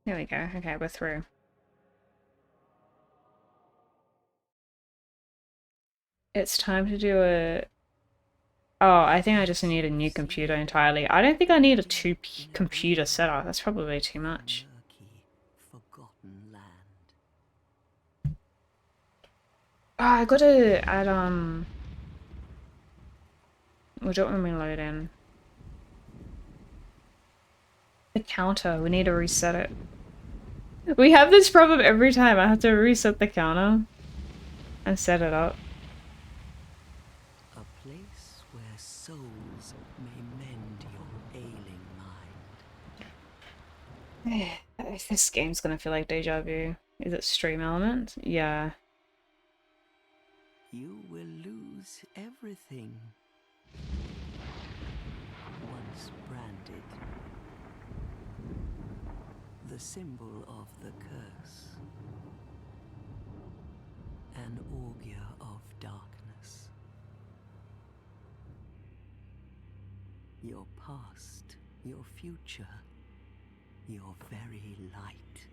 There we go. Okay, we're through. It's time to do a... Oh, I think I just need a new computer entirely. I don't think I need a two-computer setup. That's probably too much. Oh, I gotta add, we'll do it when we load in. The counter, we need to reset it. We have this problem every time. I have to reset the counter and set it up. A place where souls may mend your ailing mind. This game's gonna feel like deja vu. Is it stream element? Yeah. You will lose everything. Once branded, the symbol of the curse, an augur of darkness. Your past, your future, your very light.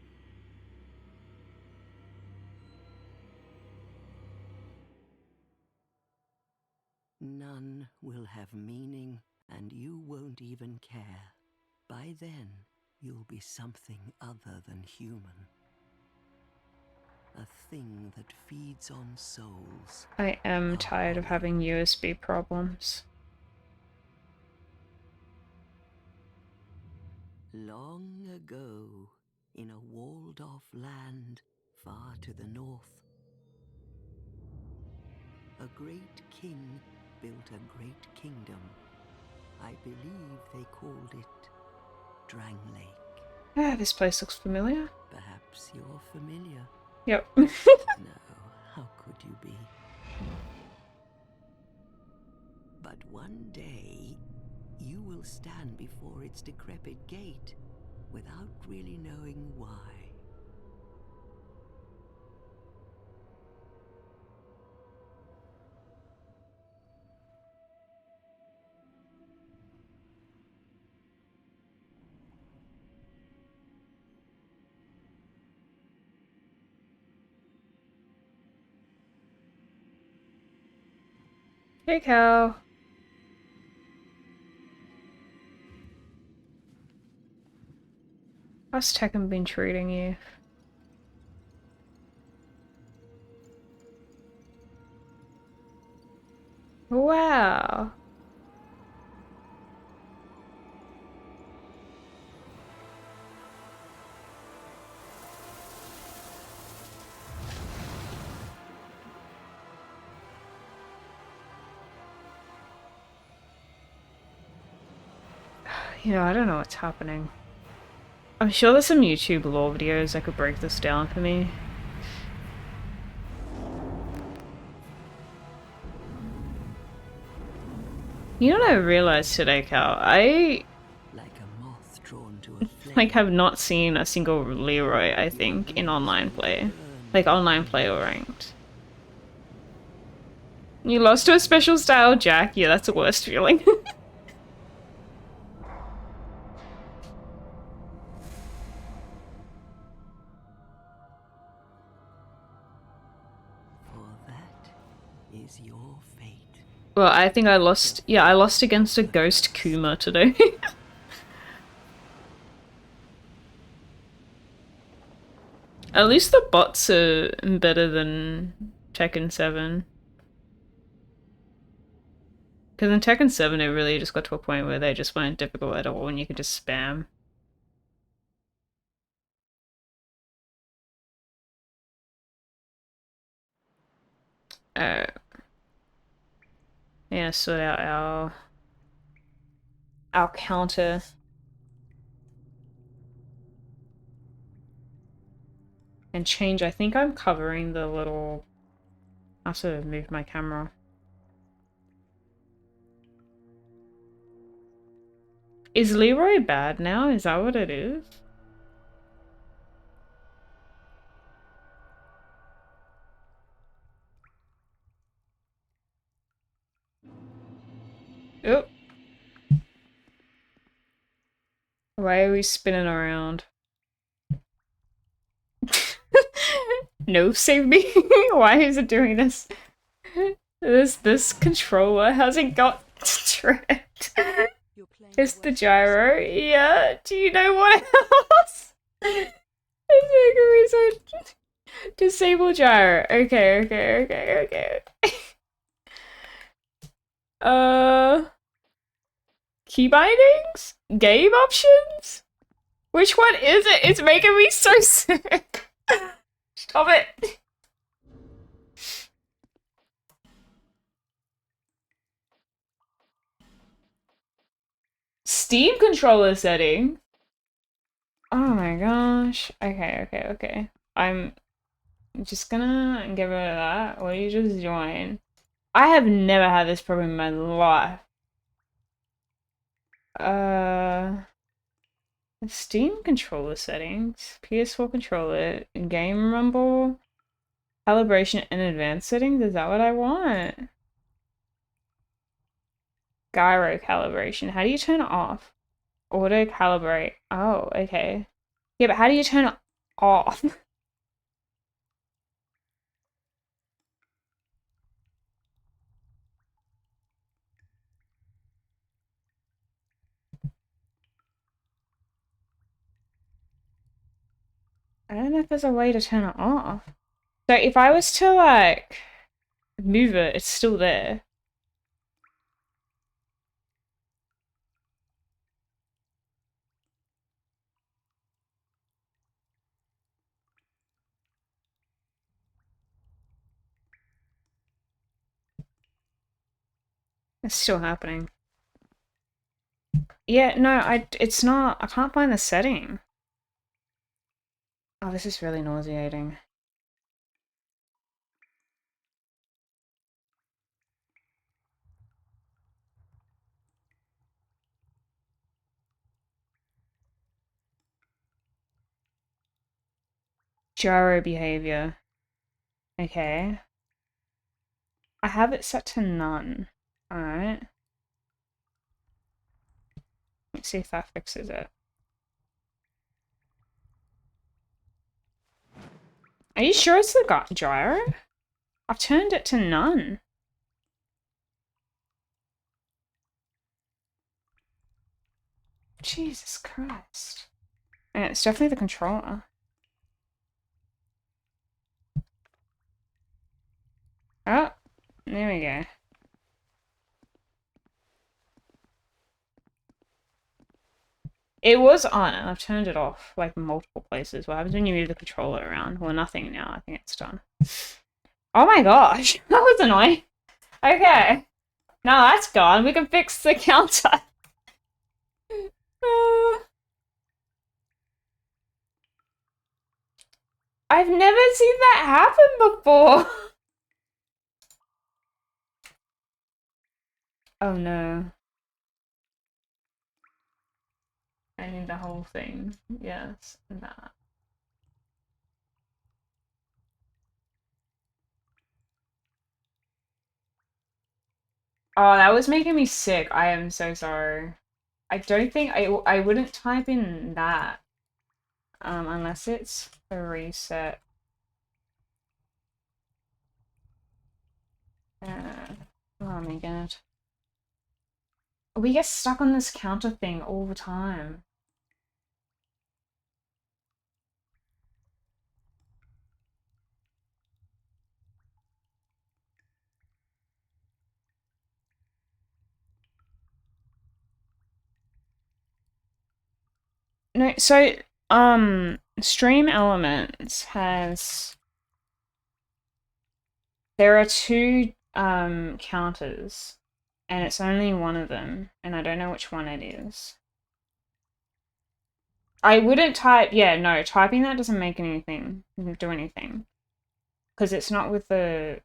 None will have meaning, and you won't even care. By then, you'll be something other than human. A thing that feeds on souls. I am tired of having USB problems. Long ago, in a walled-off land far to the north, a great king built a great kingdom. I believe they called it Drang Lake. Ah, this place looks familiar. Perhaps you're familiar. Yep. No, how could you be? But one day, you will stand before its decrepit gate without really knowing why. Hey, Cal. How's Tekken been treating you? Wow. Yeah, I don't know what's happening. I'm sure there's some YouTube lore videos that could break this down for me. You know what I realized today, Cal? I like a moth drawn to a flame. Like have not seen a single Leroy, I think, in online play. Like online play or ranked. You lost to a special style Jack? Yeah, that's the worst feeling. For that is your fate. Well, I think I lost. Yeah, I lost against a ghost Kuma today. At least the bots are better than Tekken 7. Because in Tekken 7 it really just got to a point where they just weren't difficult at all and you could just spam. Uh, yeah, sort out our counter. And change, I think I'm covering the little... I have to move my camera. Is Leroy bad now? Is that what it is? Oh. Why are we spinning around? No, save me. Why is it doing this? This controller hasn't got tripped. It's the gyro. Yeah. Do you know what else? It's making me so. Disable gyro. Okay. Uh, key bindings? Game options? Which one is it? It's making me so sick. Stop it. Steam controller setting. Oh my gosh. Okay. I'm just gonna get rid of that. Will you just join? I have never had this problem in my life. Uh, Steam controller settings, PS4 controller, game rumble, calibration and advanced settings. Is that what I want? Gyro calibration. How do you turn it off? Auto calibrate. Oh, okay. Yeah, but how do you turn it off? I don't know if there's a way to turn it off. So if I was to like move it, it's still there. It's still happening. Yeah, no, it's not. I can't find the setting. Oh, this is really nauseating. Gyro behavior. Okay. I have it set to none. Alright. Let's see if that fixes it. Are you sure it's the gyro? I've turned it to none. Jesus Christ. And it's definitely the controller. Oh, there we go. It was on and I've turned it off like multiple places. What happens when you move the controller around? Well, nothing now. I think it's done. Oh my gosh, that was annoying. Okay. Now that's gone. We can fix the counter. I've never seen that happen before. Oh no. I need the whole thing. Yes. That. Oh, that was making me sick. I am so sorry. I don't think I wouldn't type in that unless it's a reset. Oh my god. We get stuck on this counter thing all the time. No, so Stream Elements has there are two counters and it's only one of them and I don't know which one it is. I wouldn't type, yeah, no, typing that doesn't make anything, do anything. Because it's not with the,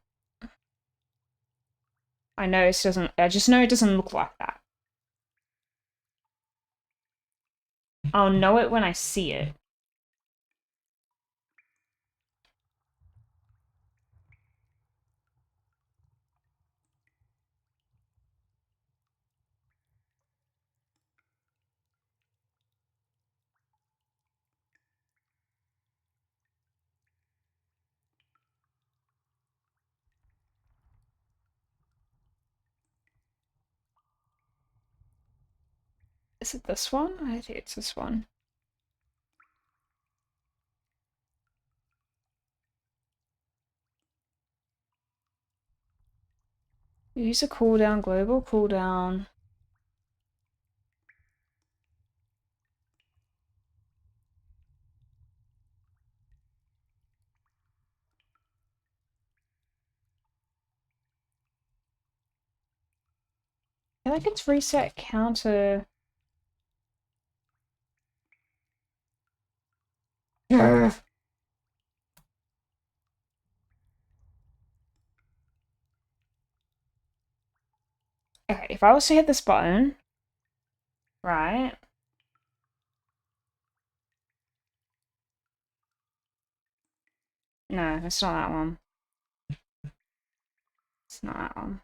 I know it doesn't, I just know it doesn't look like that. I'll know it when I see it. Is it this one? I think it's this one. Use a cooldown, global cooldown. I feel like it's reset counter. Okay, if I was to hit this button, right? No, it's not that one. It's not that one.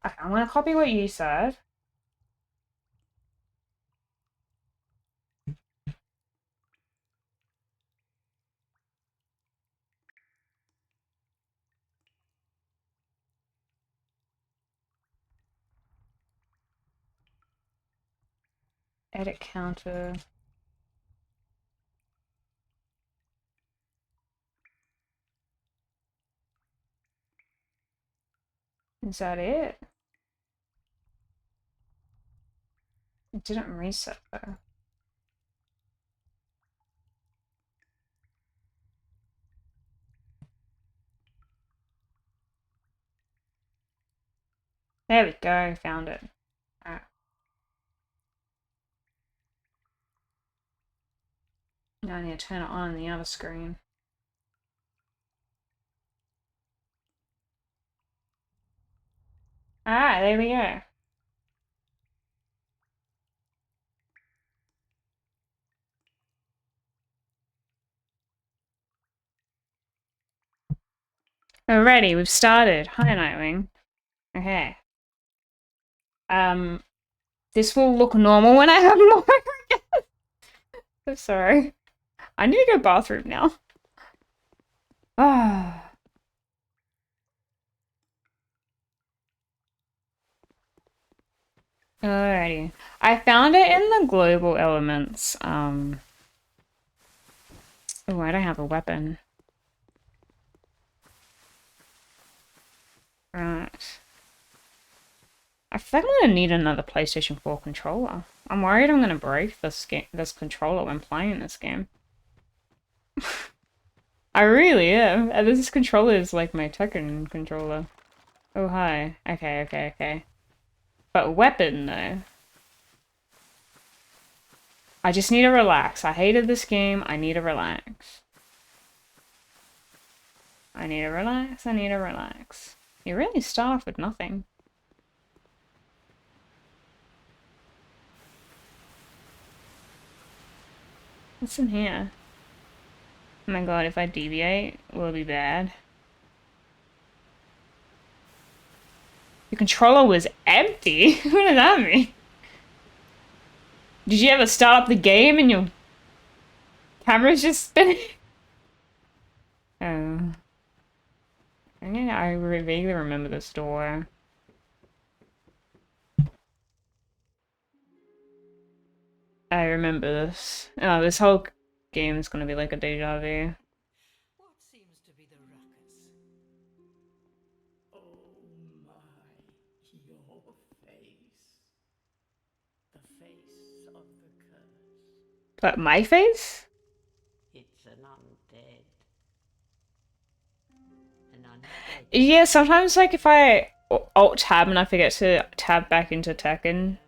Okay, I'm gonna copy what you said. Edit counter. Is that it? It didn't reset though. There we go, found it. Alright. Now I need to turn it on the other screen. Alright, there we go. Alrighty, we've started. Hi, Nightwing. Okay. This will look normal when I have more again. I'm sorry. I need to go bathroom now. Ah. Alrighty. I found it in the global elements. Oh, I don't have a weapon. Right. I feel like I'm gonna need another PlayStation 4 controller. I'm worried I'm gonna break this controller when playing this game. I really am. And this controller is like my Tekken controller. Oh, hi. Okay, okay, okay. But weapon, though. I just need to relax. I hated this game. I need to relax. I need to relax. I need to relax. You really start off with nothing. What's in here? Oh my god, if I deviate, will it be bad? The controller was empty? What does that mean? Did you ever start up the game and your camera's just spinning? Oh. I vaguely remember this door. I remember this. Oh, this whole game is gonna be like a deja vu. What seems to be the ruckus? Oh my, your face. The face of the curse. But my face? It's an undead. An undead. Yeah, sometimes like if I alt tab and I forget to tab back into Tekken,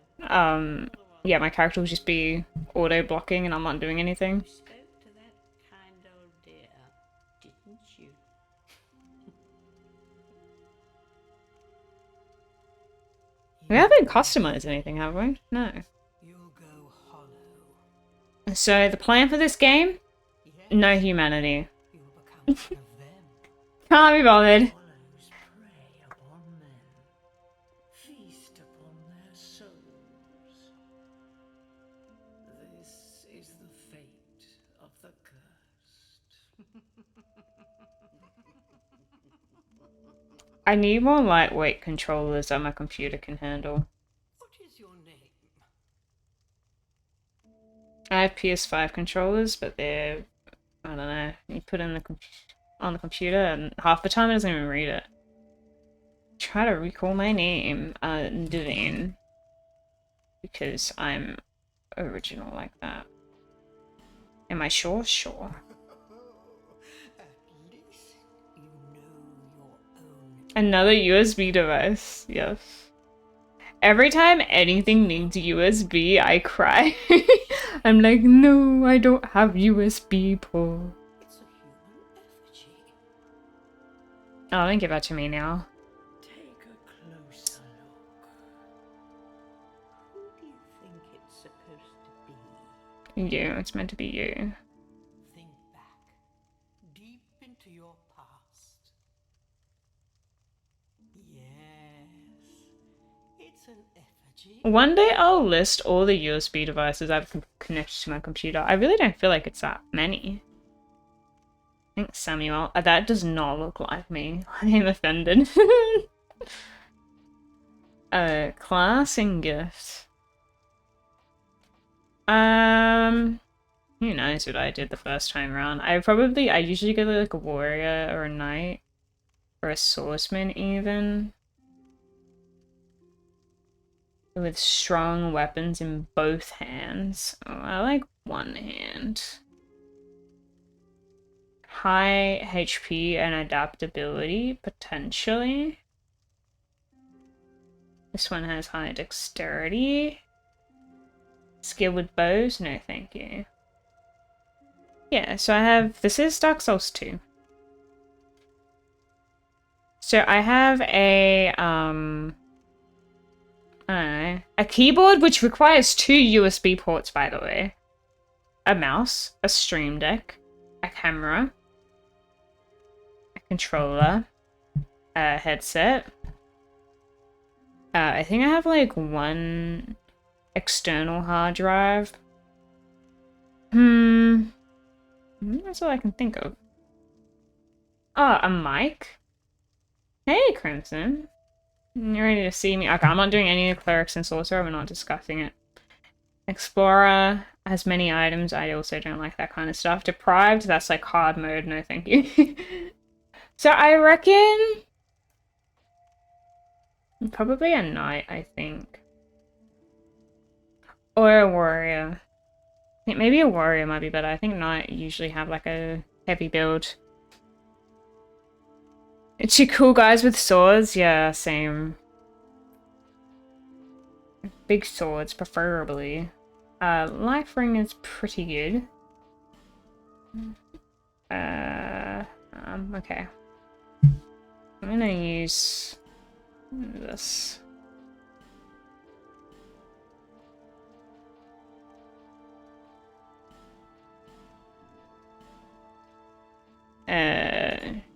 yeah, my character will just be auto blocking and I'm not doing anything. You spoke to that kind old dear, didn't you? We haven't customized anything, have we? No. You'll go hollow. So the plan for this game? Yes, No humanity. you'll become one of them. Can't be bothered. Hollows prey upon men, feast upon their souls. This is the fate of the cursed. I need more lightweight controllers that my computer can handle. I have PS5 controllers, but they're, I don't know, you put in on the computer and half the time it doesn't even read it. Try to recall my name, Divane, because I'm original like that. Am I sure? Sure. At least you know your own. Another USB device, yes. Every time anything needs USB, I cry. I'm like, no, I don't have USB port. It's a human effigy. Oh, don't give that to me now. Take a closer look. Who do you think it's supposed to be? You, it's meant to be you. Think back, deep into your past. Yes, it's an effigy. One day I'll list all the USB devices I've connected to my computer. I really don't feel like it's that many. Thanks, Samuel. That does not look like me. I'm offended. Class and gift. Who knows what I did the first time around? I usually go like a warrior or a knight. Or a swordsman even. With strong weapons in both hands. Oh, I like one hand. High HP and adaptability, potentially. This one has high dexterity. Skill with bows? No, thank you. Yeah, so I have... This is Dark Souls 2. So I have a, I don't know, a keyboard which requires 2 USB ports, by the way. A mouse, a stream deck, a camera, a controller, a headset. I think I have like 1 external hard drive. That's all I can think of. Oh, a mic? Hey, Crimson. You're ready to see me? Okay, I'm not doing any of Clerics and Sorcerer. We're not discussing it. Explorer has many items. I also don't like that kind of stuff. Deprived, that's like hard mode. No, thank you. So I reckon... probably a knight, I think. Or a warrior. I think maybe a warrior might be better. I think knight usually have like a heavy build. It's you cool guys with swords? Yeah, same. Big swords, preferably. Life ring is pretty good. Okay. I'm gonna use this.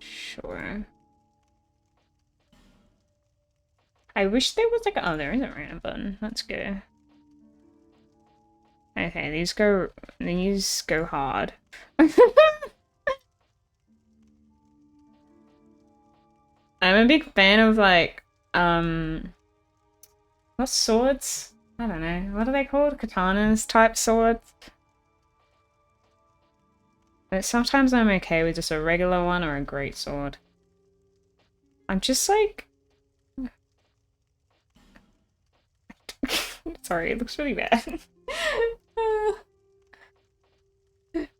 Sure. I wish there was like, oh, there is a random button. Let's go. Okay, these go hard. I'm a big fan of like, what swords? I don't know. What are they called? Katanas type swords? But sometimes I'm okay with just a regular one or a great sword. I'm just like... Sorry, it looks really bad.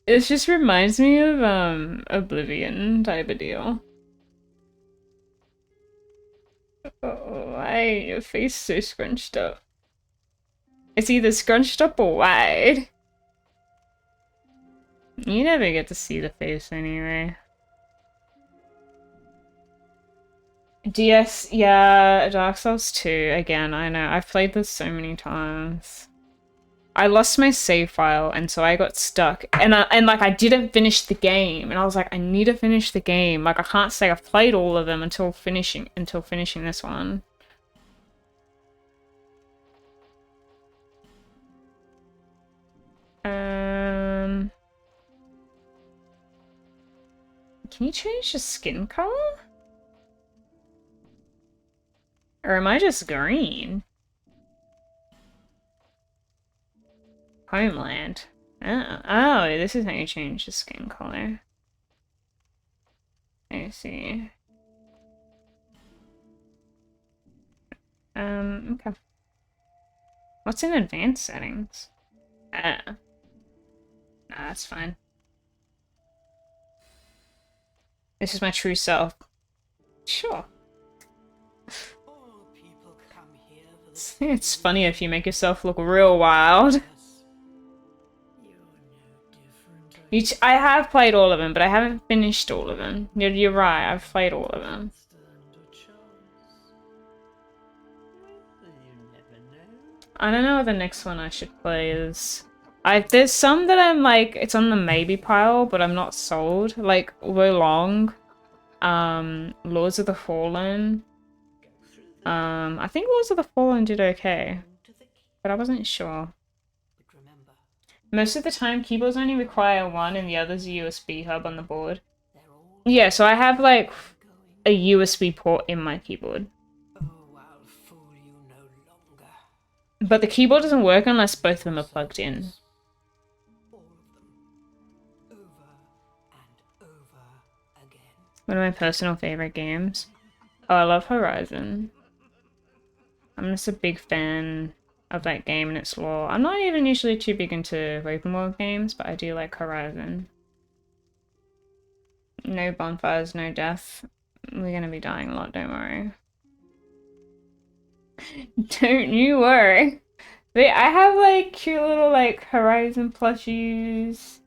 It just reminds me of Oblivion type of deal. Oh, why your face so scrunched up? It's either scrunched up or wide. You never get to see the face anyway. DS, yeah, Dark Souls 2, again, I know. I've played this so many times. I lost my save file, and so I got stuck. And like, I didn't finish the game. And I was like, I need to finish the game. Like, I can't say I've played all of them until finishing this one. Can you change the skin color? Or am I just green? Homeland. Oh, this is how you change the skin color. I see. Okay. What's in advanced settings? Nah, that's fine. This is my true self. Sure. All people come here for the It's funny if you make yourself look real wild. You're no different. I have played all of them, but I haven't finished all of them. You're right, I've played all of them. Stand a chance. Well, you never know. I don't know what the next one I should play is. There's some that I'm like, it's on the maybe pile, but I'm not sold. Like, Wo Long, Lords of the Fallen. Go through the I think Lords of the Fallen did okay, to the key. but I wasn't sure. But remember, Most of the time, keyboards only require one and the other's a USB hub on the board. they're all Yeah, so I have like going. a USB port in my keyboard. Oh, I'll fool you no longer. But the keyboard doesn't work unless both of them are plugged in. All of them. Over and over again. One of my personal favorite games. Oh, I love Horizon. I'm just a big fan of that game and its lore. I'm not even usually too big into open world games, but I do like Horizon. No bonfires, no death. We're gonna be dying a lot, don't worry. Don't you worry. But I have like cute little like Horizon plushies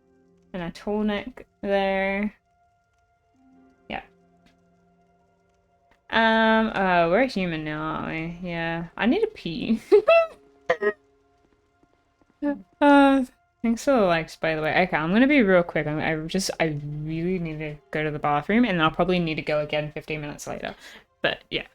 and a tall neck there. Yeah. We're human now, aren't we? Yeah. I need to pee. Thanks for the likes, by the way. Okay, I'm gonna be real quick. I really need to go to the bathroom, and I'll probably need to go again 15 minutes later. But yeah.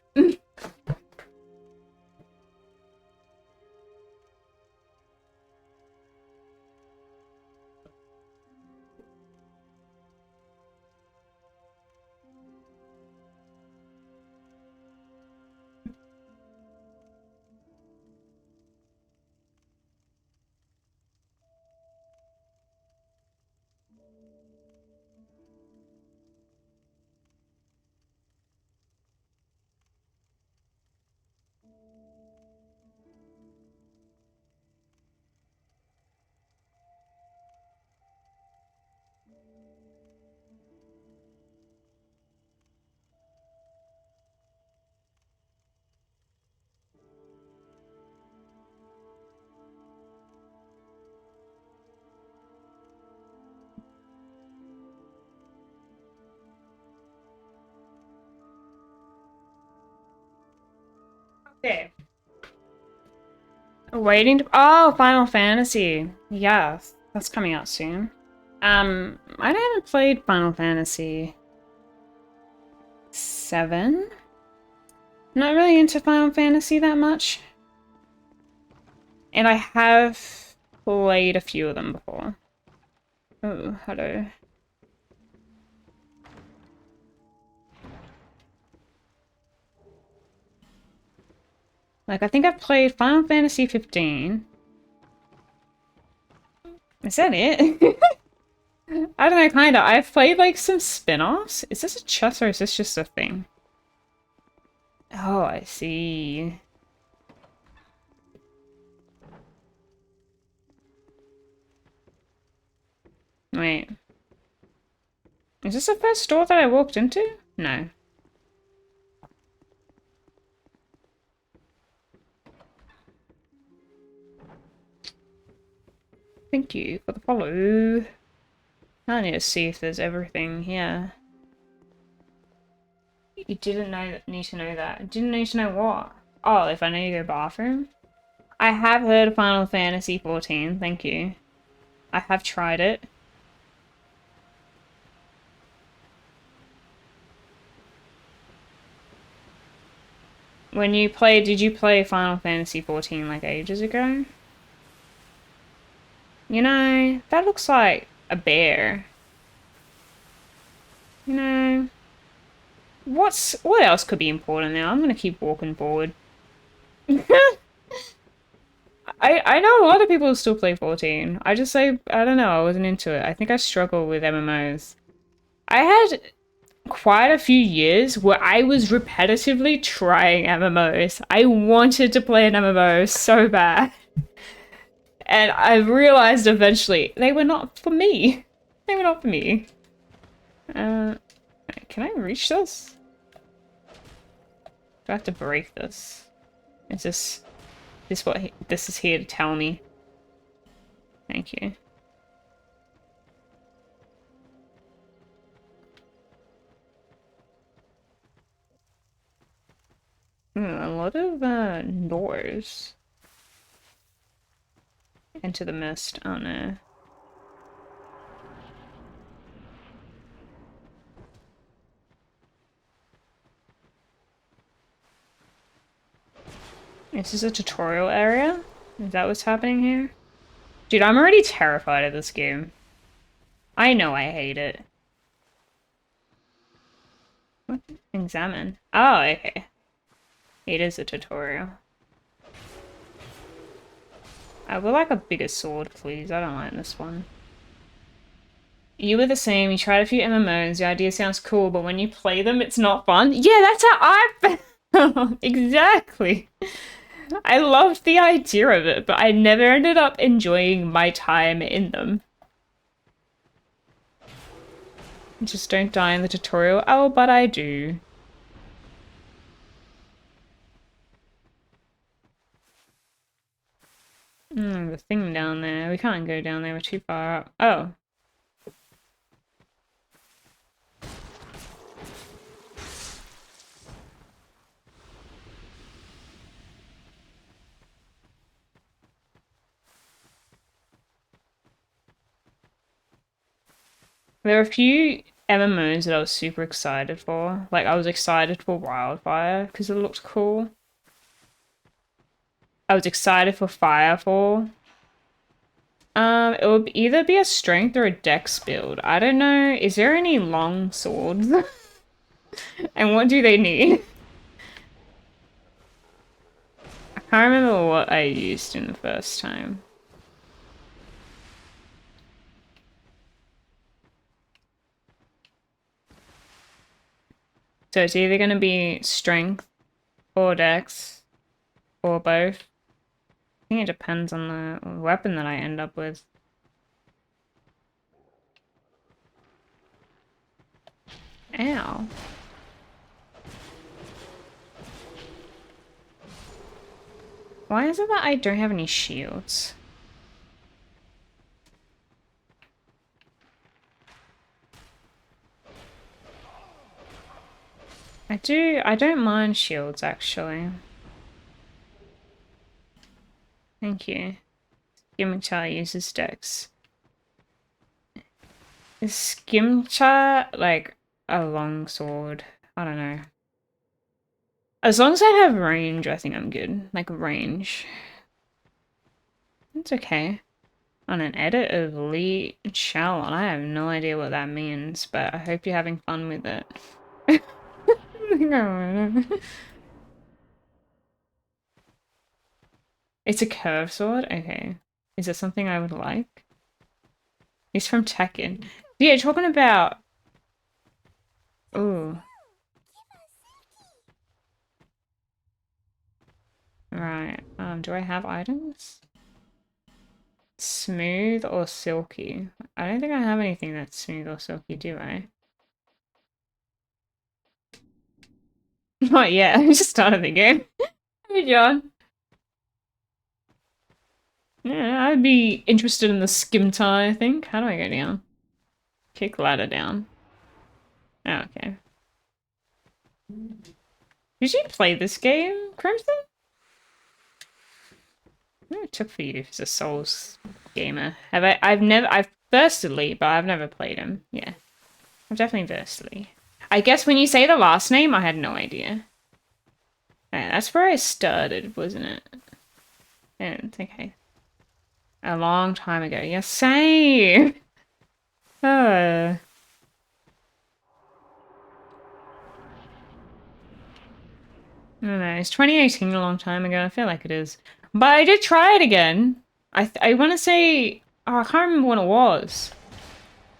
Okay. Waiting to— oh, Final Fantasy. Yes, that's coming out soon. I haven't played Final Fantasy 7. Not really into Final Fantasy that much. And I have played a few of them before. Oh, hello. Like, I think I've played Final Fantasy 15. Is that it? I don't know, kinda. I've played, like, some spin-offs. Is this a chest or is this just a thing? Oh, I see. Wait. Is this the first door that I walked into? No. Thank you for the follow. I need to see if there's everything here. You didn't need to know that. Didn't need to know what? Oh, if I need to go bathroom? I have heard of Final Fantasy 14, thank you. I have tried it. When you played, did you play Final Fantasy 14 like ages ago? You know, that looks like a bear. You know, what else could be important now? I'm gonna keep walking forward. I know a lot of people still play 14. I just say I don't know, I wasn't into it. I think I struggle with MMOs. I had quite a few years where I was repetitively trying MMOs. I wanted to play an MMO so bad. And I realized eventually they were not for me. They were not for me. Can I reach this? Do I have to break this? Is this what this is here to tell me? Thank you. A lot of doors. Into the mist. Oh no. This is a tutorial area? Is that what's happening here? Dude, I'm already terrified of this game. I know I hate it. What? Examine. Oh, okay. It is a tutorial. I would like a bigger sword, please. I don't like this one. You were the same. You tried a few MMOs. The idea sounds cool, but when you play them, it's not fun. Yeah, that's how I felt. Exactly. I loved the idea of it, but I never ended up enjoying my time in them. Just don't die in the tutorial. Oh, but I do. The thing down there. We can't go down there. We're too far up. Oh. There are a few MMOs that I was super excited for. Like, I was excited for Wildfire because it looked cool. I was excited for Firefall. It would either be a strength or a dex build. I don't know. Is there any long swords? And what do they need? I can't remember what I used in the first time. So it's either going to be strength or dex or both. I think it depends on the weapon that I end up with. Ow. Why is it that I don't have any shields? I don't mind shields actually. Thank you. Skimchar uses dex. Is Skimchar like a long sword? I don't know. As long as I have range, I think I'm good. Like range. It's okay. On an edit of Lee Chalon. I have no idea what that means, but I hope you're having fun with it. It's a curved sword? Okay. Is it something I would like? He's from Tekken. Yeah, talking about... Ooh. Right. Do I have items? Smooth or silky? I don't think I have anything that's smooth or silky, do I? Not yet. I just started the game. Hey, John. Yeah, I'd be interested in the skim tie, I think. How do I go down? Kick ladder down. Oh, okay. Did you play this game, Crimson? What it took for you as a Souls gamer? I've versed Lee, but I've never played him. Yeah. I've definitely versed Lee. I guess when you say the last name, I had no idea. That's where I started, wasn't it? And okay. A long time ago. Yeah, same! I don't know, is 2018 a long time ago? I feel like it is. But I did try it again. I want to say... Oh, I can't remember when it was.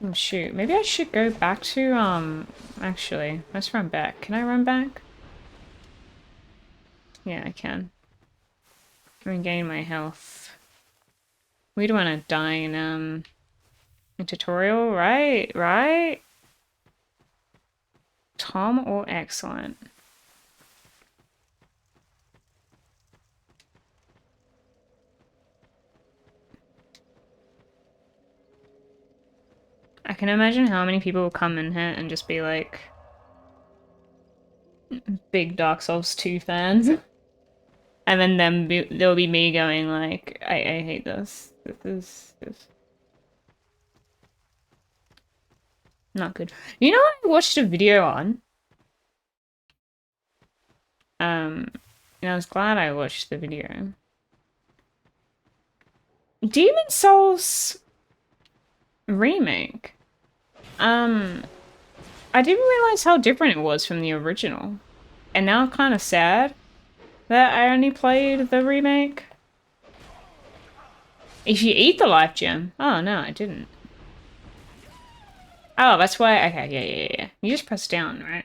Oh, shoot. Maybe I should go back to, Actually, let's run back. Can I run back? Yeah, I can. Regain my health. We don't want to die in tutorial, right? Right? Tom or excellent? I can imagine how many people will come in here and just be like big Dark Souls 2 fans. And then there'll be me going like, I hate this. This not good. You know what I watched a video on? And I was glad I watched the video. Demon Souls remake. I didn't realize how different it was from the original. And now I'm kind of sad that I only played the remake. If you eat the life gem. Oh, no, I didn't. Oh, that's why. Okay, yeah. You just press down, right?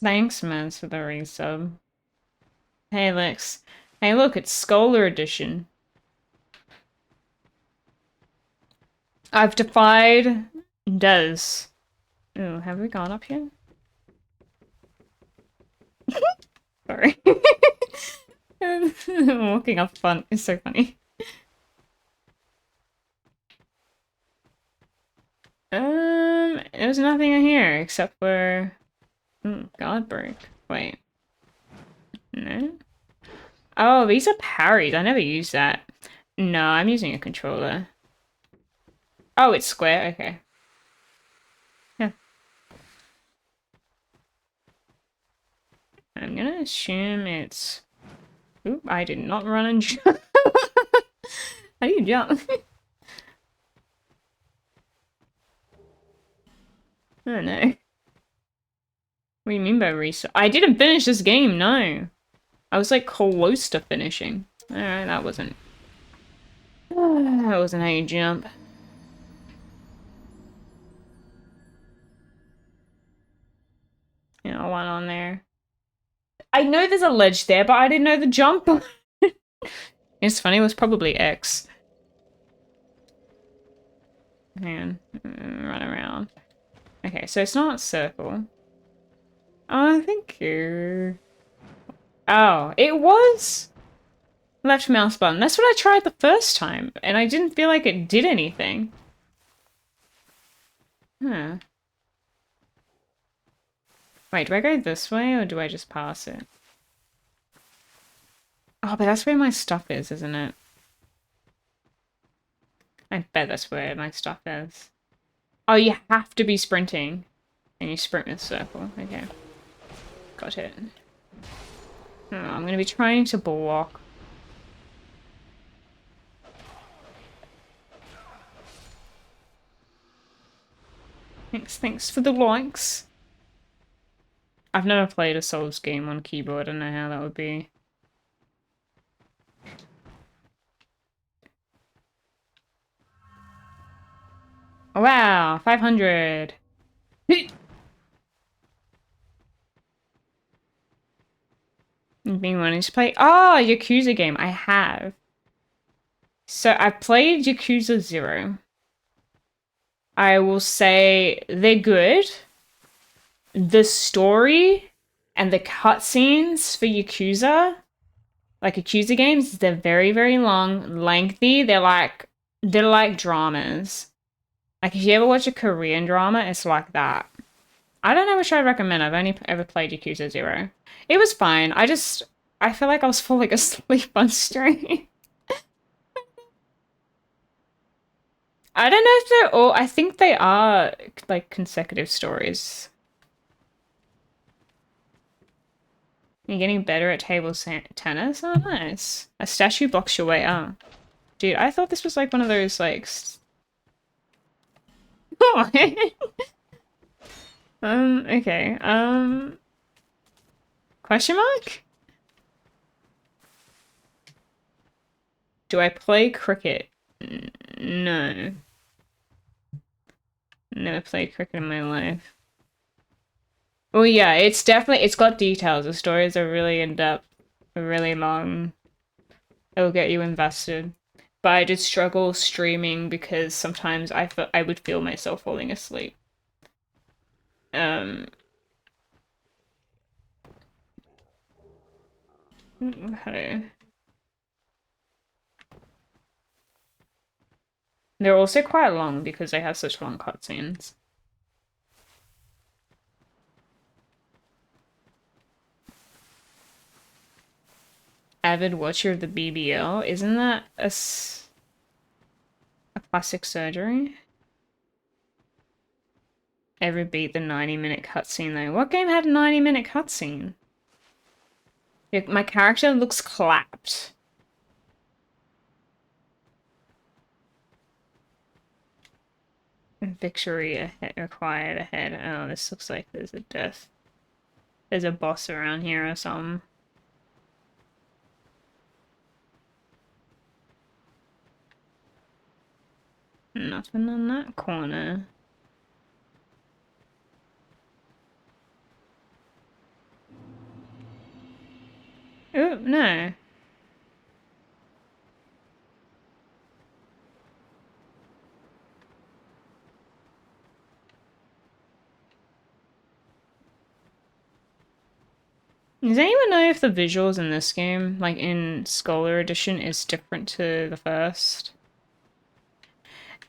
Thanks, man, for the resub. Hey, Lex. Hey, look, it's Scholar Edition. I've defied Des. Oh, have we gone up here? Sorry. Walking up fun is so funny. There's nothing in here except for God break. Wait. No? Oh, these are parries. I never used that. No, I'm using a controller. Oh, it's square. Okay. Yeah. I'm gonna assume it's... Oop, I did not run and jump. How do you jump? I don't know. What do you mean by restart? I didn't finish this game, no. I was like close to finishing. Alright, that wasn't... that wasn't how you jump. You know, one on there. I know there's a ledge there, but I didn't know the jump. It's funny, it was probably X. Man, run around. Okay, so it's not circle. Oh, thank you. Oh, it was left mouse button. That's what I tried the first time, and I didn't feel like it did anything. Huh. Wait, do I go this way, or do I just pass it? Oh, but that's where my stuff is, isn't it? I bet that's where my stuff is. Oh, you have to be sprinting. And you sprint in a circle. Okay. Got it. Oh, I'm going to be trying to block. Thanks for the likes. I've never played a Souls game on keyboard. I don't know how that would be. Oh, wow, 500. You've been wanting to play? Oh, Yakuza game. I have. So I played Yakuza 0. I will say they're good. The story and the cutscenes for Yakuza, like Yakuza games, they're very, very long, lengthy. They're like dramas. Like if you ever watch a Korean drama, it's like that. I don't know which I'd recommend. I've only ever played Yakuza 0. It was fine. I feel like I was falling asleep on stream. I don't know if they're all... I think they are, like, consecutive stories. You're getting better at table tennis? Oh, nice. A statue blocks your way up. Dude, I thought this was, like, one of those, like... Oh, okay. Question mark? Do I play cricket? No. Never played cricket in my life. Oh yeah, it's got details. The stories are really in-depth, really long. It'll get you invested. But I just struggle streaming because sometimes I would feel myself falling asleep. Okay. They're also quite long because they have such long cutscenes. Avid watcher of the BBL, isn't that a plastic surgery? Ever beat the 90-minute cutscene though? What game had a 90-minute cutscene? Yeah, my character looks clapped. Victory required ahead. Oh, this looks like there's a death. There's a boss around here or something. Nothing on that corner. Oh, no. Does anyone know if the visuals in this game, like in Scholar Edition, is different to the first?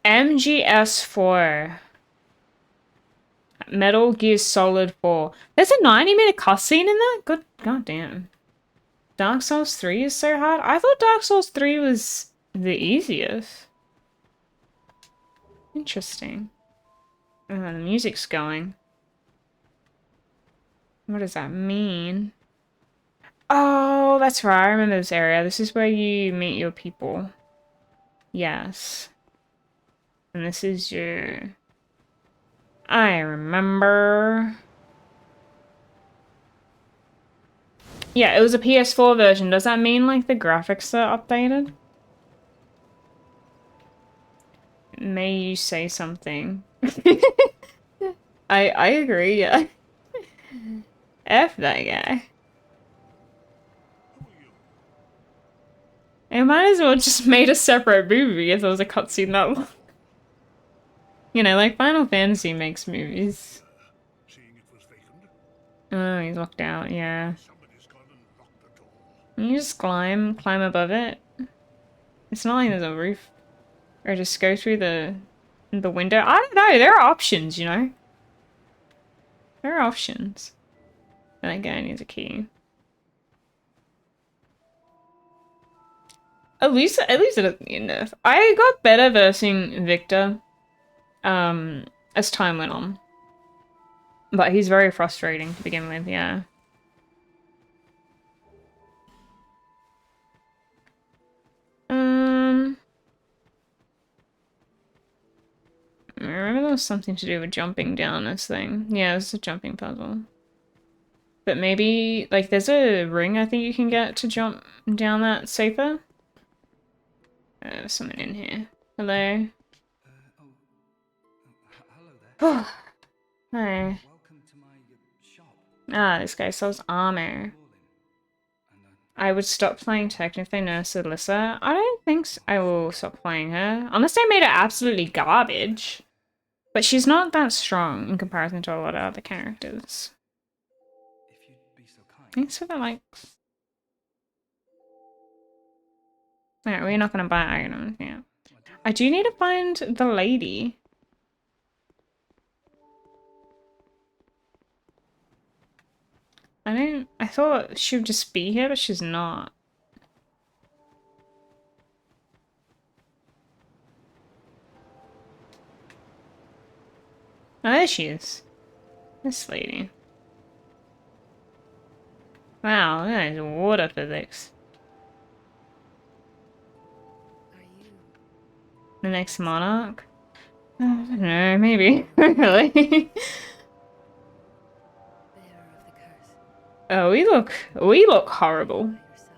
MGS4. Metal Gear Solid 4. There's a 90-minute cutscene in that? Good goddamn. Dark Souls 3 is so hard? I thought Dark Souls 3 was the easiest. Interesting. Oh, the music's going. What does that mean? Oh, that's right. I remember this area. This is where you meet your people. Yes. And this is your... I remember... Yeah, it was a PS4 version. Does that mean, like, the graphics are updated? May you say something. I agree, yeah. F that guy. It might as well just made a separate movie if there was a cutscene that long. You know, like Final Fantasy makes movies. Oh, he's locked out, yeah. Can you just climb above it? It's not like there's a roof. Or just go through the window. I don't know, there are options, you know? There are options. And that guy needs a key. At least it doesn't need nerf. I got better versing Victor as time went on. But he's very frustrating to begin with, yeah. I remember there was something to do with jumping down this thing. Yeah, it's a jumping puzzle. But maybe, like, there's a ring I think you can get to jump down that safer. There's someone in here. Hello? Hello there. Hi. Welcome to my shop. Ah, this guy sells armor. I would stop playing Tekken if they nerfed Alyssa. I don't think so. I will stop playing her. Unless they made her absolutely garbage. But she's not that strong in comparison to a lot of other characters. If you'd be so kind. Thanks for the likes. Alright, we're not gonna buy items, yeah. I do need to find the lady. I thought she would just be here, but she's not. Oh, there she is. This lady. Wow, that is water physics. Are you? The next monarch? I don't know, maybe. Really? Bearer of the curse. Oh, we look horrible. By your side,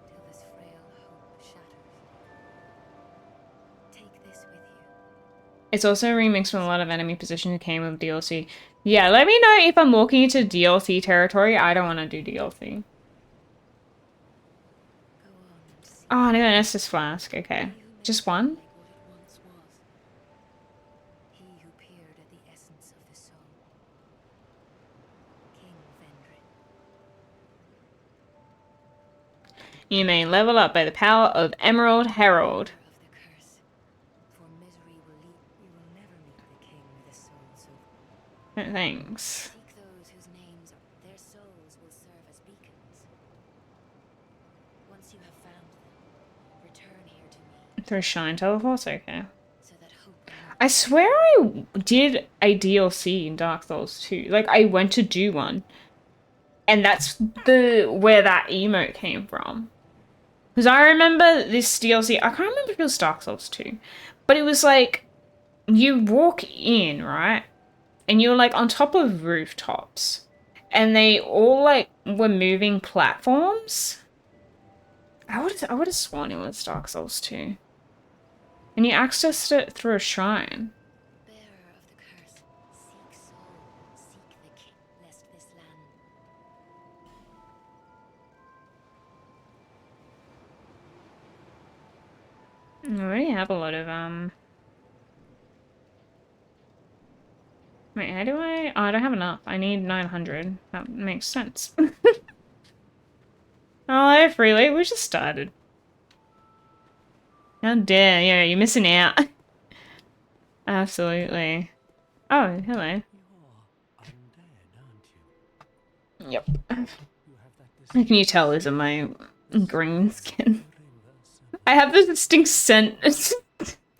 till this frail hope shatters. It's also remixed with a lot of enemy positions that came with DLC. Yeah, let me know if I'm walking into DLC territory. I don't want to do DLC. Go on and see. Oh, no, that's this flask. Okay. He who made Just the one? plague what it once was. He who peered at the essence of the soul. King Vendrick. You may level up by the power of Emerald Herald. Of the curse. For misery will lead. You will never meet the king with a soul so. Thanks. Seek those whose names are. Their souls will serve as beacons. Once you have found them, return here to me, Through Shine Teleports? Okay. so that hope will not. I swear I did a DLC in Dark Souls 2. Like, I went to do one. And that's where that emote came from. Because I remember this DLC, I can't remember if it was Dark Souls 2. But it was like, you walk in, right? And you're like on top of rooftops. And they all like were moving platforms. I would have sworn it was Dark Souls 2. And you accessed it through a shrine. Bearer of the curse, seek soul, seek the king, lest this land. I already have a lot of, Wait, how do I... Oh, I don't have enough. I need 900. That makes sense. Oh, Freely, we just started. How dare you? You're missing out. Absolutely. Oh, hello. You're undead, aren't you? Yep. You have that Can you tell this in my green skin? river, so I have this distinct scent.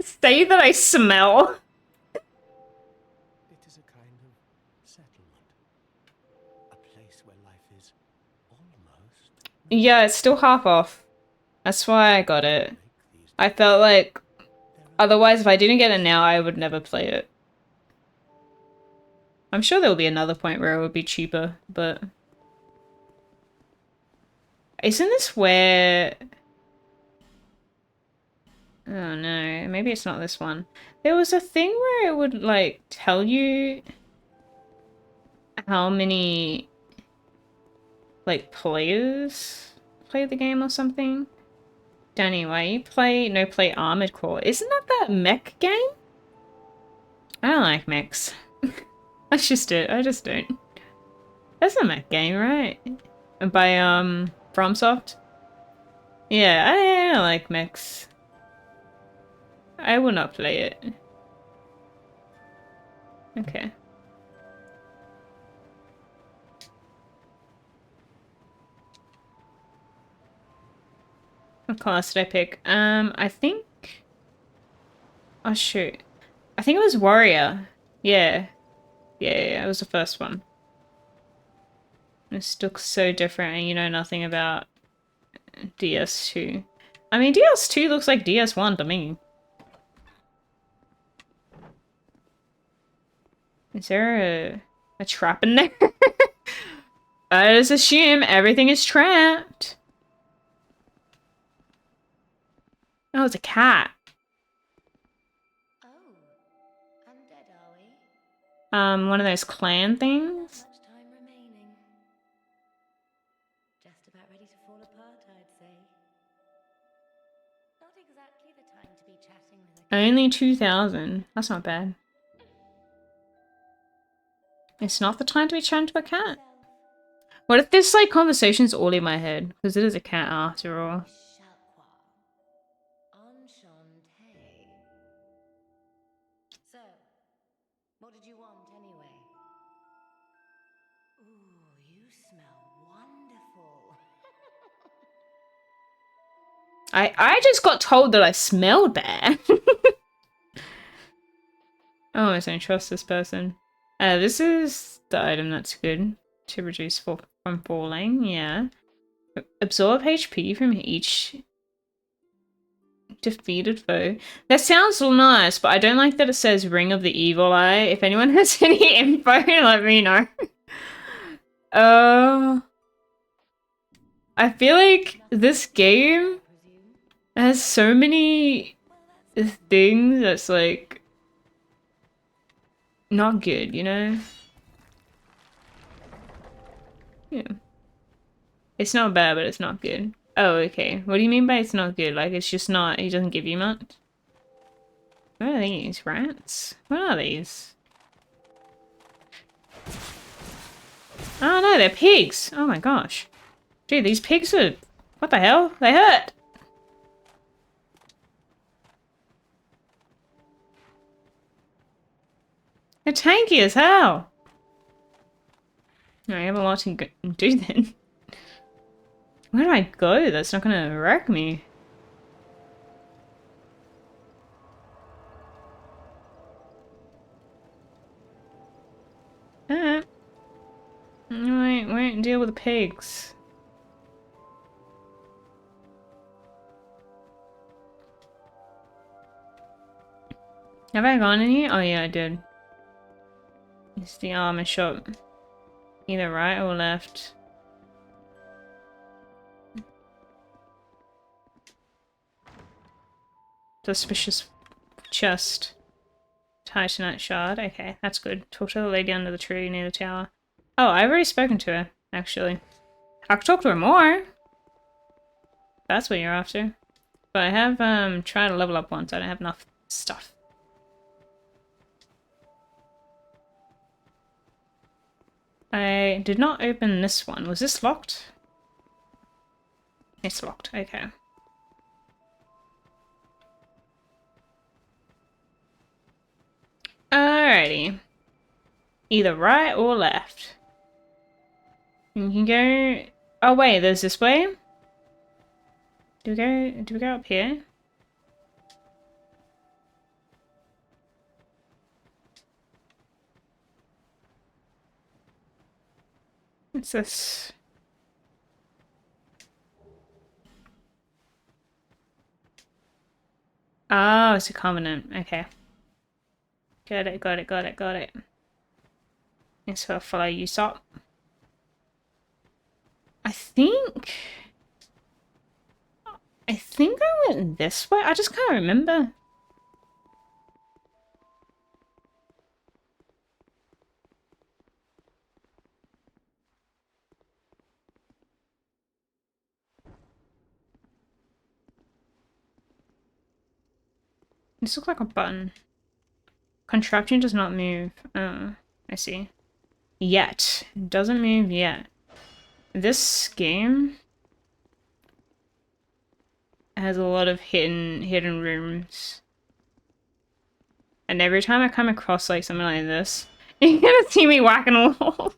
Say that I smell. it is a kind of settlement. A place where life is almost Yeah, it's still half off. That's why I got it. like these. I felt like There are otherwise if I didn't get it now, I would never play it. I'm sure there'll be another point where it would be cheaper, but... Isn't this where... Oh no, maybe it's not this one. There was a thing where it would, like, tell you how many, like, players play the game or something. Danny, why you play Armored Core? Isn't that mech game? I don't like mechs. That's just it. I just don't. That's a mech game, right? By, FromSoft? Yeah, I don't like mechs. I will not play it. Okay. What class did I pick? I think... Oh, shoot. I think it was Warrior. Yeah. Yeah, it was the first one. This looks so different and you know nothing about DS2. I mean, DS2 looks like DS1 to me. Is there a trap in there? I just assume everything is trapped. Oh, it's a cat. Oh, undead are we? One of those clan Not things. much time remaining. Just about ready to fall apart, I'd say. Not exactly the time to be chatting with a Only 2,000. That's not bad. It's not the time to be chatting to a cat. self. What if this, like, conversation's all in my head? Because it is a cat after all. Shalqua. Enchanté. So, what did you want anyway? Ooh, you smell wonderful. I just got told that I smelled bad. Oh, I don't trust this person. This is the item that's good. To reduce from falling, yeah. Absorb HP from each defeated foe. That sounds nice, but I don't like that it says Ring of the Evil Eye. If anyone has any info, let me know. I feel like this game Presume? has so many Well, that's things that's like not good, you know? Yeah. It's not bad, but it's not good. Oh, okay. What do you mean by it's not good? Like, it's just not, he doesn't give you much? What are these? Rats? What are these? Oh no, they're pigs! Oh my gosh. Dude, these pigs are... What the hell? They hurt! They're tanky as hell! I have a lot to do then. Where do I go? That's not gonna wreck me. Wait, wait, deal with the pigs. Have I gone in here? Oh yeah, I did. It's the armor shop. Either right or left. Suspicious chest. Titanite shard. Okay, that's good. Talk to the lady under the tree near the tower. Oh, I've already spoken to her, actually. I could talk to her more. That's what you're after. But I have tried to level up once. I don't have enough stuff. I did not open this one. Was this locked? It's locked. Okay. Alrighty. Either right or left. You can go... Oh wait, there's this way? Do we go up here? What's this? Oh, it's a covenant. Okay. Got it, got it, got it, got it. Thanks for follow you, Sop. I think I went this way. I just can't remember. This looks like a button. Contraption does not move. Oh, I see. Yet. It doesn't move yet. This game has a lot of hidden rooms. And every time I come across like something like this, you're gonna see me whacking a wall.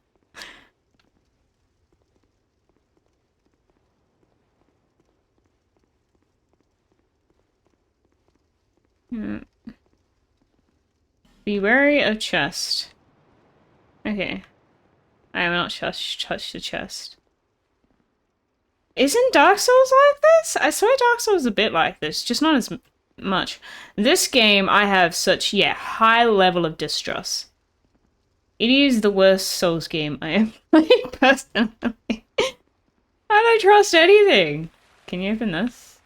Be wary of chest. Okay. I will not touch the chest. Isn't Dark Souls like this? I swear Dark Souls is a bit like this, just not as much. This game, I have such, yeah, high level of distrust. It is the worst Souls game I have played personally. I don't trust anything. Can you open this?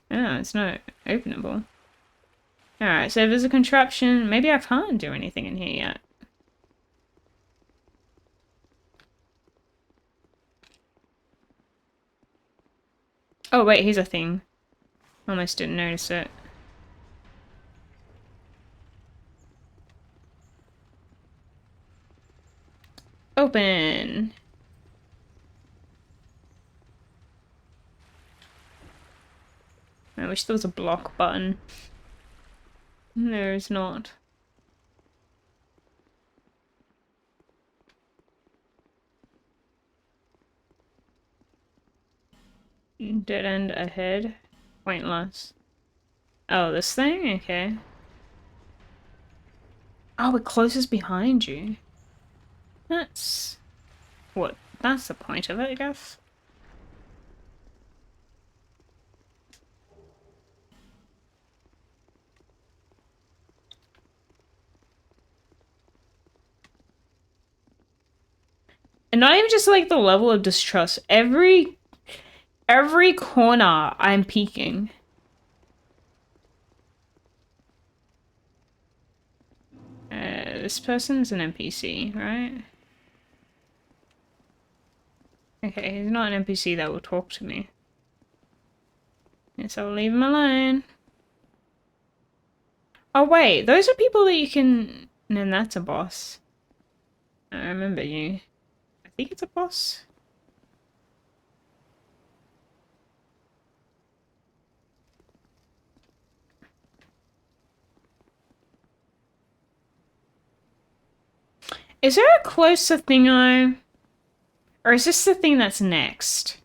Oh, it's not openable. Alright, so if there's a contraption, maybe I can't do anything in here yet. Oh wait, here's a thing. Almost didn't notice it. Open! I wish there was a block button. There is not. Dead end ahead. Pointless. Oh, this thing? Okay. Oh, it closes behind you. That's... what? That's the point of it, I guess. And not even just like the level of distrust. Every corner I'm peeking. this person's an NPC, right? Okay, he's not an NPC that will talk to me. Yes, I'll leave him alone. Oh wait, those are people that you can... No, that's a boss. I remember you. I think it's a boss. Is there a closer thingo? Or is this the thing that's next?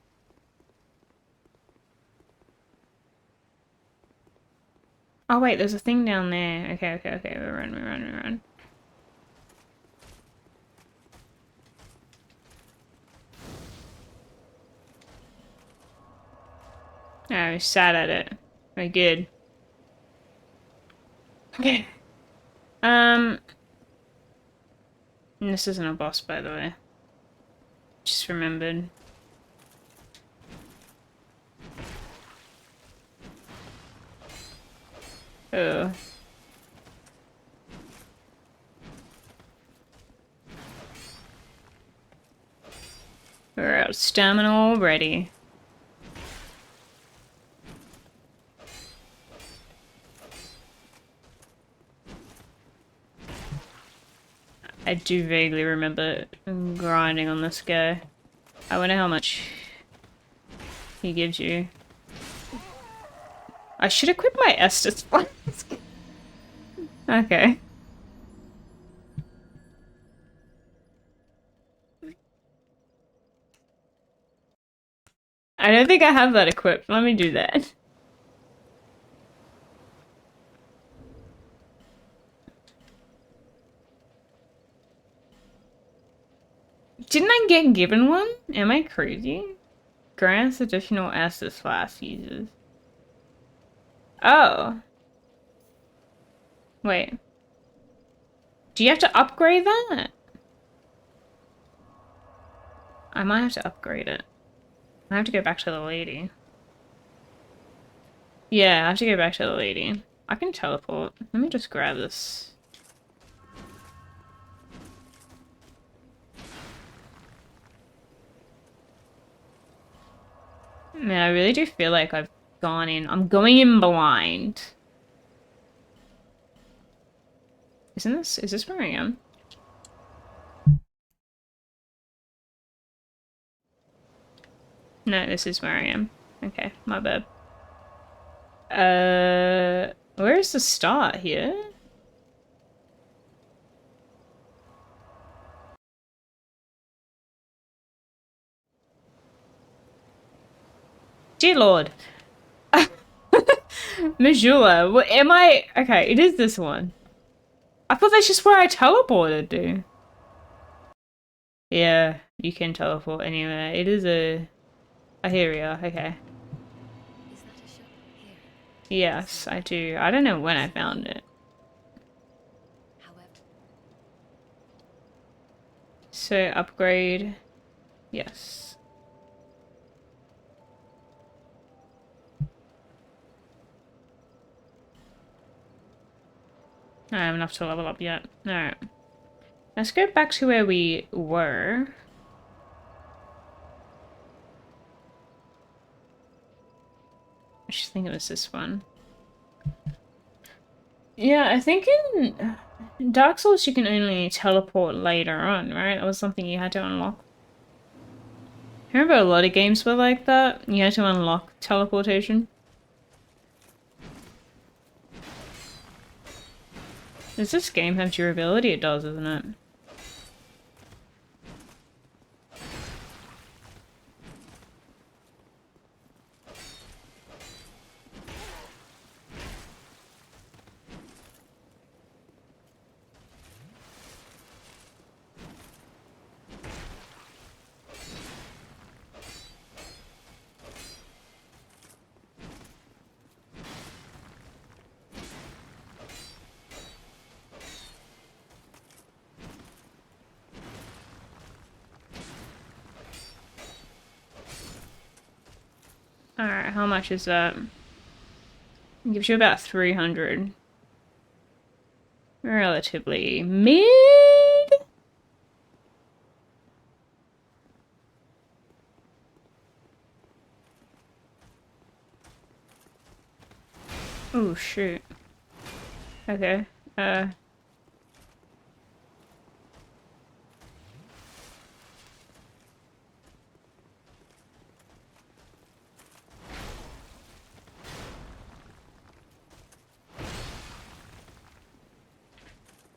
Oh wait, there's a thing down there. Okay, we run. Oh, we sat at it. Very good. Okay. This isn't a boss, by the way. Just remembered. Oh. We're out of stamina already. I do vaguely remember grinding on this guy. I wonder how much he gives you. I should equip my Estus Flask. Okay. I don't think I have that equipped. Let me do that. Didn't I get given one? Am I crazy? Grants additional Estus Flask uses. Oh. Wait. Do you have to upgrade that? I might have to upgrade it. I have to go back to the lady. Yeah, I have to go back to the lady. I can teleport. Let me just grab this. Man, I really do feel like I've gone in. I'm going in blind. Is this where I am? No, this is where I am. Okay, my bad. Where is the start here? Dear Lord. Majula, what am I? Okay, it is this one. I thought that's just where I teleported to. Yeah, you can teleport anywhere. It is a... Oh, here we are, okay. Is that a shop here? Yes, I do. I don't know when I found it. However, So, upgrade. Yes. I don't have enough to level up yet. Alright. Let's go back to where we were. I should think it was this one. Yeah, I think in Dark Souls you can only teleport later on, right? That was something you had to unlock. I remember a lot of games were like that. You had to unlock teleportation. Does this game have durability? It does, isn't it? Alright, how much is that? It gives you about 300. relatively mid. Oh shoot. Okay. I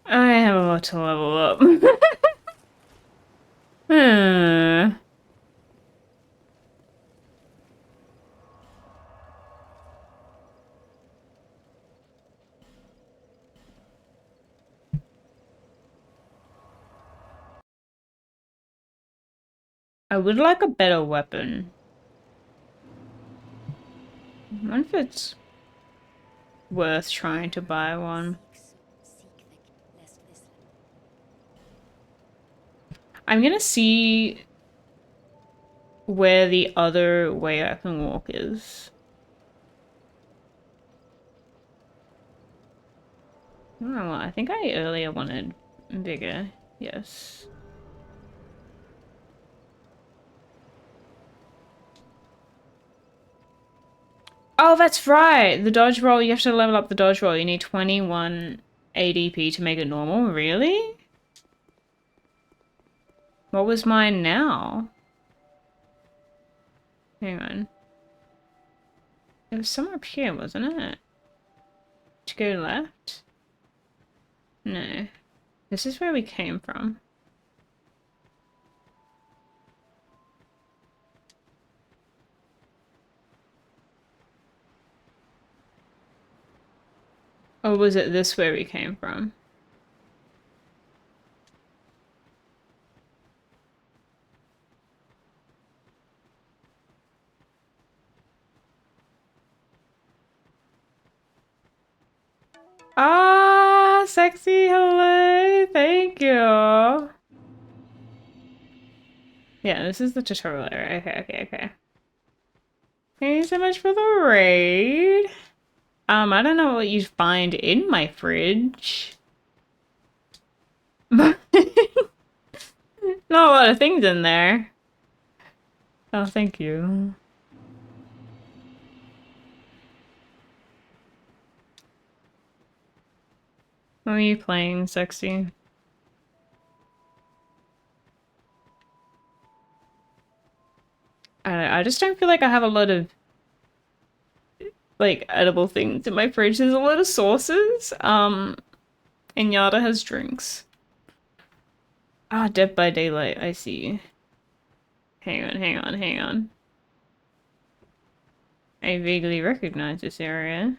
have a lot to level up. I would like a better weapon. I wonder if it's worth trying to buy one. I'm gonna see where the other way I can walk is. Oh, well, I think I earlier wanted bigger. Yes. Oh, that's right! The dodge roll, you have to level up the dodge roll. You need 21 ADP to make it normal. Really? What was mine now? Hang on. It was somewhere up here, wasn't it? To go left? No. This is where we came from. Or was it this where we came from? Ah, sexy, hello, thank you. Yeah, this is the tutorial area. Okay. Thank you so much for the raid. I don't know what you'd find in my fridge. Not a lot of things in there. Oh, thank you. What are you playing, sexy? I just don't feel like I have a lot of like edible things in my fridge. There's a lot of sauces. And Yada has drinks. Ah, Dead by Daylight, I see. Hang on. I vaguely recognize this area.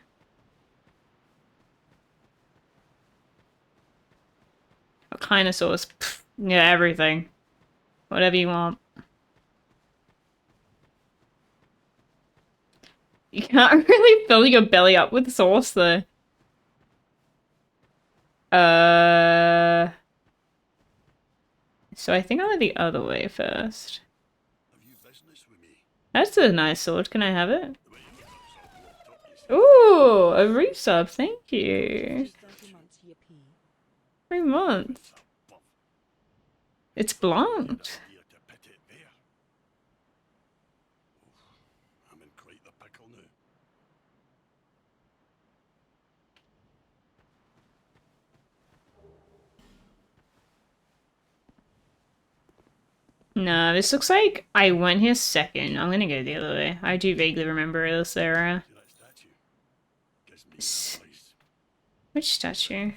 What kind of sauce? Pfft, yeah, everything. Whatever you want. You can't really fill your belly up with sauce, though. So I think I went the other way first. That's a nice sword. Can I have it? Ooh, a resub. Thank you. 3 months. It's blanked. No, this looks like I went here second. I'm gonna go the other way. I do vaguely remember this area. Which statue?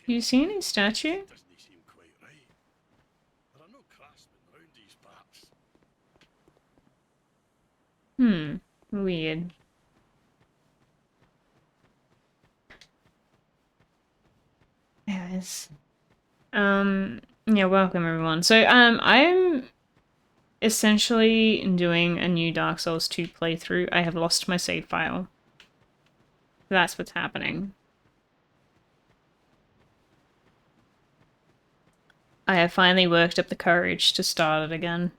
You see any statue? Weird. Yes. Yeah, welcome everyone. So, I'm essentially doing a new Dark Souls 2 playthrough. I have lost my save file. That's what's happening. I have finally worked up the courage to start it again.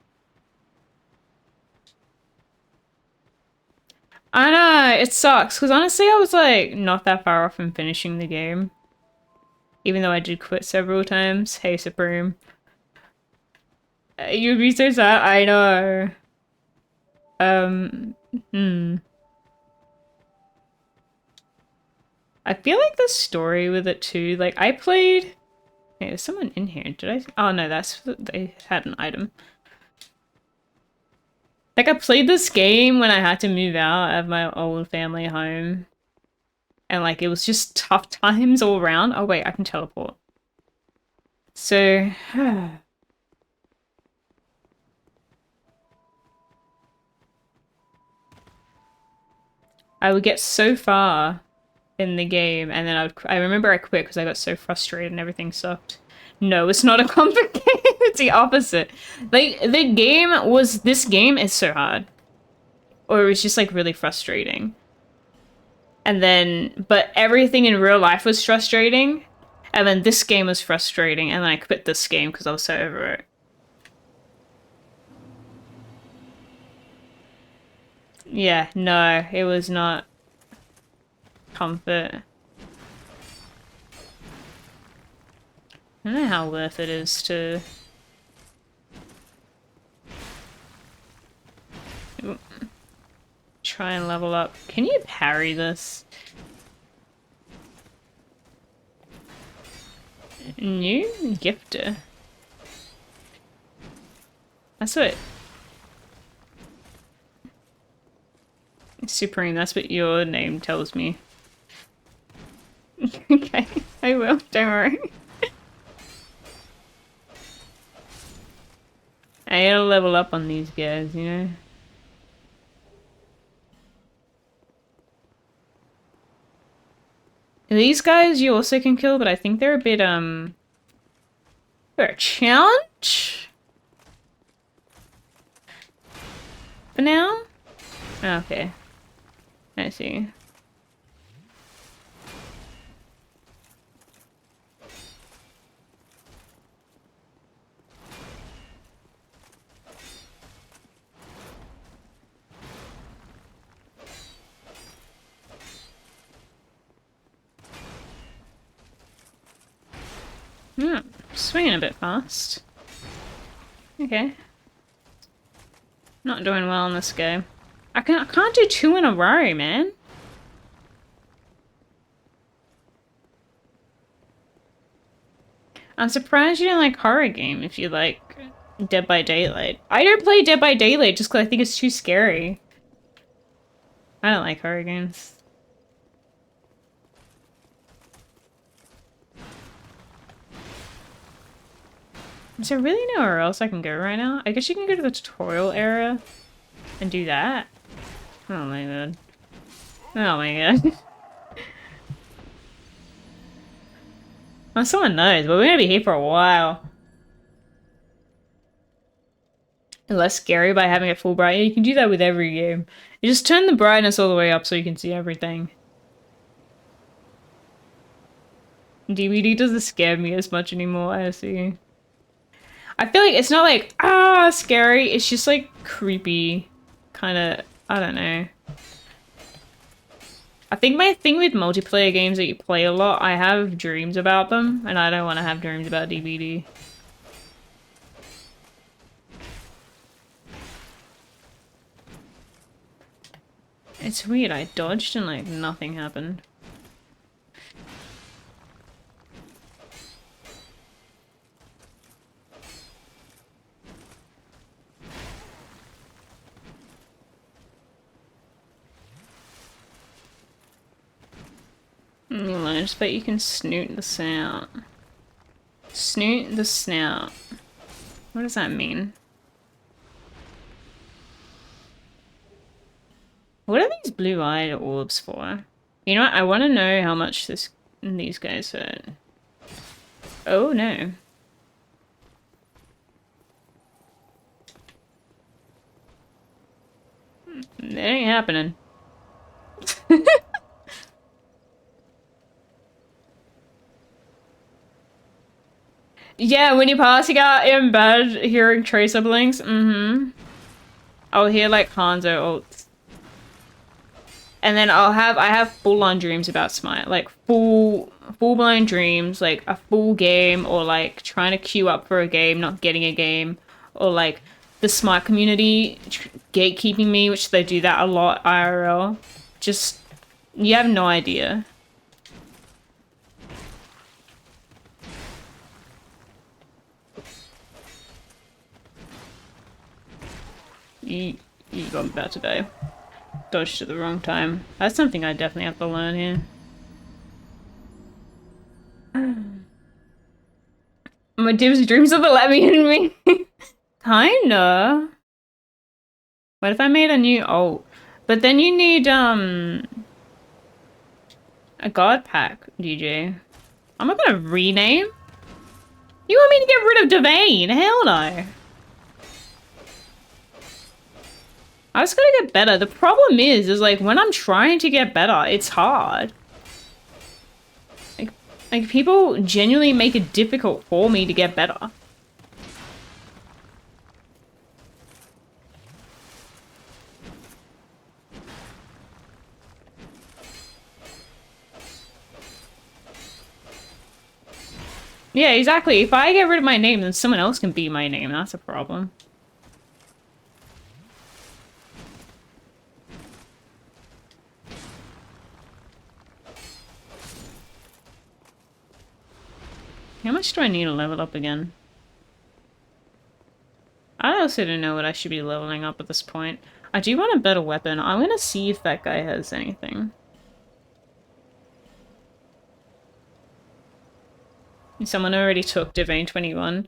I know, it sucks, because honestly I was like not that far off from finishing the game. Even though I did quit several times. Hey, Supreme. You'd be so sad. I know. Hmm. I feel like the story with it too, like I played... Hey, there's someone in here. Did I... Oh no, they had an item. Like I played this game when I had to move out of my old family home. And like it was just tough times all around. Oh wait, I can teleport. So... I would get so far in the game, and then I remember I quit because I got so frustrated and everything sucked. No, it's not a complicated. It's the opposite. Like this game is so hard, or it was just like really frustrating. And then, but everything in real life was frustrating, and then this game was frustrating, and then I quit this game because I was so over it. Yeah, no, it was not comfort. I don't know how worth it is to... try and level up. Can you parry this? New gifter. That's what... Supreme, that's what your name tells me. Okay, I will, don't worry. I gotta level up on these guys, you know? These guys you also can kill, but I think they're a bit, they're a challenge? For now? Okay. I see. Hmm, swinging a bit fast. Okay. Not doing well in this game. I can't do 2 in a row, man. I'm surprised you don't like horror game if you like Dead by Daylight. I don't play Dead by Daylight just because I think it's too scary. I don't like horror games. Is there really nowhere else I can go right now? I guess you can go to the tutorial area and do that. Oh my god. Oh my god. Well, someone knows, but we're gonna be here for a while. Less scary by having it full bright. Yeah, you can do that with every game. You just turn the brightness all the way up so you can see everything. DVD doesn't scare me as much anymore, I see. I feel like it's not like, ah, scary. It's just like creepy. Kind of, I don't know. I think my thing with multiplayer games that you play a lot, I have dreams about them, and I don't want to have dreams about DVD. It's weird, I dodged and like nothing happened. I just bet you can snoot the snout. Snoot the snout. What does that mean? What are these blue-eyed orbs for? You know what? I want to know how much these guys hurt. Oh no. That ain't happening. Yeah, when you're passing out in bed, hearing tracer blinks, I'll hear like Hanzo ults. And then I have full on dreams about Smite, like full blown dreams, like a full game, or like trying to queue up for a game, not getting a game, or like the Smite community gatekeeping me, which they do that a lot IRL. Just, you have no idea. You got about to die. Dodged at the wrong time. That's something I definitely have to learn here. My Dim's dreams of the Levy in me. Kinda. What if I made a new alt? But then you need a god pack, DJ. I'm not gonna rename. You want me to get rid of Divane? Hell no. I just gotta get better. The problem is like when I'm trying to get better, it's hard. Like people genuinely make it difficult for me to get better. Yeah, exactly. If I get rid of my name, then someone else can be my name. That's a problem. How much do I need to level up again? I also don't know what I should be leveling up at this point. I do want a better weapon. I'm gonna see if that guy has anything. Someone already took Divane 21.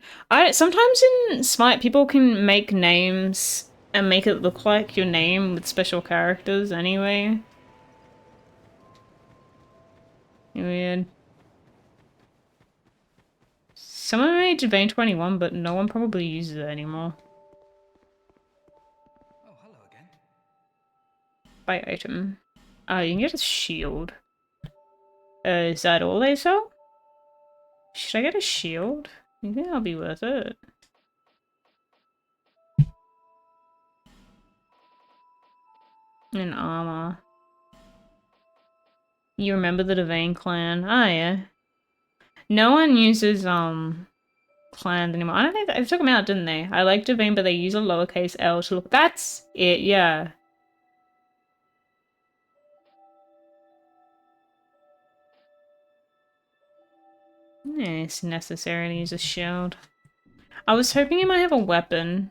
Sometimes in Smite people can make names and make it look like your name with special characters anyway. Weird. Someone made Divane 21, but no one probably uses it anymore. Oh, hello again. Buy item. You can get a shield. Is that all they sell? Should I get a shield? You think that'll be worth it? And armor. You remember the Divane clan? Oh yeah. No one uses clans anymore. I don't think they took them out, didn't they? I like Divane, but they use a lowercase L to look. That's it. Yeah. Yeah, it's necessary to use a shield. I was hoping you might have a weapon.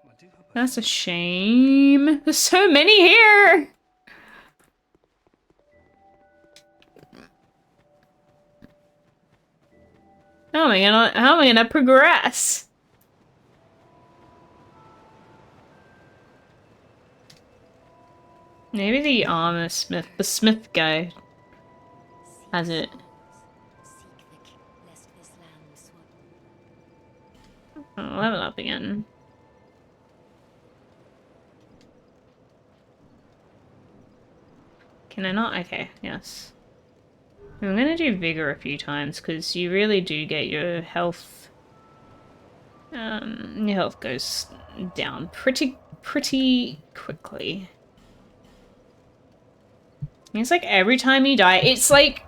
Well, I do hope I That's a shame. There's so many here! How am I gonna progress? Maybe the armor smith, the smith guy has it. Seek the king, lest this land swap. Oh, level up again. Can I not? Okay, yes. I'm gonna do Vigor a few times, because you really do get your health... your health goes down pretty quickly. It's like every time you die, it's like...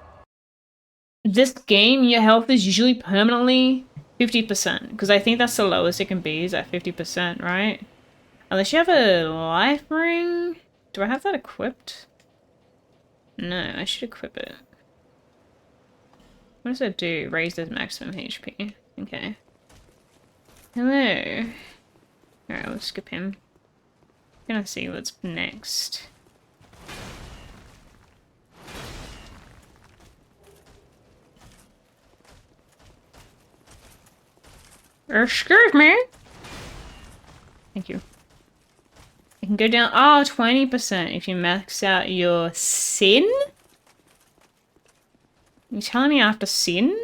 This game, your health is usually permanently 50%, because I think that's the lowest it can be, is at 50%, right? Unless you have a life ring? Do I have that equipped? No, I should equip it. What does it do? Raises maximum HP. Okay. Hello. Alright, we'll skip him. Gonna see what's next. Excuse me! Thank you. You can go down, 20% if you max out your sin? You telling me I have to sin?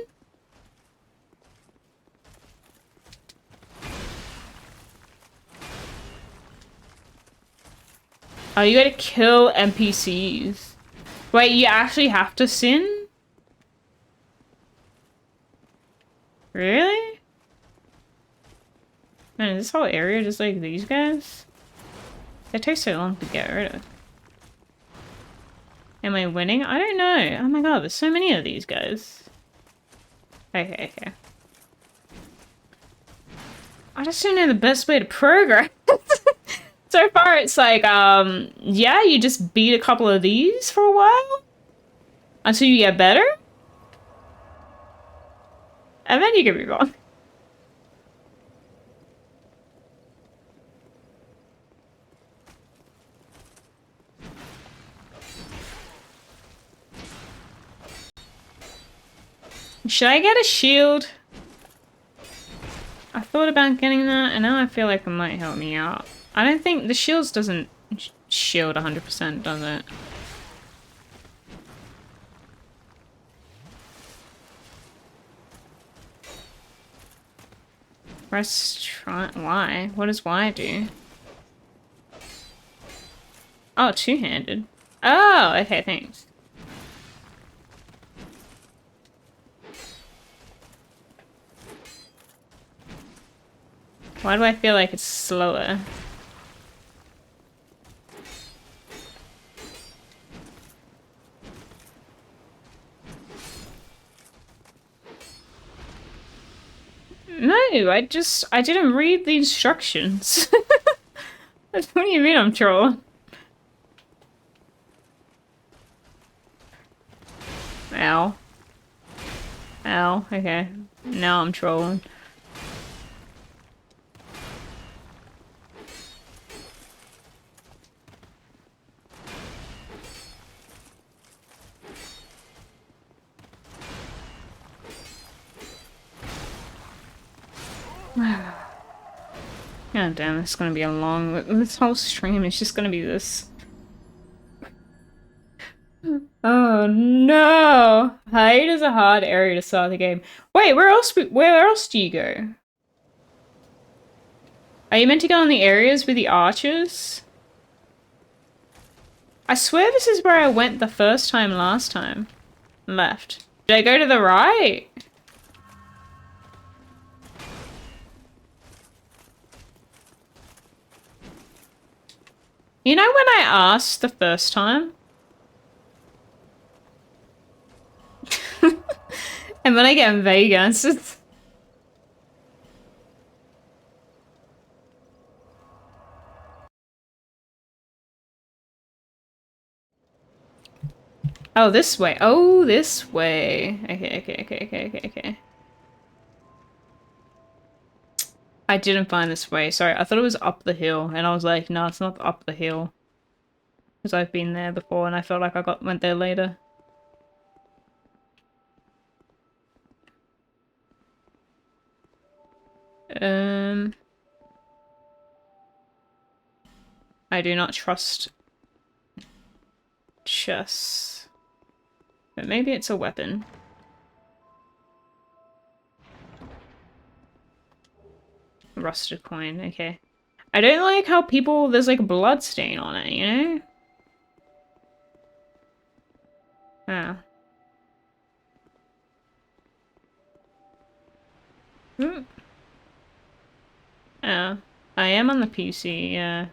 Oh, you gotta kill NPCs. Wait, you actually have to sin? Really? Man, is this whole area just like these guys? They take so long to get rid of. Am I winning? I don't know. Oh my god, there's so many of these guys. Okay, okay. I just don't know the best way to progress. So far it's like, yeah, you just beat a couple of these for a while until you get better. And then you can move on. Should I get a shield? I thought about getting that, and now I feel like it might help me out. I don't think the shields doesn't shield 100%, does it? Press try. Y. What does Y do? Oh, two-handed. Oh, okay, thanks. Why do I feel like it's slower? No, I didn't read the instructions. What do you mean I'm trolling? Ow. Ow, okay. Now I'm trolling. God damn, it's gonna be a long... This whole stream is just gonna be this. Oh no! Hide is a hard area to start the game. Wait, where else do you go? Are you meant to go in the areas with the archers? I swear this is where I went the first time last time. Left. Did I go to the right? You know when I asked the first time? And then I get vague answers. Oh, this way. Oh, this way. Okay. I didn't find this way. Sorry, I thought it was up the hill. And I was like, no, it's not up the hill. Because I've been there before and I felt like I went there later. I do not trust chess. But maybe it's a weapon. Rusted coin, okay. I don't like how there's like a blood stain on it, you know? Ah. Hmm. Oh. I am on the PC, yeah.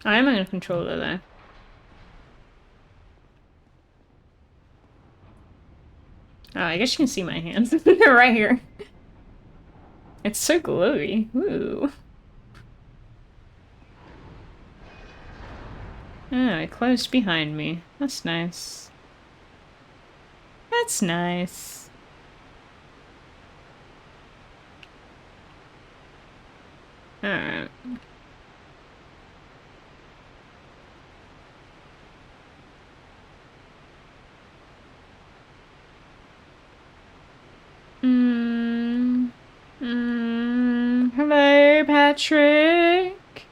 I am on a controller though. Oh, I guess you can see my hands. They're right here. It's so glowy. Ooh. Oh, it closed behind me. That's nice. That's nice. Alright. Hello, Patrick.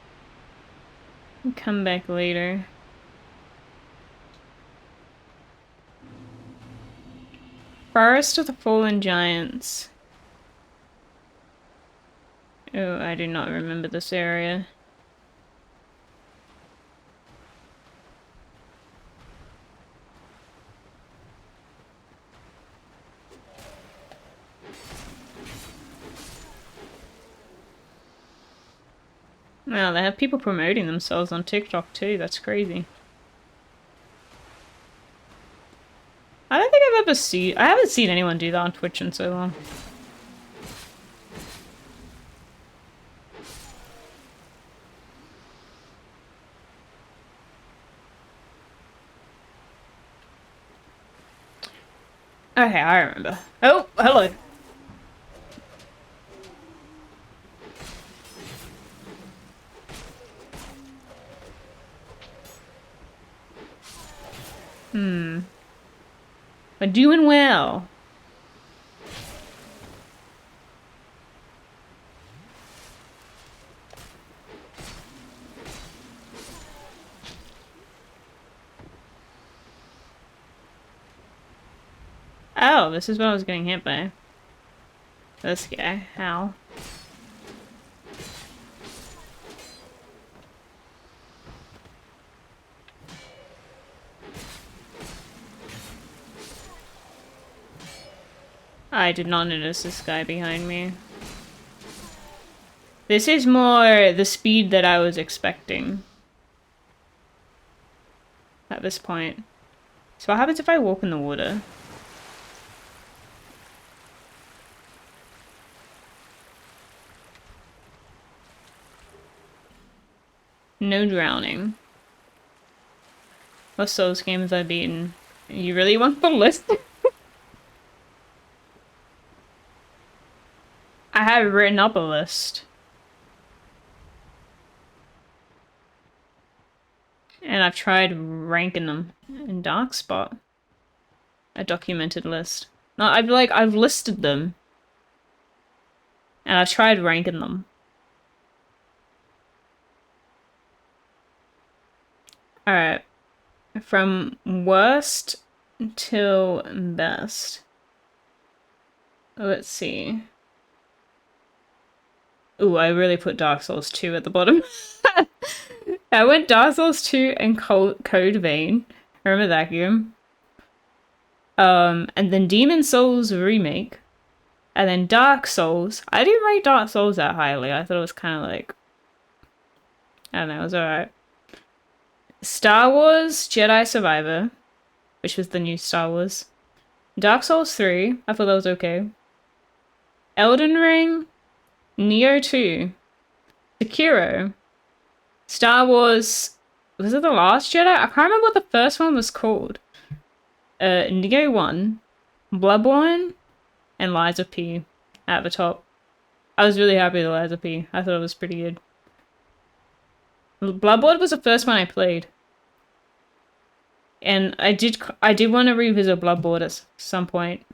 I'll come back later. Forest of the Fallen Giants. Oh, I do not remember this area. Wow, they have people promoting themselves on TikTok too. That's crazy. I don't think I've ever seen... I haven't seen anyone do that on Twitch in so long. Okay, I remember. Oh, hello. We're doing well. Oh, this is what I was getting hit by. This guy. How? I did not notice this guy behind me. This is more the speed that I was expecting at this point. So what happens if I walk in the water? No drowning. What Souls games I've beaten? You really want the list? I have written up a list. And I've tried ranking them in Dark Spot. A documented list. No, I've listed them. And I've tried ranking them. Alright. From worst till best. Let's see. Ooh, I really put Dark Souls 2 at the bottom. I went Dark Souls 2 and Code Vein. Remember that game? And then Demon Souls Remake. And then Dark Souls. I didn't rate Dark Souls that highly. I thought it was kind of like... I don't know, it was alright. Star Wars Jedi Survivor, which was the new Star Wars. Dark Souls 3, I thought that was okay. Elden Ring, Neo 2, Sekiro, Star Wars, was it The Last Jedi? I can't remember what the first one was called. Neo 1, Bloodborne, and Lies of P at the top. I was really happy with Lies of P. I thought it was pretty good. Bloodborne was the first one I played. And I did want to revisit Bloodborne at some point.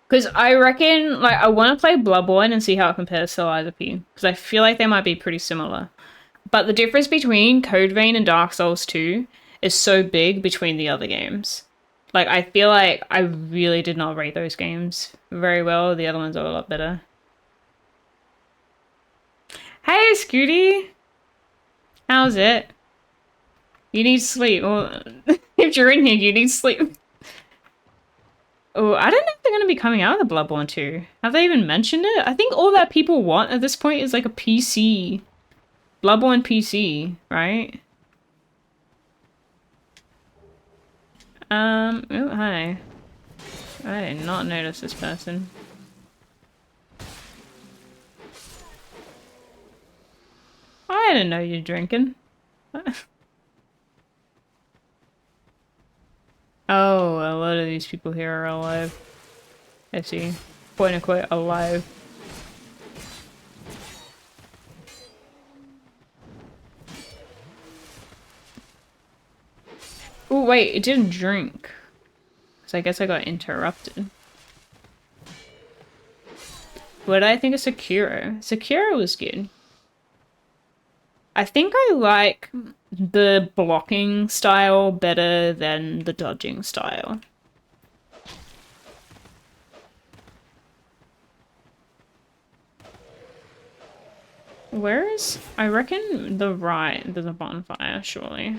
Because I reckon, like, I want to play Bloodborne and see how it compares to Lies of P. Because I feel like they might be pretty similar. But the difference between Code Vein and Dark Souls 2 is so big between the other games. Like, I feel like I really did not rate those games very well. The other ones are a lot better. Hey, Scooty! How's it? You need sleep. Well, if you're in here, you need sleep. Oh, I don't know if they're going to be coming out of the Bloodborne 2. Have they even mentioned it? I think all that people want at this point is like a PC. Bloodborne PC, right? Oh, hi. I did not notice this person. I didn't know you're drinking. Oh, a lot of these people here are alive. I see. Quote unquote alive. Oh wait, it didn't drink. So I guess I got interrupted. What did I think of Sekiro? Sekiro was good. I think I like the blocking style better than the dodging style. Where is... I reckon the right, there's a bonfire, surely.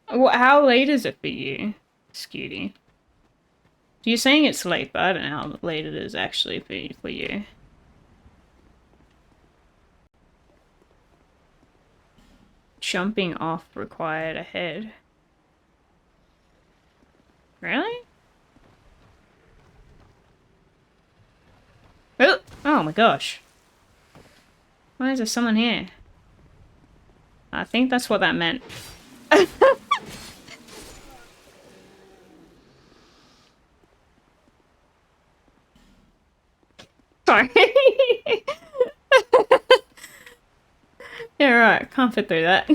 How late is it for you, Scooty? You're saying it's late, but I don't know how late it is actually for you. Jumping off required ahead. Really? Oh, oh my gosh. Why is there someone here? I think that's what that meant. Sorry. Yeah, right. Can't fit through that.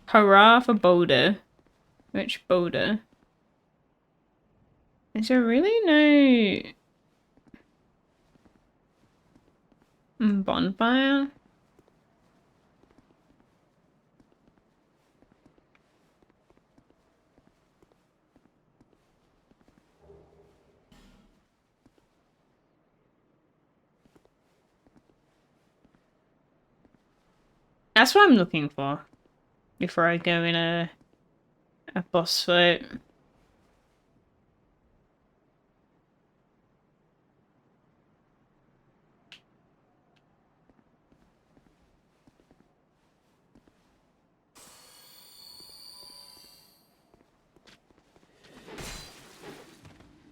Hurrah for Boulder. Which Boulder? Is there really no bonfire? That's what I'm looking for before I go in a boss fight.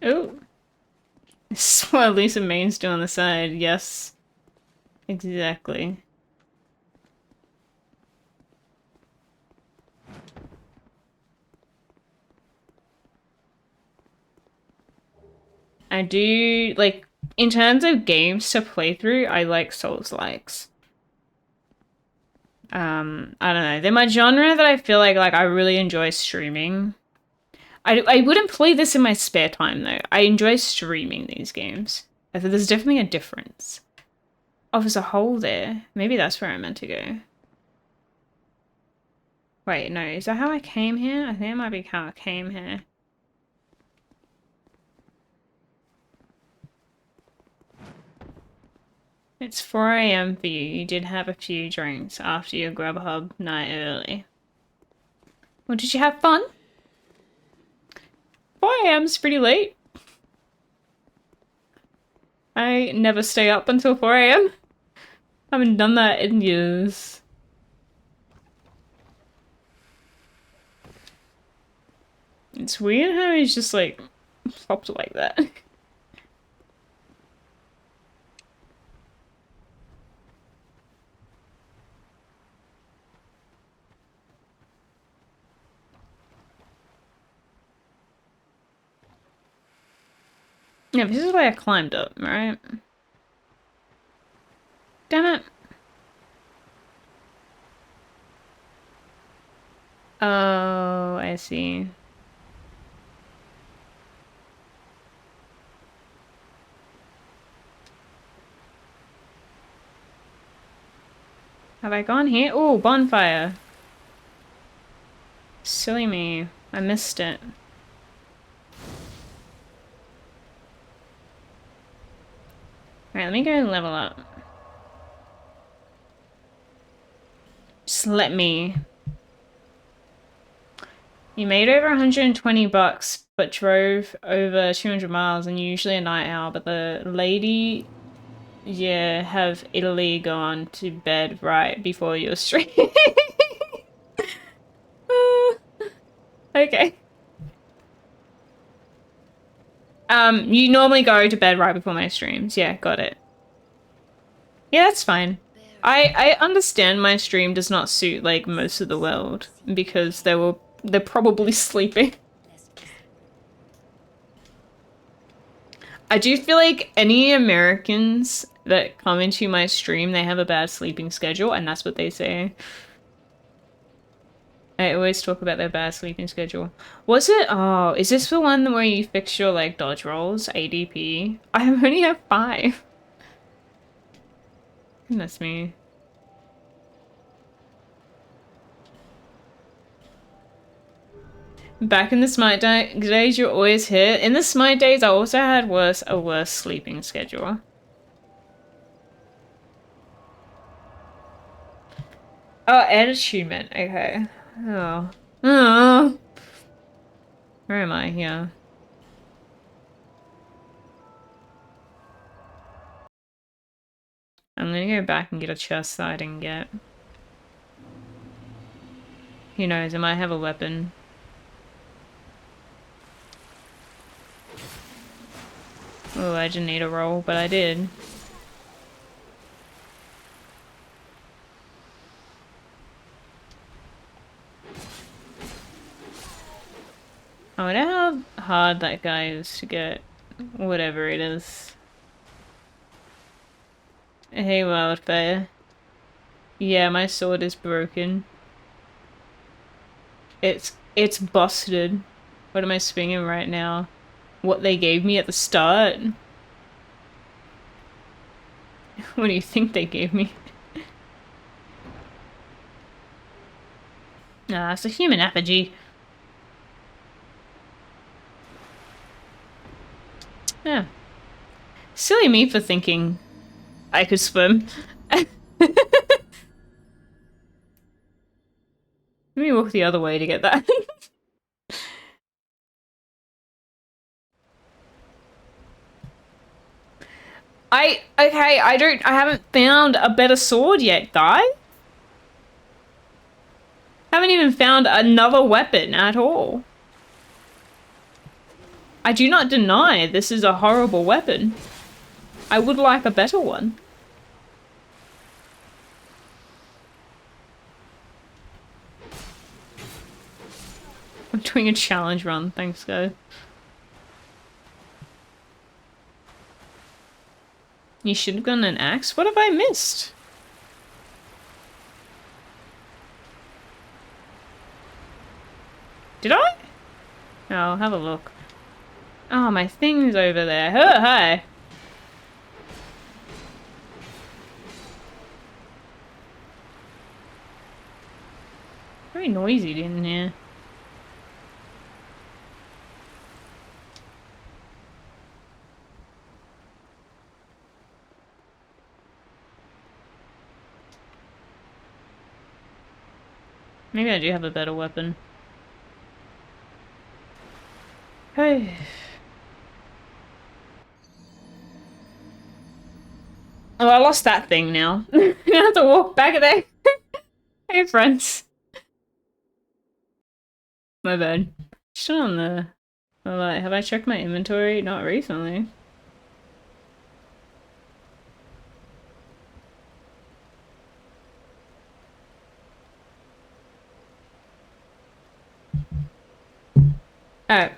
Oh. This is what Lisa Main's do on the side. Yes. Exactly. I do, like, in terms of games to play through, I like Souls-likes. I don't know. They're my genre that I feel like I really enjoy streaming. I wouldn't play this in my spare time, though. I enjoy streaming these games. I think there's definitely a difference. Oh, there's a hole there. Maybe that's where I meant to go. Wait, no. Is that how I came here? I think it might be how I came here. It's 4 AM for you. You did have a few drinks after your Grubhub night early. Well, did you have fun? 4 AM's pretty late. I never stay up until 4 AM. Haven't done that in years. It's weird how he's just like popped like that. Yeah, this is why I climbed up, right? Damn it. Oh, I see. Have I gone here? Oh, bonfire. Silly me. I missed it. Alright, let me go level up. Just let me. You made over 120 bucks, but drove over 200 miles and you're usually a night owl, but the lady, yeah, have Italy gone to bed right before your stream. Okay. You normally go to bed right before my streams. Yeah, got it. Yeah, that's fine. I understand my stream does not suit like most of the world because they're probably sleeping. I do feel like any Americans that come into my stream, they have a bad sleeping schedule, and that's what they say. I always talk about their bad sleeping schedule. Was it? Oh, is this the one where you fix your like dodge rolls, ADP? I only have 5. Goodness me. Back in the Smite days, you're always here. In the Smite days, I also had a worse sleeping schedule. Oh, and achievement. Okay. Oh. Oh. Where am I? Yeah. I'm gonna go back and get a chest that I didn't get. Who knows, I might have a weapon. Oh, I didn't need a roll, but I did. I wonder how hard that guy is to get. Whatever it is. Hey, Wildfire. Yeah, my sword is broken. It's busted. What am I swinging right now? What they gave me at the start? What do you think they gave me? Nah, it's a human effigy. Yeah. Silly me for thinking I could swim. Let me walk the other way to get that. I haven't found a better sword yet, guy. Haven't even found another weapon at all. I do not deny this is a horrible weapon. I would like a better one. I'm doing a challenge run, thanks guys. You should have gotten an axe? What have I missed? Did I? Oh, I'll have a look. Oh, my thing's over there. Oh, hi. Very noisy in here. Maybe I do have a better weapon. Hey. Oh, I lost that thing now. I have to walk back there. Hey, friends. My bad. Still on the... Well, have I checked my inventory? Not recently. Oh.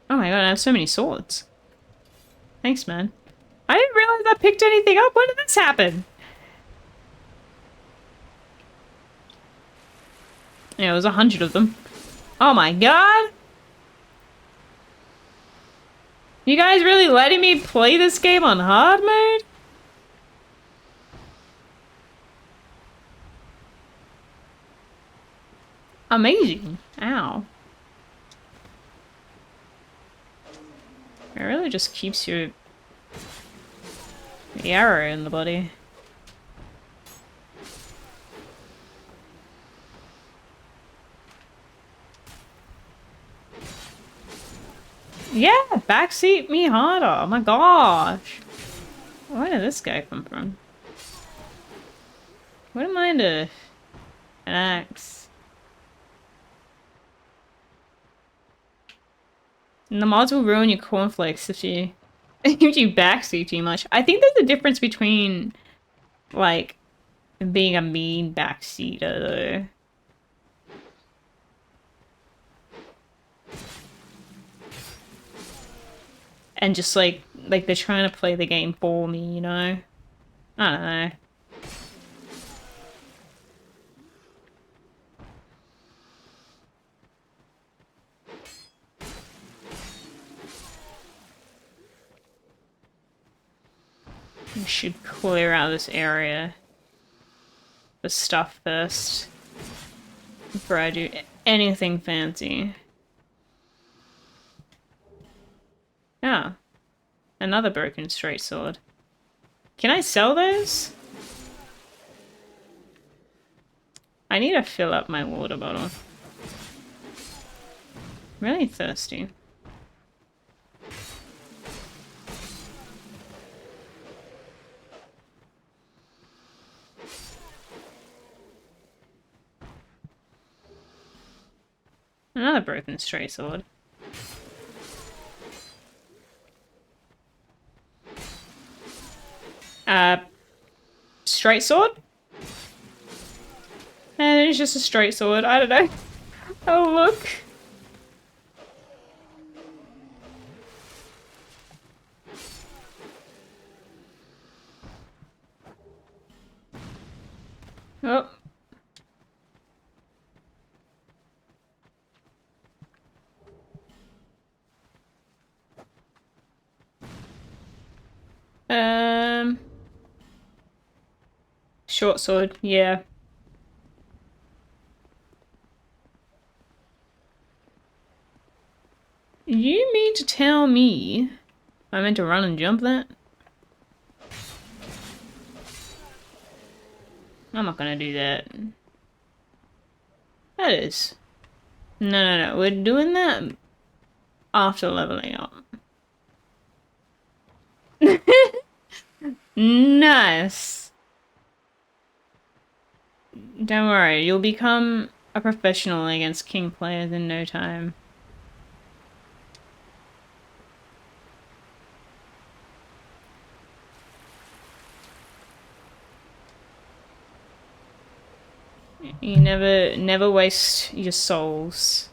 Oh my god, I have so many swords. Thanks, man. I didn't realize I picked anything up. When did this happen? Yeah, it was 100 of them. Oh my god! You guys really letting me play this game on hard mode? Amazing. Ow. It really just keeps you... the arrow in the body. Yeah, backseat me harder. Oh my gosh. Where did this guy come from? Wouldn't mind an axe. And the mods will ruin your cornflakes if you if you backseat too much. I think there's a difference between like being a mean backseater though. And just like they're trying to play the game for me, you know? I don't know. We should clear out this area. The stuff first. before I do anything fancy. Ah, another broken straight sword. Can I sell those? I need to fill up my water bottle. Really thirsty. Another broken straight sword. Straight sword? It's just a straight sword. I don't know. Oh, look. Oh. Short sword, yeah. You mean to tell me I meant to run and jump that? I'm not gonna do that. That is. No. We're doing that after leveling up. Nice. Don't worry, you'll become a professional against king players in no time. You never waste your souls.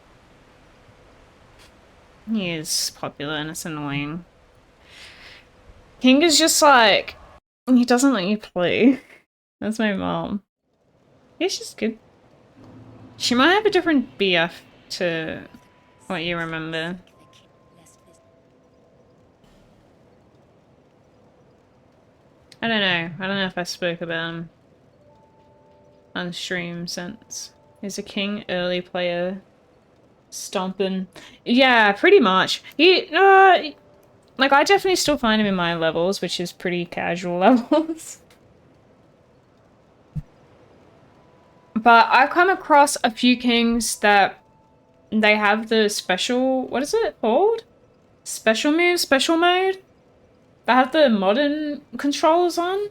He is popular and it's annoying. King is just like, he doesn't let you play. That's my mom. Yeah, she's good. She might have a different BF to what you remember. I don't know. I don't know if I spoke about him on stream since. He's a king early player. Stomping. Yeah, pretty much. Like, I definitely still find him in my levels, which is pretty casual levels. But I've come across a few kings that they have the special, what is it called? Special move, special mode? They have the modern controls on.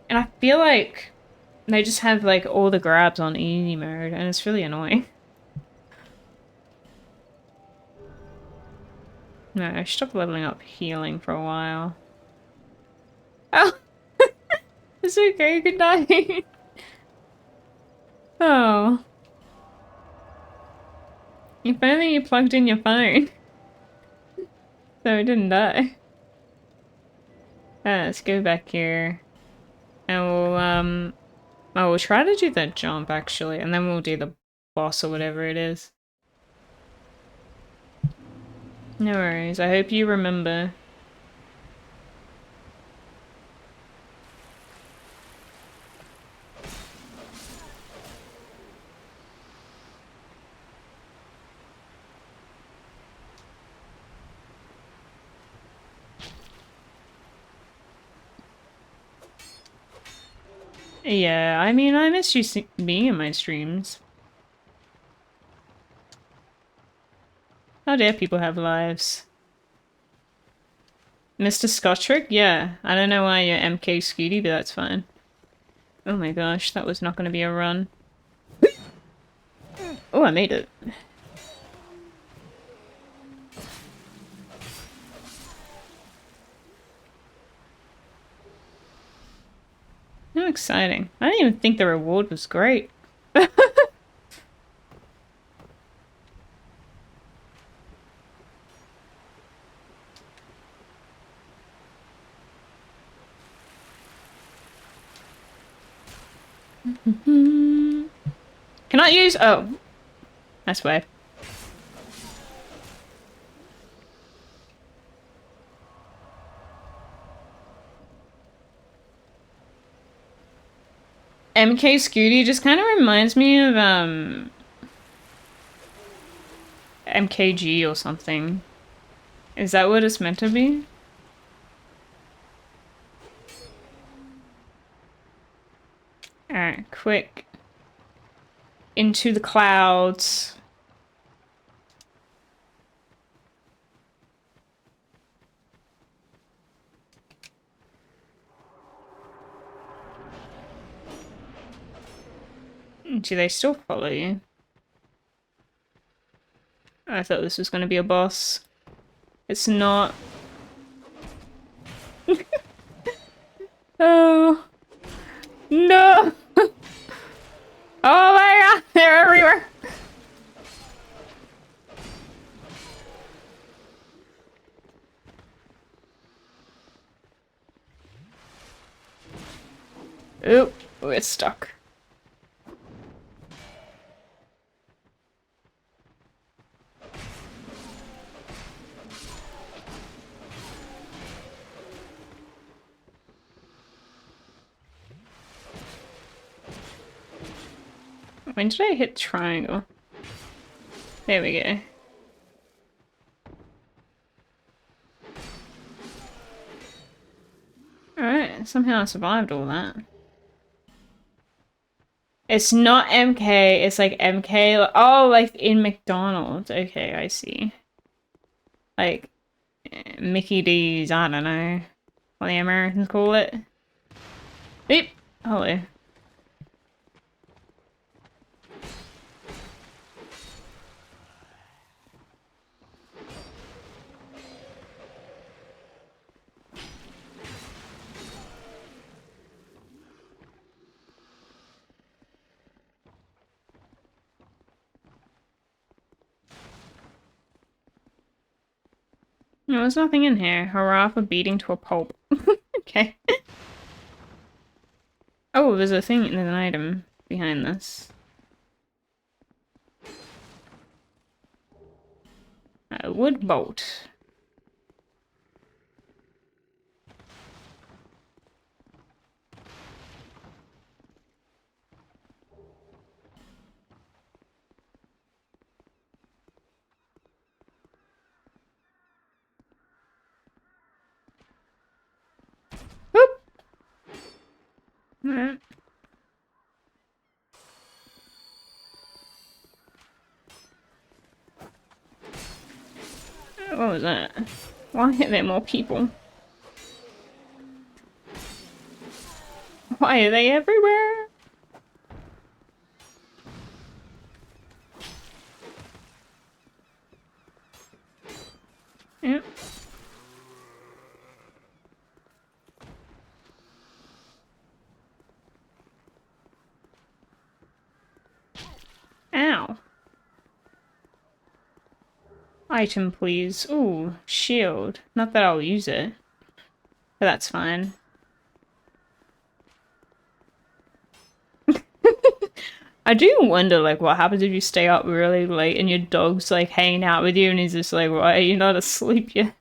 And I feel like they just have like all the grabs on easy mode and it's really annoying. No, I stopped leveling up healing for a while. Oh, it's okay, good night. Oh. If only you plugged in your phone. So it didn't die. Let's go back here. And we'll try to do that jump actually, and then we'll do the boss or whatever it is. No worries, I hope you remember. Yeah, I mean, I miss you being in my streams. How dare people have lives? Mr. Scottrick? Yeah, I don't know why you're MK Scooty, but that's fine. Oh my gosh, that was not going to be a run. Oh, I made it. How exciting. I didn't even think the reward was great. Cannot use- oh. That's weird. MK Scooty just kind of reminds me of MKG or something. Is that what it's meant to be? Alright, quick. Into the clouds. Do they still follow you? I thought this was gonna be a boss. It's not. Oh. No! Oh my god, they're everywhere! Oop, we're stuck. When did I hit triangle? There we go. Alright, somehow I survived all that. It's not MK, it's like MK. Oh, like in McDonald's. Okay, I see. Like Mickey D's, I don't know what the Americans call it. Beep! Hello. No, there's nothing in here. Hurrah for beating to a pulp. Okay. Oh, there's a thing, there's an item behind this. A wood bolt. Whoop! Alright. What was that? Why are there more people? Why are they everywhere? Yep. Ow. Item, please. Ooh, shield. Not that I'll use it. But that's fine. I do wonder, like, what happens if you stay up really late and your dog's, like, hanging out with you and he's just like, why are you not asleep yet?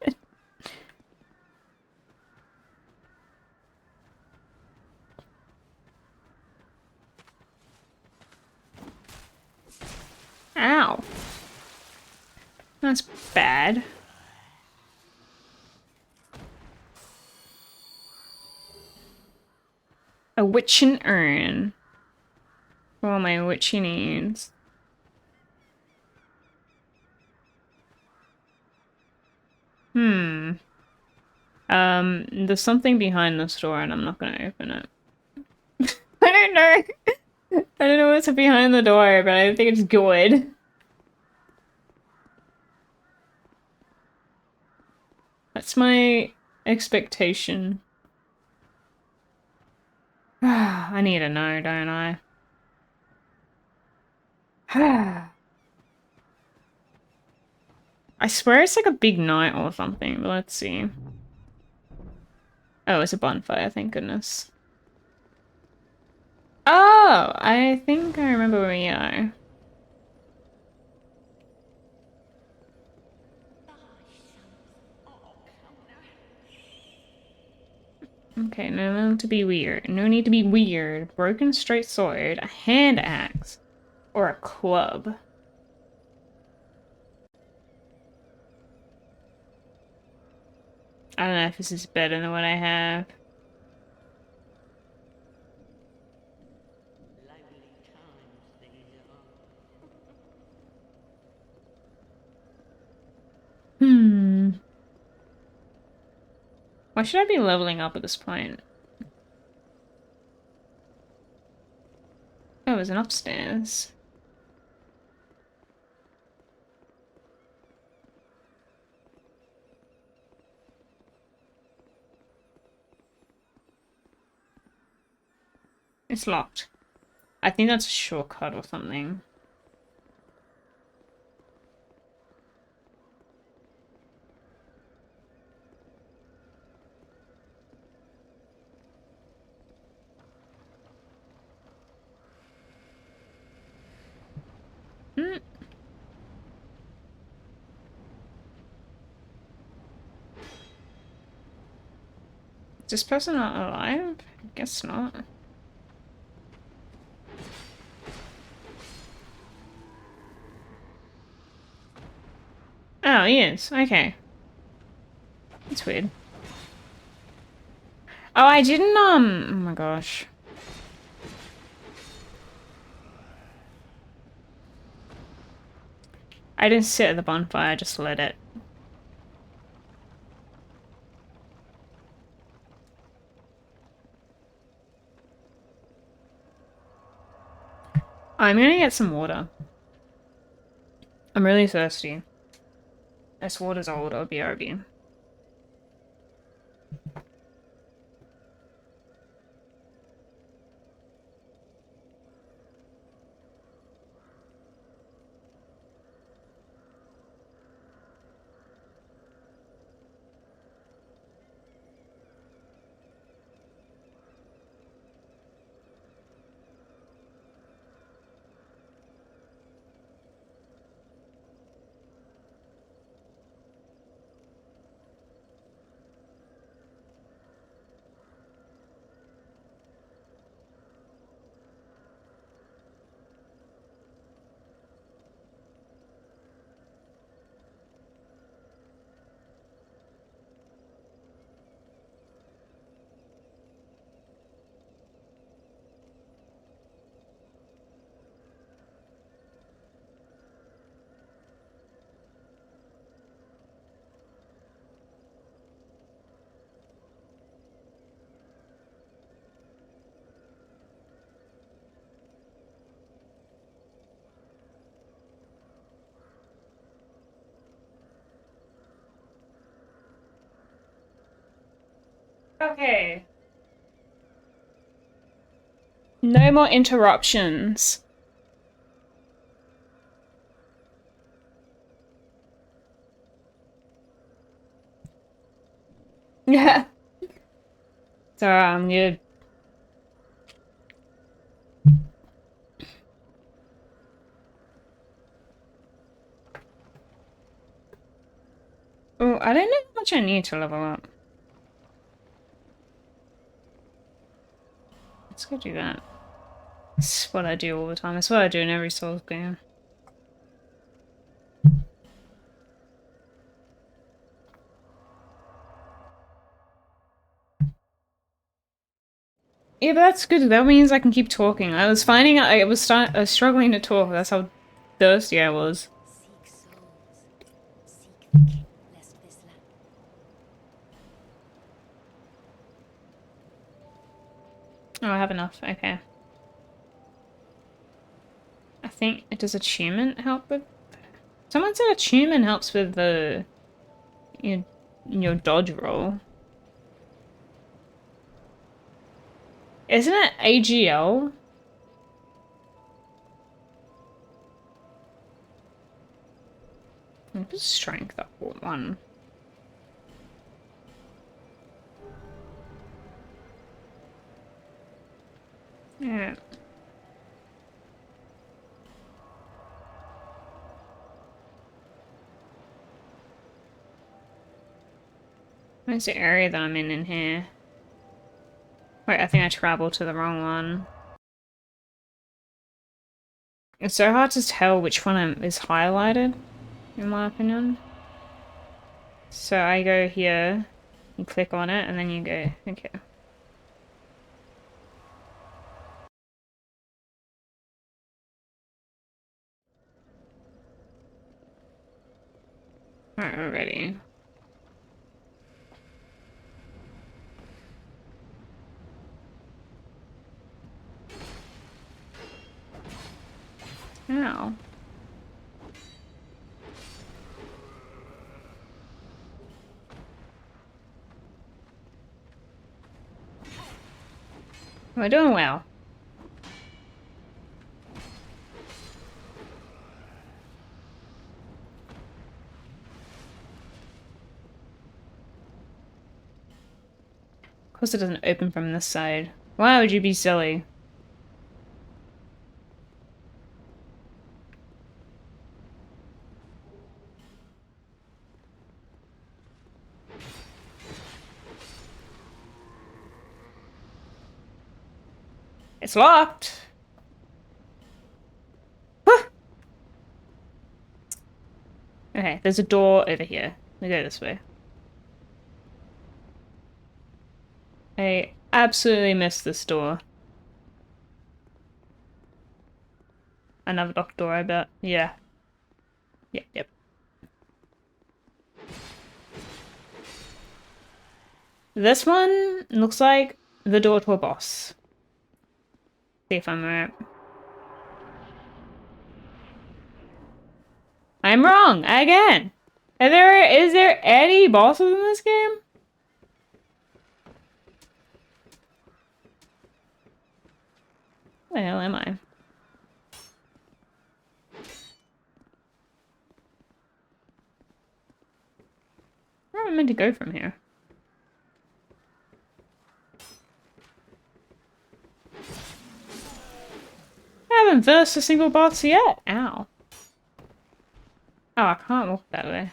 Ow. That's bad. A witching urn. For all my witchy needs. There's something behind this door and I'm not gonna open it. I don't know. I don't know what's behind the door, but I think it's good. That's my expectation. I need to know, don't I? I swear it's like a big night or something, but let's see. Oh, it's a bonfire, thank goodness. Oh, I think I remember where we are. Okay, no need to be weird. No need to be weird. Broken straight sword, a hand axe, or a club. I don't know if this is better than what I have. Lively times these are. Hmm. Why should I be leveling up at this point? Oh, there's an upstairs. It's locked. I think that's a shortcut or something. Hmm. Is this person not alive? I guess not. Oh, he is. Okay. That's weird. Oh, I didn't, oh my gosh. I didn't sit at the bonfire, I just lit it. I'm gonna get some water. I'm really thirsty. This water's old, I'll BRB. Okay. No more interruptions. Yeah. So I'm good. Oh, I don't know how much I need to level up. Let's go do that. It's what I do all the time. It's what I do in every Souls game. Yeah, but that's good. That means I can keep talking. I was finding I was struggling to talk. That's how thirsty I was. Seek souls. Seek the king, lest this land. Oh, I have enough. Okay. I think it does attunement help with. Someone said attunement helps with the your dodge roll. Isn't it AGL? Just strength up one. Yeah. Where's the area that I'm in here? Wait, I think I traveled to the wrong one. It's so hard to tell which one is highlighted, in my opinion. So I go here, you click on it, and then you go, okay. Alright, we're ready. Ow. We're doing well. Of course it doesn't open from this side. Why would you be silly? It's locked! Huh. Okay, there's a door over here. We go this way. I absolutely missed this door. Another locked door, I bet. Yeah. Yep, yep. This one looks like the door to a boss. See if I'm right. I'm wrong again. Is there any bosses in this game? Where the hell am I? Where am I meant to go from here? I haven't versed a single boss yet. Ow. Oh, I can't walk that way.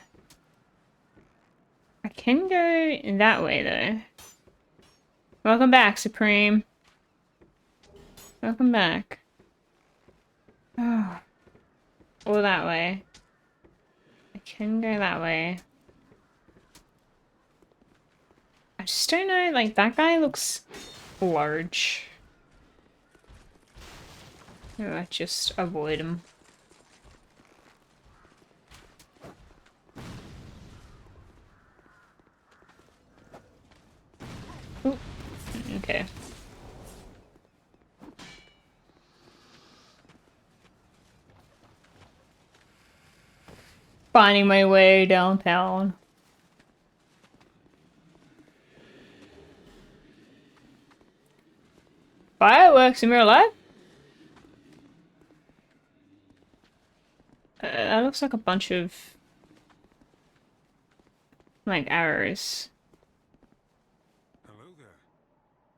I can go that way, though. Welcome back, Supreme. Welcome back. Oh. Or that way. I can go that way. I just don't know, like, that guy looks large. Maybe I just avoid him. Ooh. Okay. Finding my way downtown. Fireworks in real life? That looks like a bunch of like arrows. Hello there.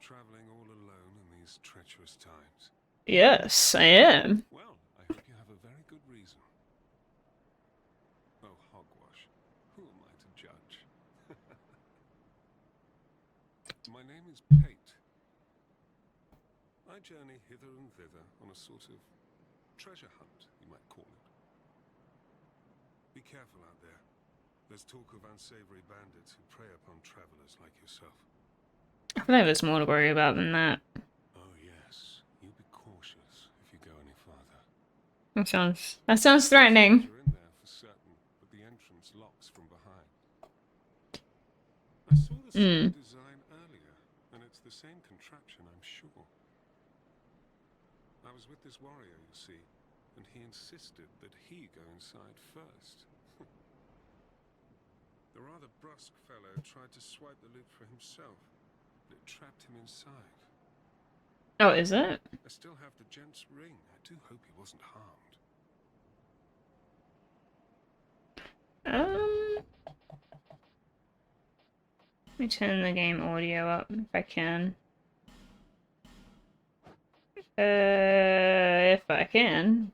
Traveling all alone in these treacherous times. Yes, I am. Well, I hope you have a very good reason. Oh, hogwash. Who am I to judge? My name is Pate. I journey hither and thither on a sort of treasure hunt, you might call it. Be careful out there. There's talk of unsavory bandits who prey upon travelers like yourself. I feel like there's more to worry about than that. Oh yes, you be cautious if you go any farther. That sounds threatening. You're in there for certain, but the entrance locks from behind. I saw the same design earlier, and it's the same contraption, I'm sure. I was with this warrior, you see, and he insisted that he go inside first. The rather brusque fellow tried to swipe the loot for himself, but it trapped him inside. Oh, is it? I still have the gent's ring. I do hope he wasn't harmed. Let me turn the game audio up if I can. If I can.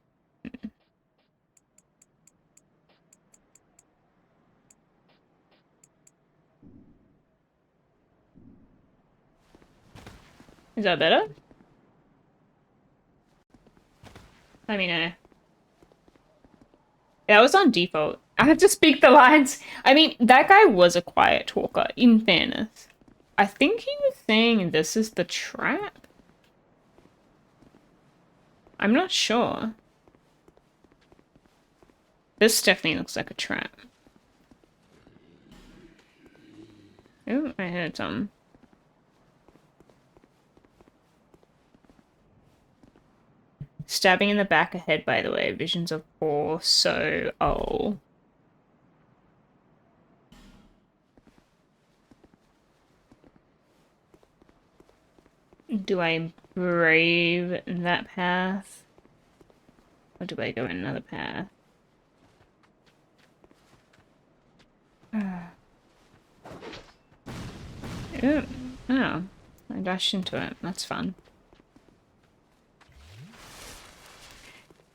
Is that better? Let me know. That was on default. I have to speak the lines. I mean, that guy was a quiet talker, in fairness. I think he was saying this is the trap. I'm not sure. This definitely looks like a trap. Oh, I heard some. Stabbing in the back ahead, by the way. Visions of poor, so oh. Do I brave that path? Or do I go another path? Ooh, oh, I dashed into it. That's fun.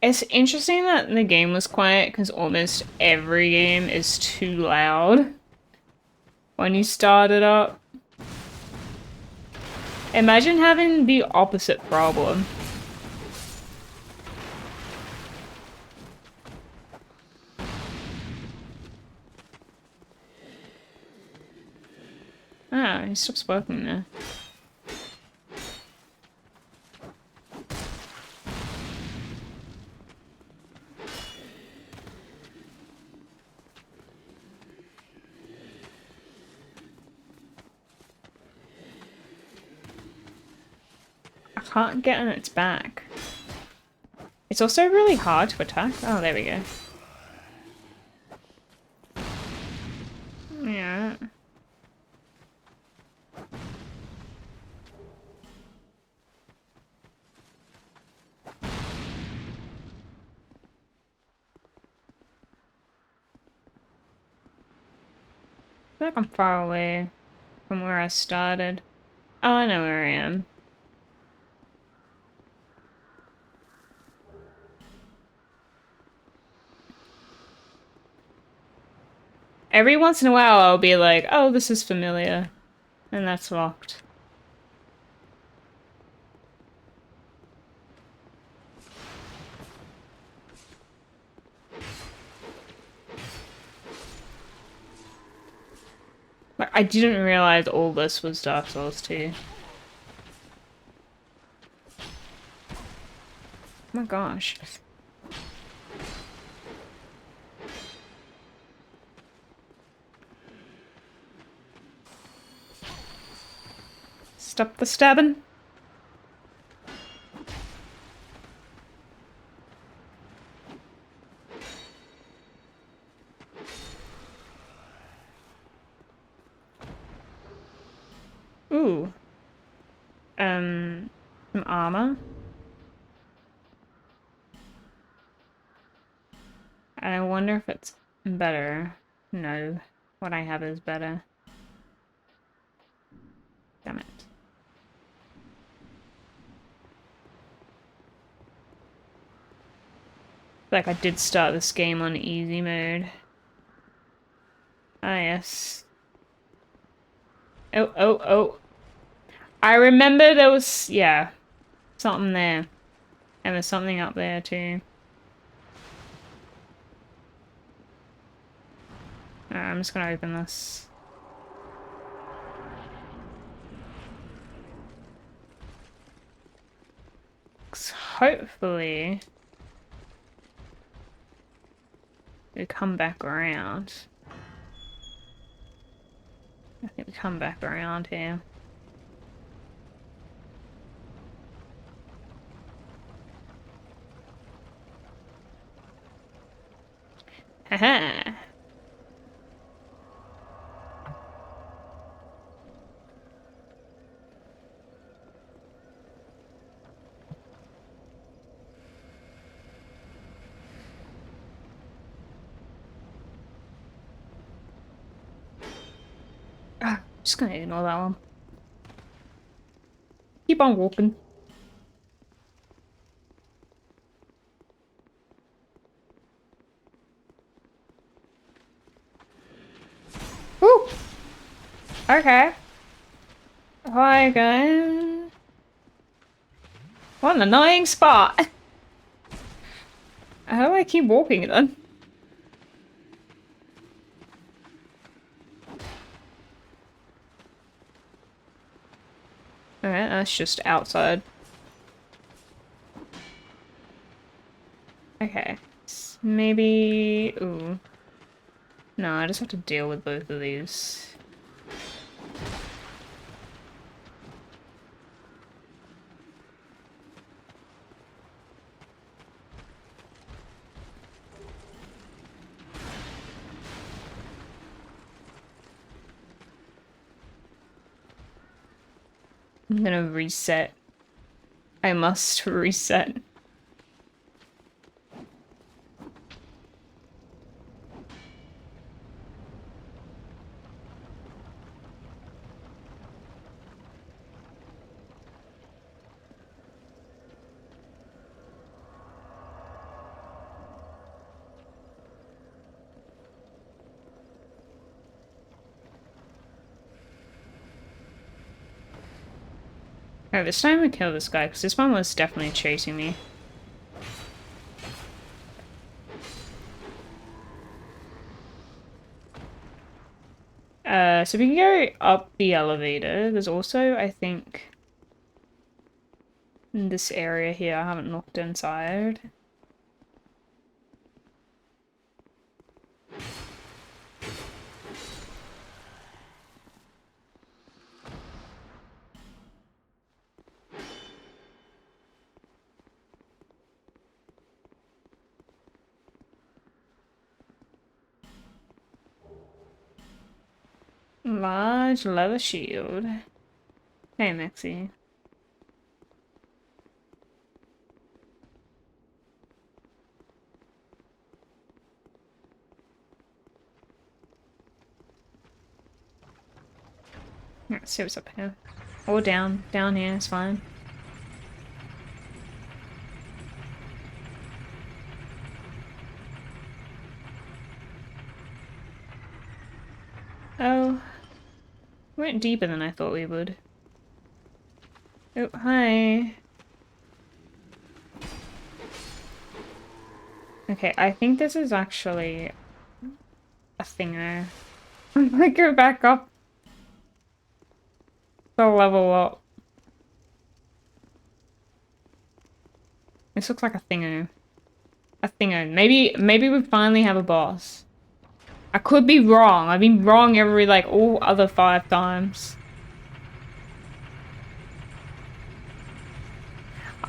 It's interesting that the game was quiet because almost every game is too loud when you start it up. Imagine having the opposite problem. Ah, he stops working there. I can't get on its back. It's also really hard to attack. Oh, there we go. Yeah. I feel like I'm far away from where I started. Oh, I know where I am. Every once in a while I'll be like, oh, this is familiar. And that's locked. Like, I didn't realize all this was Dark Souls 2. Oh my gosh. Stop the stabbing. Ooh. Some armor. I wonder if it's better. No. What I have is better. Damn it. Like I did start this game on easy mode. Ah, yes. Oh, oh, oh. I remember there was, yeah, something there. And there's something up there too. Alright, I'm just gonna open this. Hopefully we come back around. I think we come back around here. Haha. Just gonna ignore that one. Keep on walking. Woo! Okay. Hi guys. What an annoying spot! How do I keep walking then? Alright, that's just outside. Okay. Maybe... Ooh. No, I just have to deal with both of these. I'm gonna reset. I must reset. Alright, this time we kill this guy, because this one was definitely chasing me. So we can go up the elevator. There's also, I think, in this area here, I haven't looked inside. Large leather shield. Hey, Maxie. Let's see what's up here. Or down. Down here is fine. Oh. We went deeper than I thought we would. Oh, hi. Okay, I think this is actually a thinger. I might go back up. The level up. This looks like a thingo. A thingo. Maybe we finally have a boss. I could be wrong. I've been wrong every, like, all other 5 times.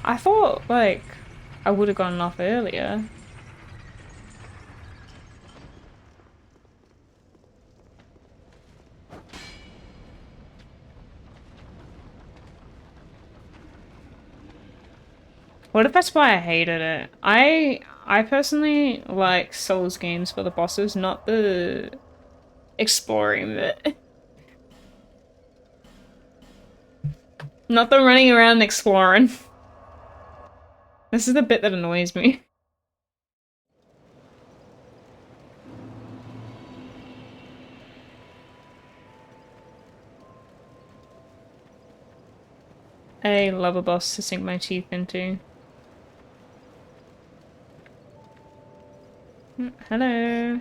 I thought, like, I would have gone off earlier. What if that's why I hated it? I personally like Souls games for the bosses, not the exploring bit. Not the running around exploring. This is the bit that annoys me. I love a boss to sink my teeth into. Hello.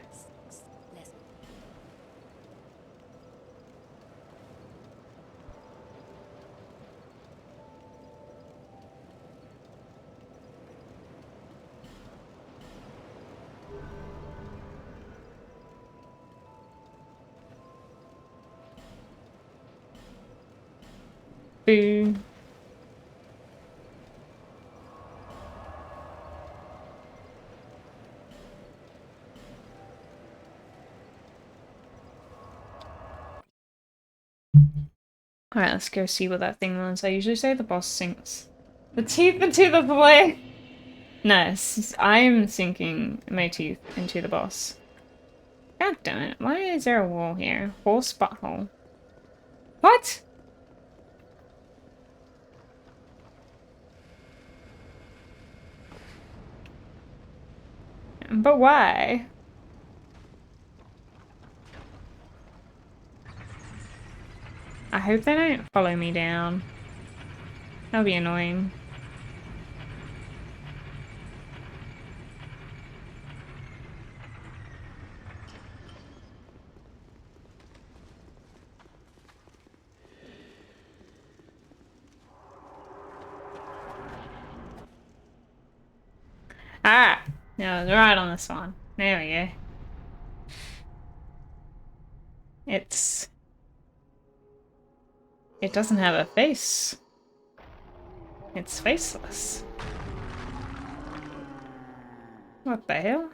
Boo. Alright, let's go see what that thing was. I usually say the boss sinks the teeth into the fillet. Nice. I'm sinking my teeth into the boss. God damn it. Why is there a wall here? Horse butthole. What? But why? I hope they don't follow me down. That'll be annoying. Ah! No, I was right on this one. There we go. It doesn't have a face. It's faceless. What the hell?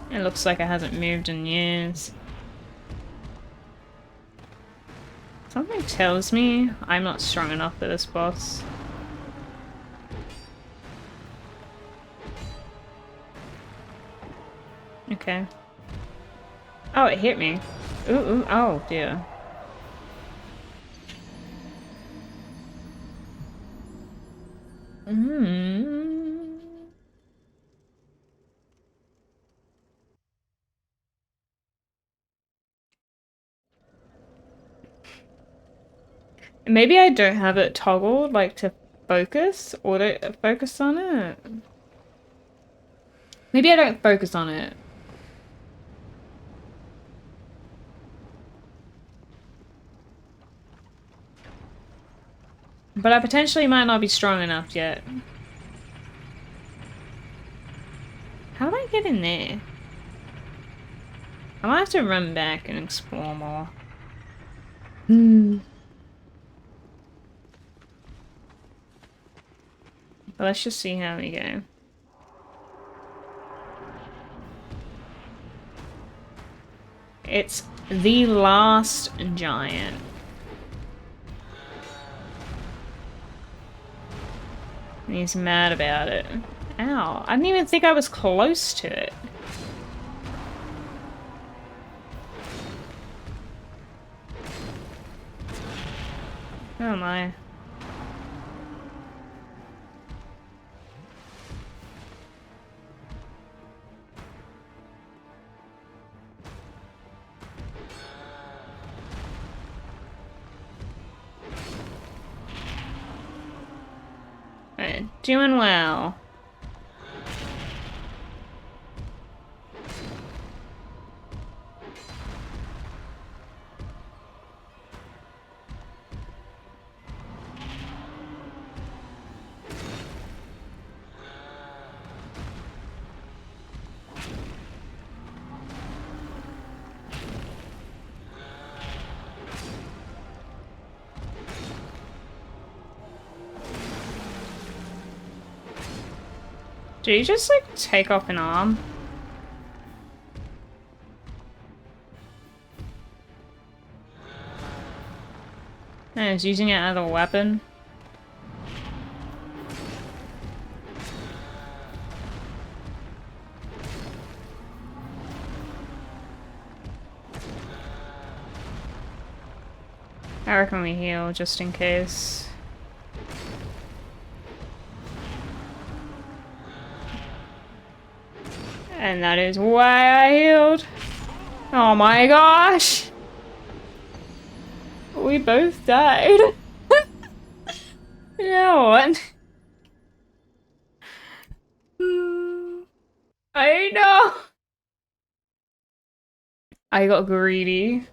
It looks like it hasn't moved in years. Something tells me I'm not strong enough for this boss. Okay. Oh, it hit me. Ooh, ooh, oh dear. Mm. Maybe I don't have it toggled, like to focus, auto focus on it. Maybe I don't focus on it. But I potentially might not be strong enough yet. How do I get in there? I might have to run back and explore more. Hmm. But let's just see how we go. It's the last giant. And he's mad about it. Ow. I didn't even think I was close to it. Oh my. Right, doing well. Did you just like take off an arm? And he's using it as a weapon. I reckon we heal just in case. And that is why I healed. Oh my gosh! We both died. Now what? I know. I got greedy.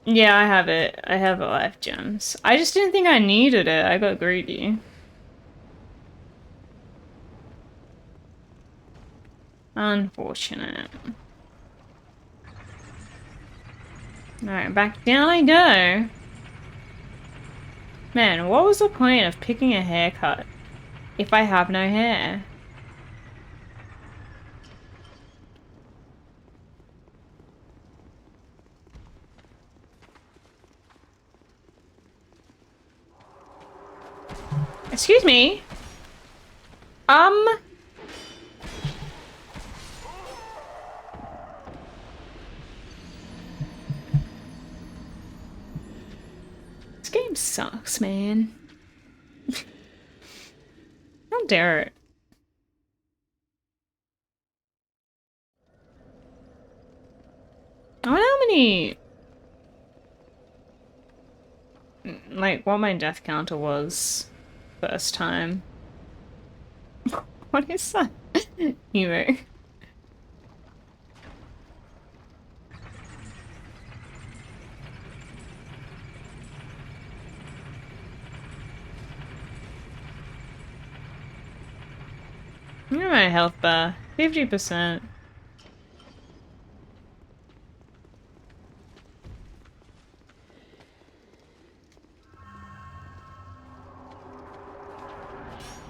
Yeah, I have it. I have life gems. I just didn't think I needed it. I got greedy. Unfortunate. Alright, back down I go. Man, what was the point of picking a haircut if I have no hair? Excuse me. This game sucks, man. How dare it? I wonder how many like what my death counter was first time. What is that? Emo. Look at my health bar. 50%.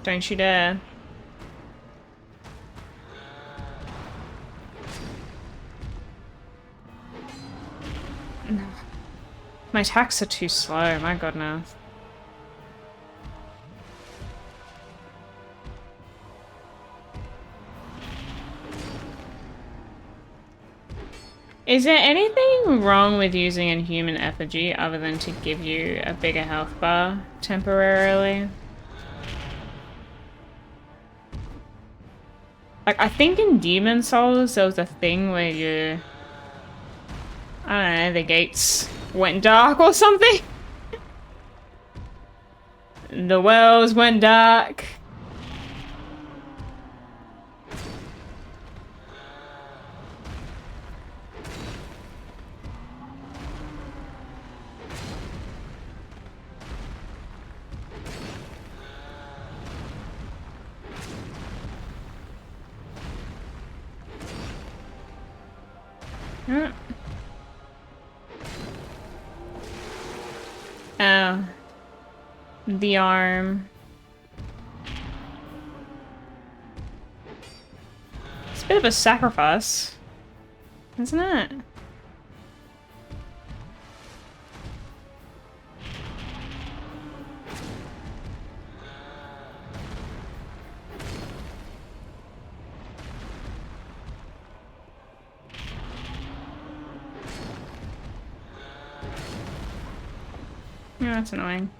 Don't you dare. No. My attacks are too slow, my goodness. Is there anything wrong with using Inhuman Effigy other than to give you a bigger health bar temporarily? Like, I think in Demon Souls there was a thing where you... I don't know, the gates went dark or something? The wells went dark. Oh. The arm. It's a bit of a sacrifice, isn't it? Yeah, that's annoying.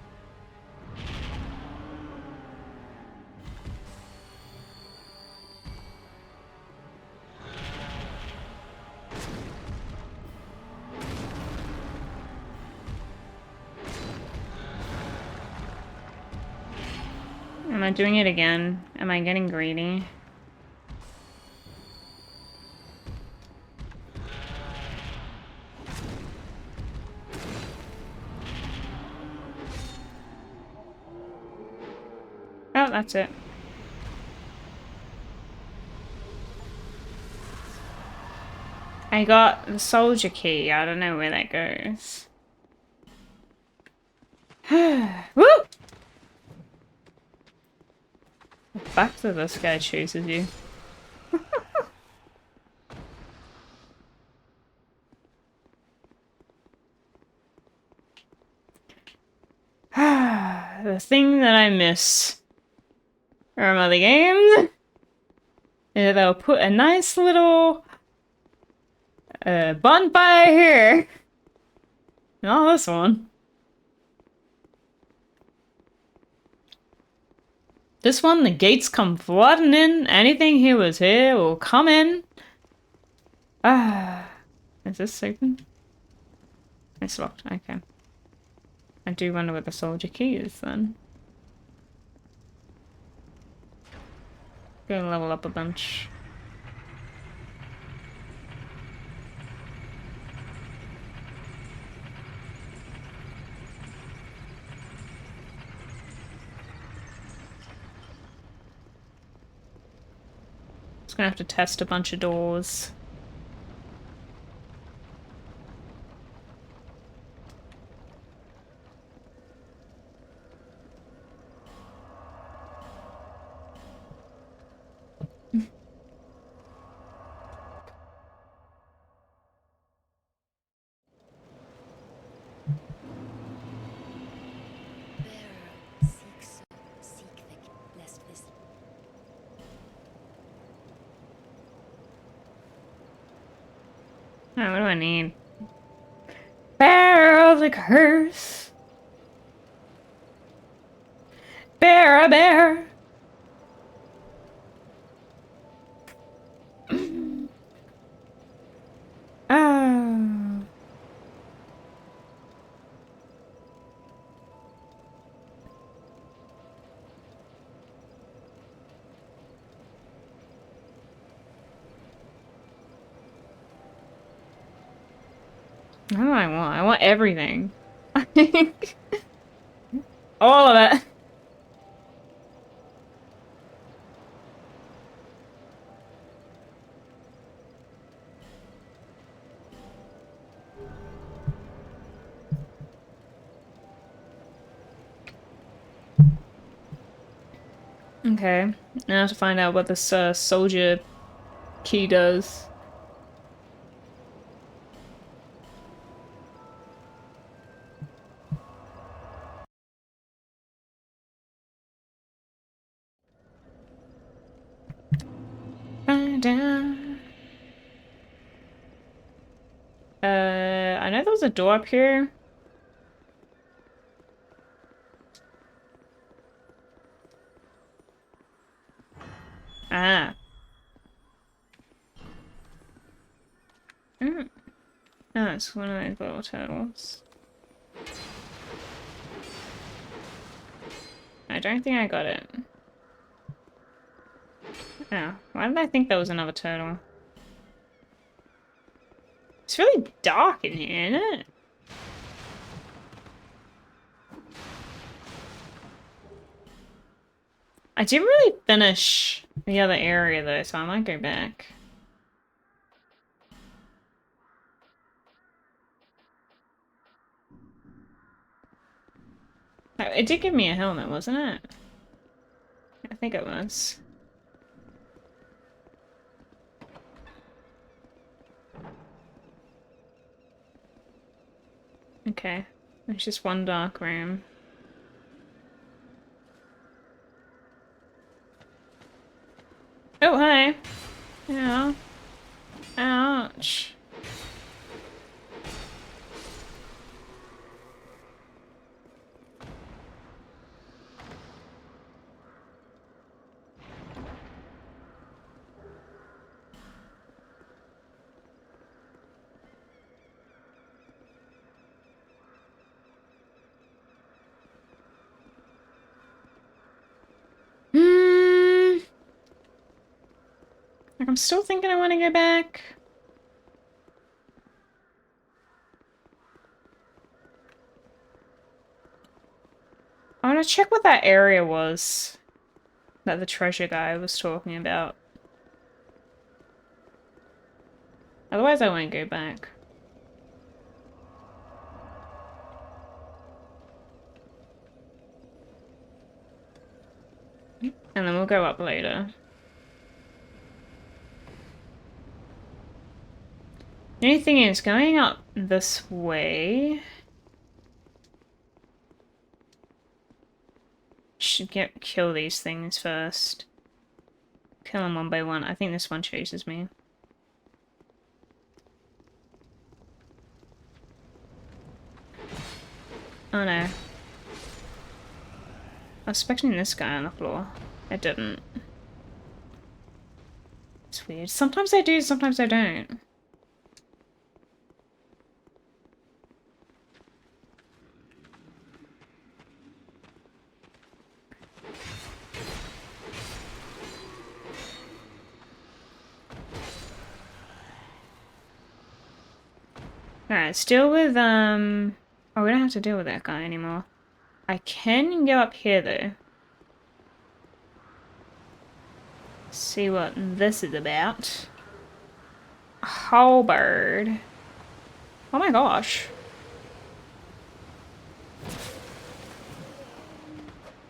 Am I doing it again? Am I getting greedy? Oh, that's it. I got the soldier key. I don't know where that goes. Woo! The fact that this guy chooses you. The thing that I miss from other games is they'll put a nice little bonfire here. Not this one. This one, the gates come flooding in. Anything who was here will come in. Is this open? It's locked. Okay. I do wonder where the soldier key is then. Go level up a bunch. Just gonna have to test a bunch of doors. Oh, what do I need? Bear of the curse. Bear a bear. Oh. What do I want? I want everything. All of it. Okay, now I have to find out what this soldier key does. I know there was a door up here. Ah. Mm. Oh, it's one of those little turtles. I don't think I got it. Oh, why did I think there was another turtle? It's really dark in here, isn't it? I didn't really finish the other area though, so I might go back. Oh, it did give me a helmet, wasn't it? I think it was. Okay, it's just one dark room. Oh, hi! Yeah. Ouch. Hmm. Like, I'm still thinking I want to go back. I want to check what that area was that the treasure guy was talking about. Otherwise, I won't go back. And then we'll go up later. The only thing is, going up this way... Should kill these things first. Kill them one by one. I think this one chases me. Oh no. I was expecting this guy on the floor. It didn't. It's weird. Sometimes I do, sometimes I don't. Alright, still with, oh, we don't have to deal with that guy anymore. I can go up here, though. See what this is about. A halberd. Oh my gosh.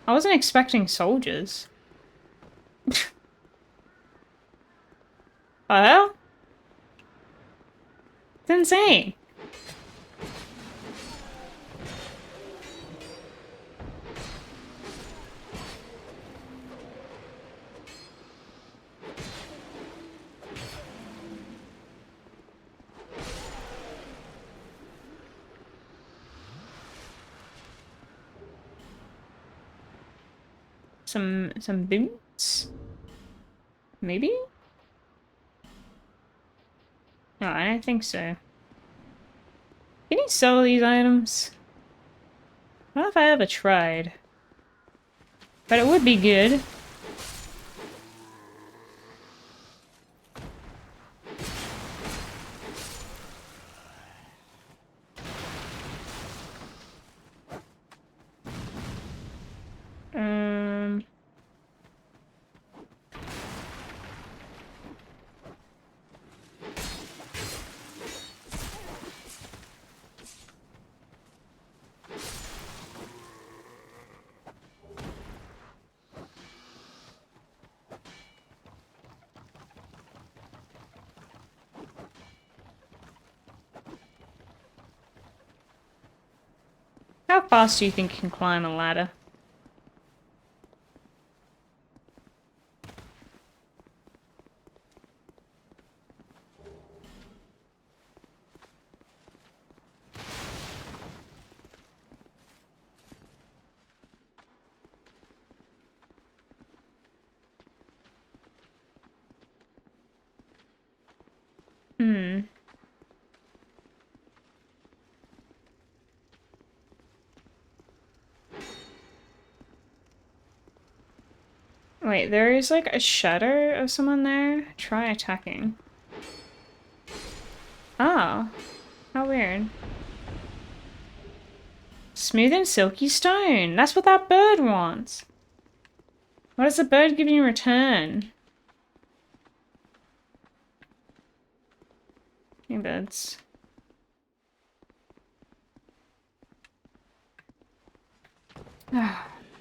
I wasn't expecting soldiers. Oh, hell? It's insane. Some boots? Maybe? No, I don't think so. Can you sell these items? I don't know if I ever tried. But it would be good. How fast do you think you can climb a ladder? Hmm. Wait, there is like a shadow of someone there? Try attacking. Oh. How weird. Smooth and silky stone. That's what that bird wants. What does the bird give you in return? Hey, birds.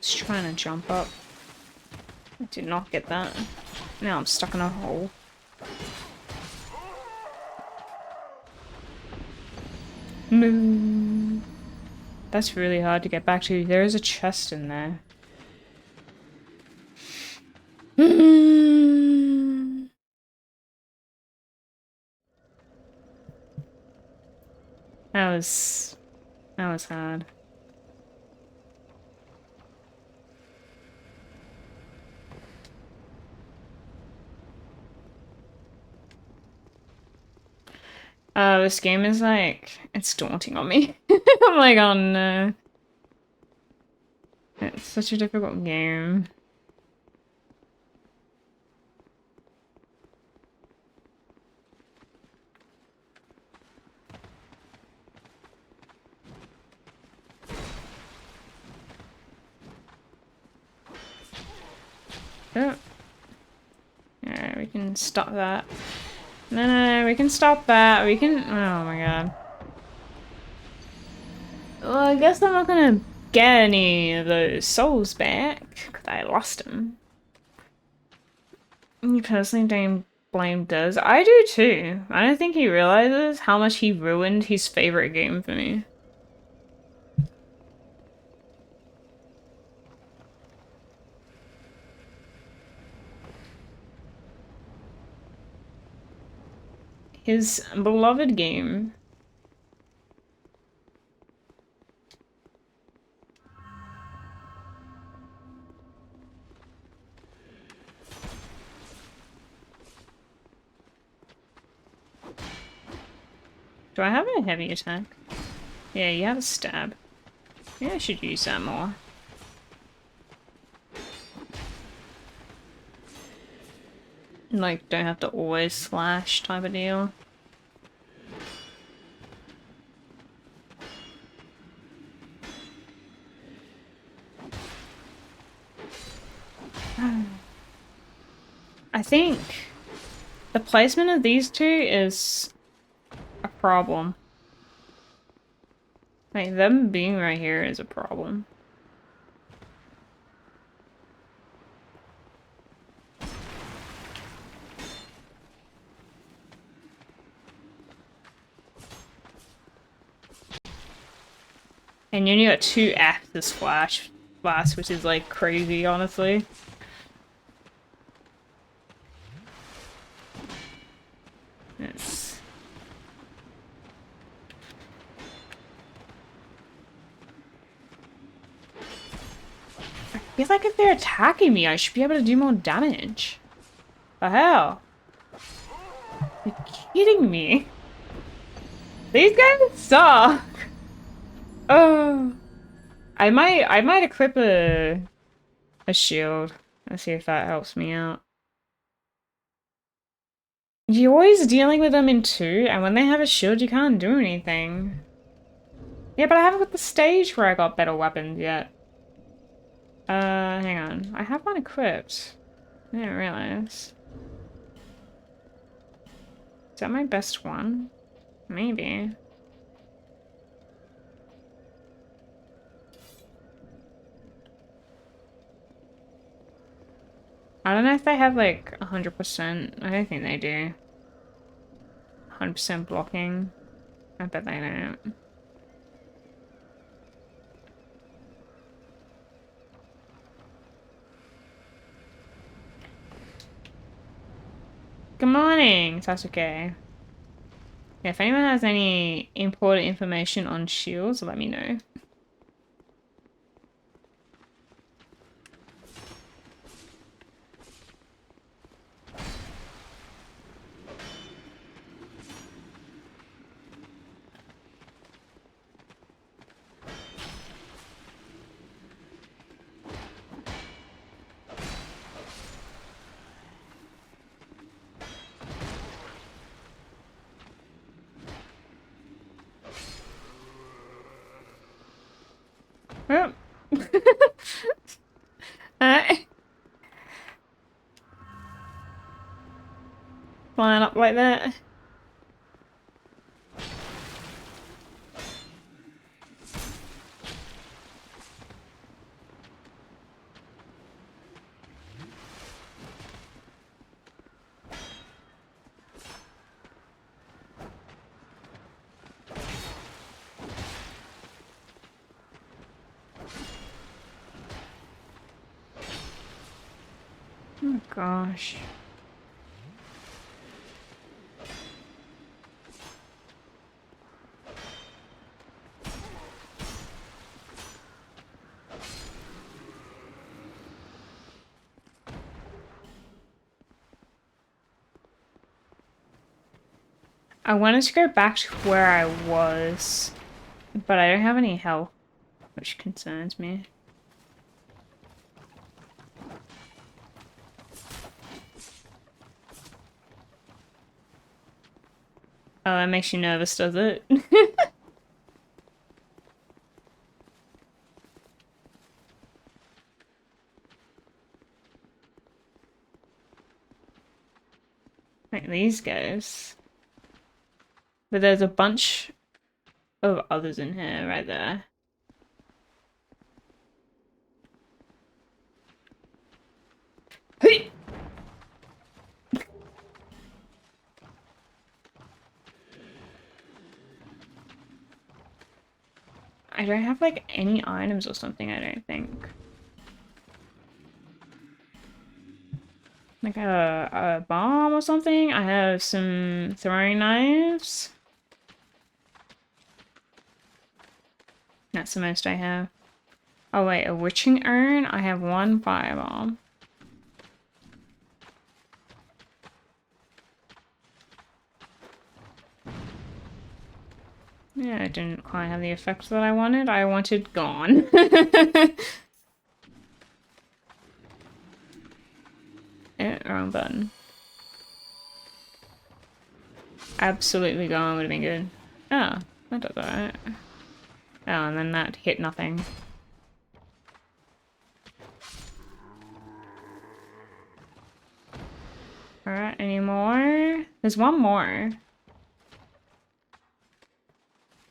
Just trying to jump up. I did not get that. Now I'm stuck in a hole. Moo. That's really hard to get back to. There is a chest in there. That was hard. This game is like, it's daunting on me. I'm like, oh no. It's such a difficult game. Oh. Alright, we can stop that. No, we can stop that. We can. Oh my god. Well, I guess I'm not gonna get any of those souls back because I lost them. You personally don't blame Dez. I do too. I don't think he realizes how much he ruined his favorite game for me. His beloved game. Do I have a heavy attack? Yeah, you have a stab. Yeah, I should use that more. Like, don't have to always slash type of deal. I think the placement of these two is a problem. Like, them being right here is a problem. And you only got 2 axes blast, which is like crazy, honestly. It's... I feel like if they're attacking me, I should be able to do more damage. The hell? You're kidding me? These guys suck! Oh, I might equip a shield. Let's see if that helps me out. You're always dealing with them in 2, and when they have a shield, you can't do anything. Yeah, but I haven't got the stage where I got better weapons yet. Hang on. I have one equipped. I didn't realize. Is that my best one? Maybe. I don't know if they have like 100%. I don't think they do. 100% blocking. I bet they don't. Good morning, Sasuke. Yeah, if anyone has any important information on shields, let me know. Oh. Alright. Flying up like that. Oh gosh. I wanted to go back to where I was, but I don't have any health, which concerns me. Oh, that makes you nervous, does it? Like these guys. But there's a bunch of others in here right there. Hey! I don't have like any items or something, I don't think. Like a bomb or something? I have some throwing knives. That's the most I have. Oh wait, a witching urn? I have one firebomb. Yeah, it didn't quite have the effect that I wanted. I wanted gone. Wrong button. Absolutely gone would have been good. Oh, that does alright. Oh, and then that hit nothing. Alright, any more? There's one more.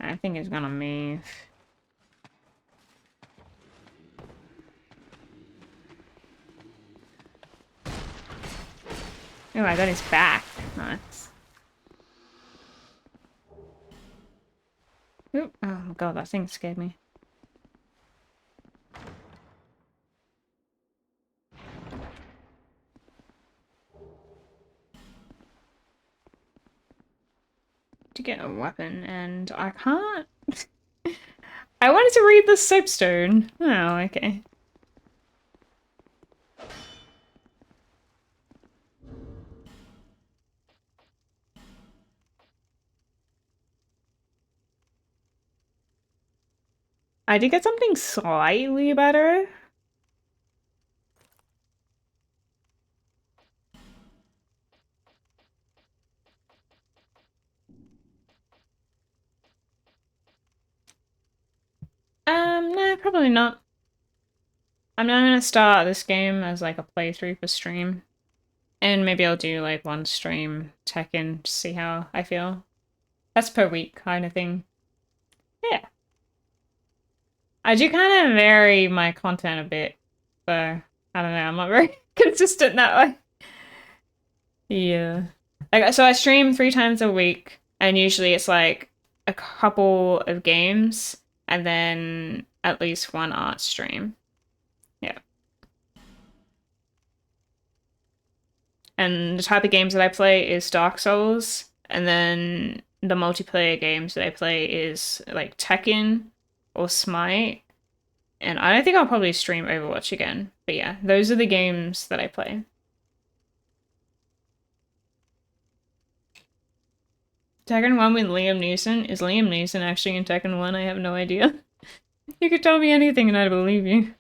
I think it's gonna move. Oh, I got his back. Nice. Oop. Oh god, that thing scared me. To get a weapon, and I can't. I wanted to read the soapstone. Oh, okay. I did get something slightly better. No, probably not. I'm not gonna start this game as like a playthrough for stream. And maybe I'll do like one stream Tekken to see how I feel. That's per week kind of thing. Yeah. I do kind of vary my content a bit. So, I don't know, I'm not very consistent that way. Yeah. Like, so I stream 3 times a week, and usually it's like a couple of games, and then at least one art stream. Yeah. And the type of games that I play is Dark Souls, and then the multiplayer games that I play is like Tekken or Smite. And I don't think I'll probably stream Overwatch again. But yeah, those are the games that I play. Tekken 1 with Liam Neeson? Is Liam Neeson actually in Tekken 1? I have no idea. You could tell me anything and I'd believe you.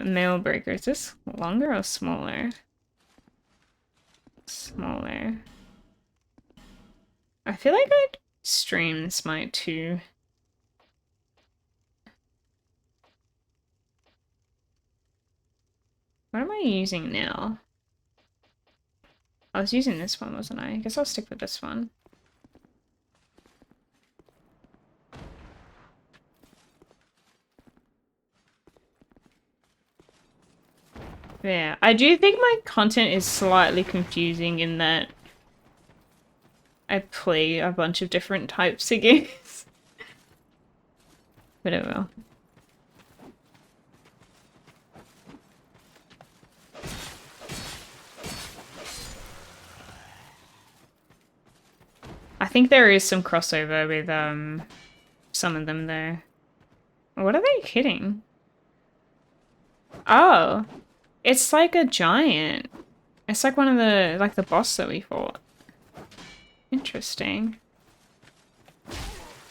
Mail breaker. Is this longer or smaller? Smaller. I feel like I'd stream Smite 2. What am I using now? I was using this one, wasn't I? I guess I'll stick with this one. Yeah, I do think my content is slightly confusing in that I play a bunch of different types of games. But oh well. I think there is some crossover with some of them though. What are they hitting? Oh, it's like a giant. It's like one of the the boss that we fought. Interesting.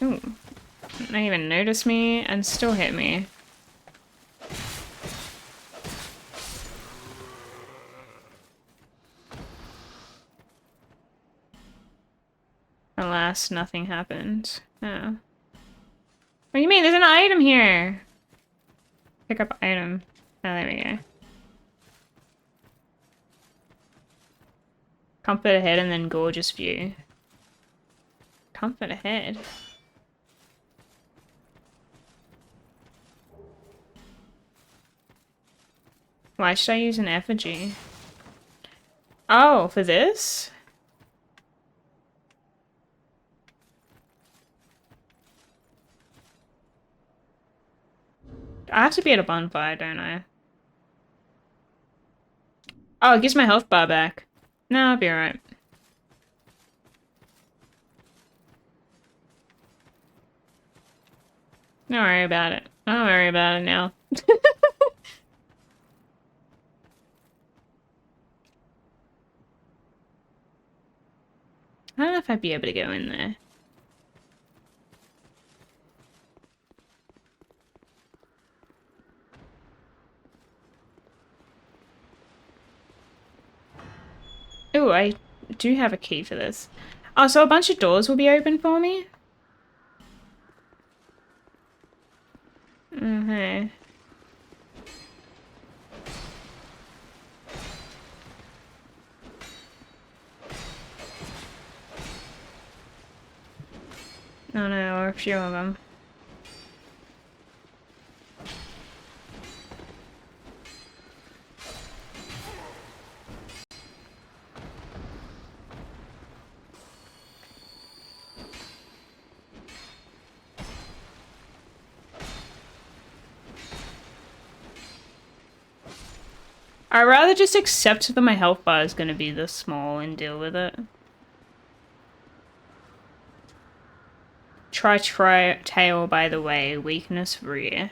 Ooh. Didn't even notice me and still hit me. Alas, nothing happened. Oh. What do you mean? There's an item here! Pick up item. Oh, there we go. Comfort ahead and then gorgeous view. Comfort ahead. Why should I use an effigy? Oh, for this? I have to be at a bonfire, don't I? Oh, it gives my health bar back. No, I'll be alright. Don't worry about it. Don't worry about it now. I don't know if I'd be able to go in there. Oh, I do have a key for this. Oh, so a bunch of doors will be open for me? Okay. Oh no, or a few of them. I'd rather just accept that my health bar is going to be this small and deal with it. Try tail, by the way. Weakness rear.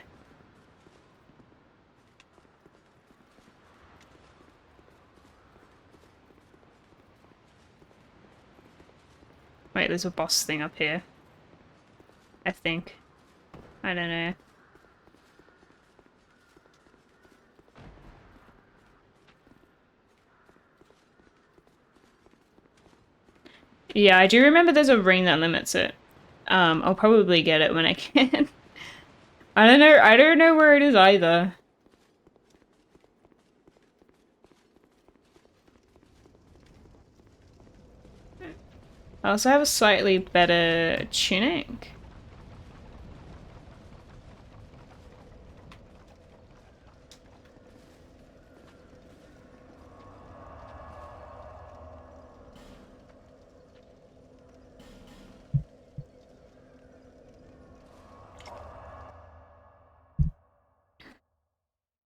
Wait, there's a boss thing up here. I think. I don't know. Yeah, I do remember there's a ring that limits it. I'll probably get it when I can. I don't know where it is either. I also have a slightly better tunic.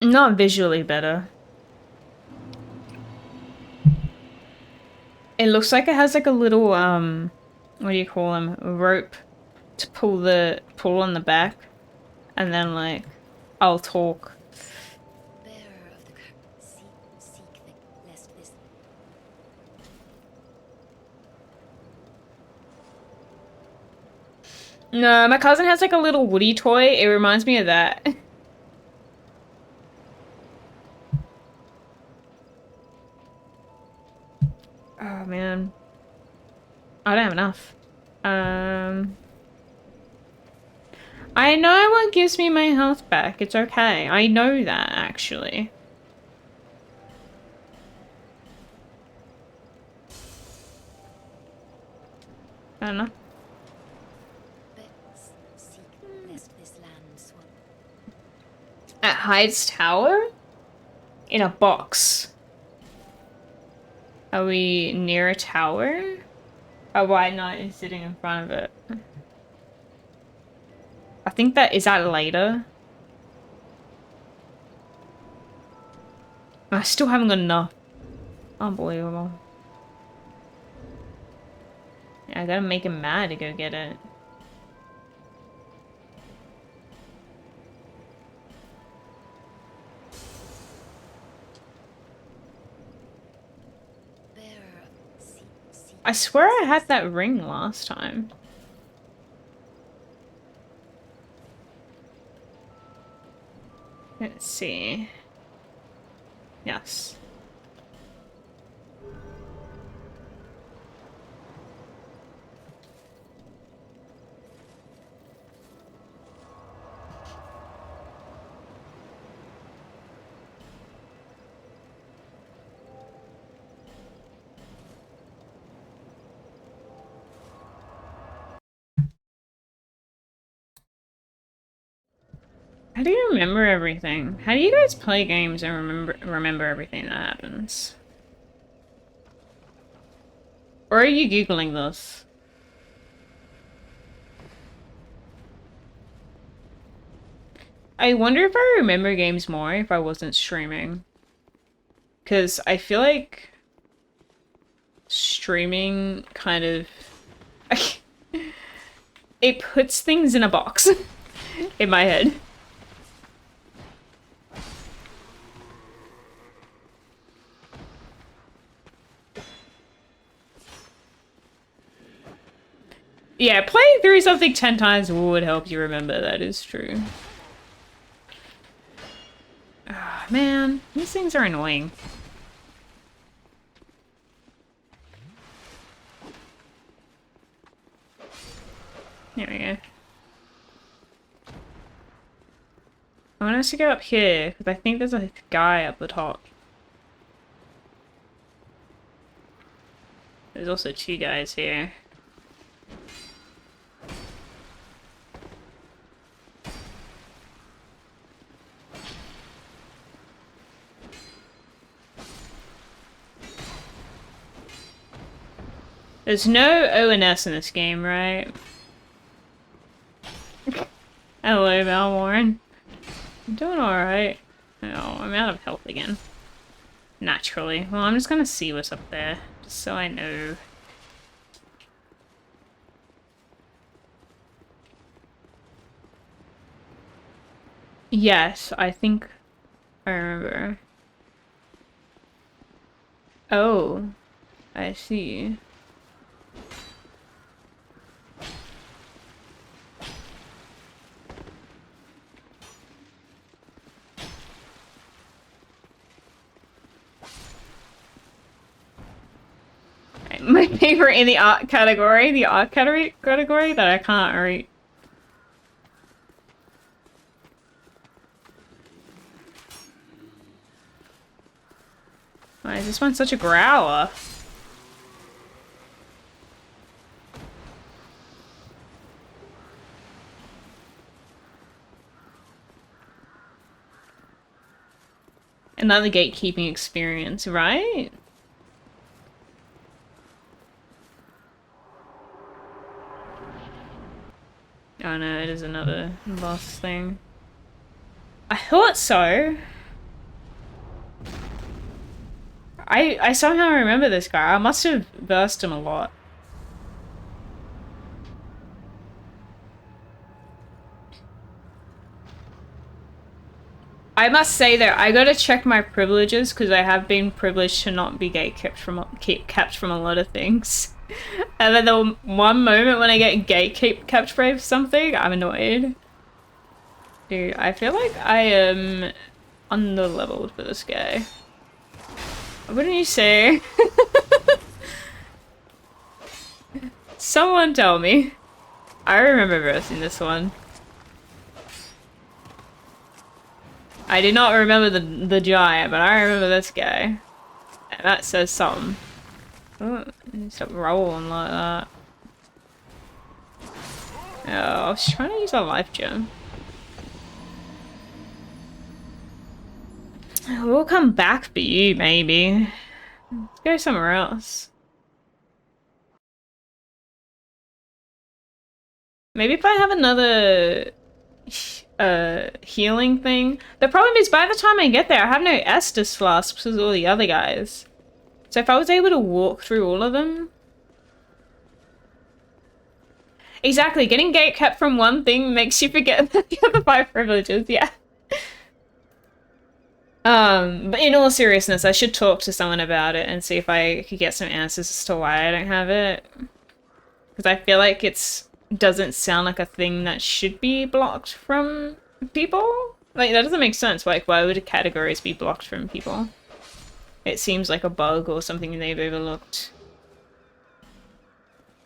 Not visually better. It looks like it has like a little what do you call them? A rope to pull on the back, and then like I'll talk. Bearer of the curse, seek the lest this. No, my cousin has like a little Woody toy. It reminds me of that. Oh man. I don't have enough. I know what gives me my health back. It's okay. I know that actually. I don't know. Seek lest this land swallow. At Hyde's Tower? In a box. Are we near a tower? A white knight is sitting in front of it. I think is that later? I still haven't got enough. Unbelievable. Yeah, I gotta make him mad to go get it. Bearer, seek I swear I had that ring last time. Let's see. Yes. How do you remember everything? How do you guys play games and remember everything that happens? Or are you Googling this? I wonder if I remember games more if I wasn't streaming. Because I feel like streaming kind of... it puts things in a box in my head. Yeah, playing through something 10 times would help you remember, that is true. Ah, man, these things are annoying. There we go. I want us to go up here, because I think there's a guy up the top. There's also two guys here. There's no O and S in this game, right? Hello, Valwarren. I'm doing alright. Oh, I'm out of health again. Naturally. Well, I'm just gonna see what's up there, just so I know. Yes, I think I remember. Oh, I see. My favorite in the art category, category that I can't read. Why is this one such a growler? Another gatekeeping experience, right? Oh no, it is another boss thing. I thought so. I somehow remember this guy. I must have versed him a lot. I must say though, I gotta check my privileges because I have been privileged to not be kept from a lot of things. And then the one moment when I get kept from something, I'm annoyed. Dude, I feel like I am under-leveled for this guy. Wouldn't you say? Someone tell me. I remember versing this one. I do not remember the giant, but I remember this guy. And that says something. Oh, stop rolling like that. Oh, I was trying to use a life gem. We'll come back for you, maybe. Let's go somewhere else. Maybe if I have another healing thing. The problem is by the time I get there, I have no Estus flasks as all the other guys. So if I was able to walk through all of them. Exactly, getting gate kept from one thing makes you forget the other 5 privileges, yeah. But in all seriousness, I should talk to someone about it and see if I could get some answers as to why I don't have it. Because I feel like doesn't sound like a thing that should be blocked from people. Like, that doesn't make sense. Like, why would categories be blocked from people? It seems like a bug or something they've overlooked.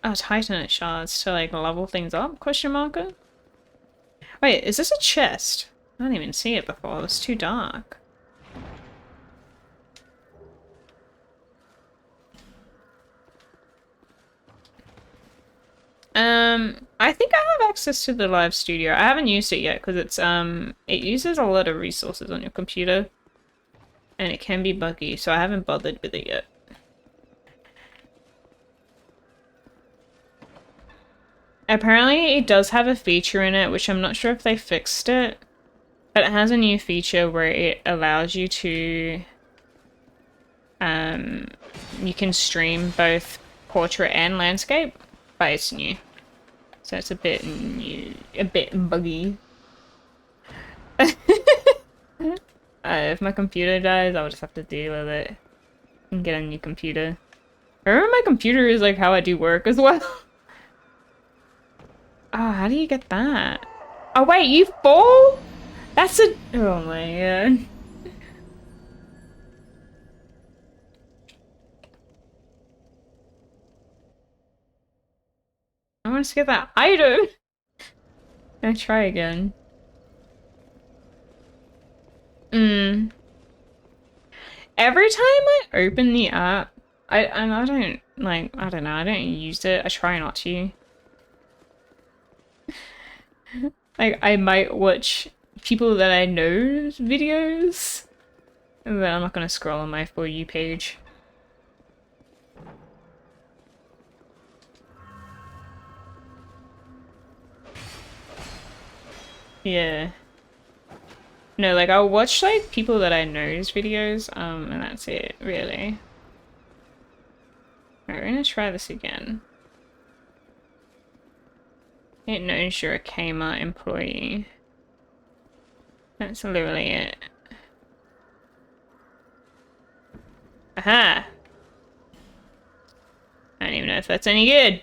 Oh, Titanite shards to, like, level things up? Question marker? Wait, is this a chest? I didn't even see it before. It was too dark. I think I have access to the live studio. I haven't used it yet because it uses a lot of resources on your computer. And it can be buggy, so I haven't bothered with it yet. Apparently it does have a feature in it, which I'm not sure if they fixed it. But it has a new feature where it allows you to... you can stream both portrait and landscape, but it's new. So it's a bit new, a bit buggy. If my computer dies, I'll just have to deal with it and get a new computer. I remember my computer is like how I do work as well. Oh, how do you get that? Oh wait, you fall? That's a... Oh my god. I want to get that item. I'll try again. Every time I open the app, I don't like, I don't know, I don't use it. I try not to. Like, I might watch people that I know's videos, but I'm not gonna scroll on my For You page. Yeah. No, like, I'll watch, like, people that I know's videos, and that's it, really. Alright, we're gonna try this again. It knows you're a Kmart employee. That's literally it. Aha! I don't even know if that's any good.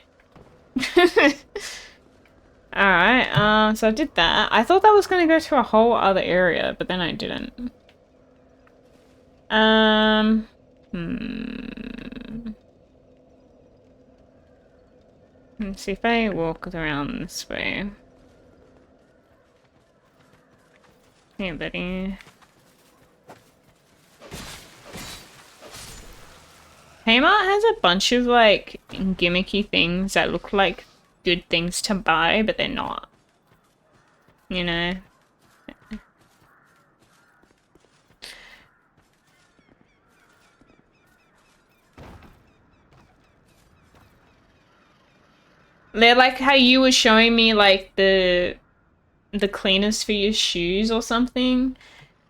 Alright, so I did that. I thought that was gonna go to a whole other area, but then I didn't. Let's see if I walk around this way. Hey, buddy. Kmart has a bunch of, like, gimmicky things that look like good things to buy, but they're not. You know? They're like how you were showing me, like, the cleaners for your shoes or something.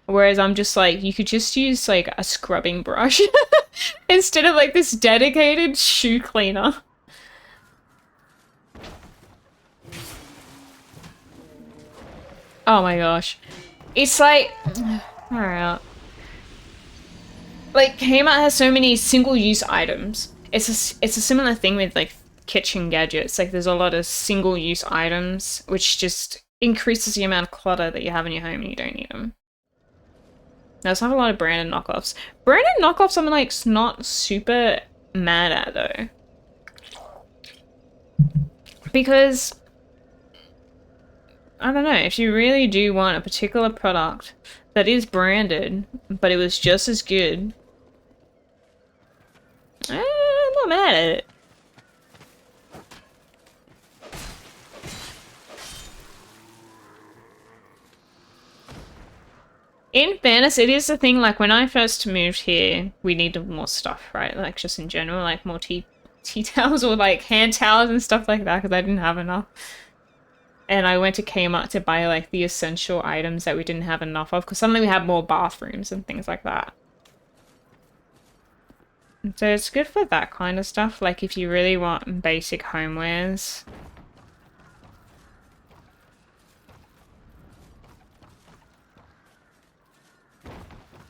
Whereas I'm just like, you could just use, like, a scrubbing brush. Instead of like this dedicated shoe cleaner. Oh my gosh. It's like... Alright. Like, Kmart has so many single-use items. It's a similar thing with, like, kitchen gadgets. Like, there's a lot of single-use items, which just increases the amount of clutter that you have in your home and you don't need them. There's not a lot of branded knockoffs. Branded knockoffs I'm, like, not super mad at, though. Because... I don't know, if you really do want a particular product that is branded, but it was just as good, I'm not mad at it. In fairness, it is the thing, like, when I first moved here, we needed more stuff, right? Like, just in general, like, more tea towels or, like, hand towels and stuff like that, because I didn't have enough. And I went to Kmart to buy, like, the essential items that we didn't have enough of, because suddenly we had more bathrooms and things like that. So it's good for that kind of stuff, like, if you really want basic homewares.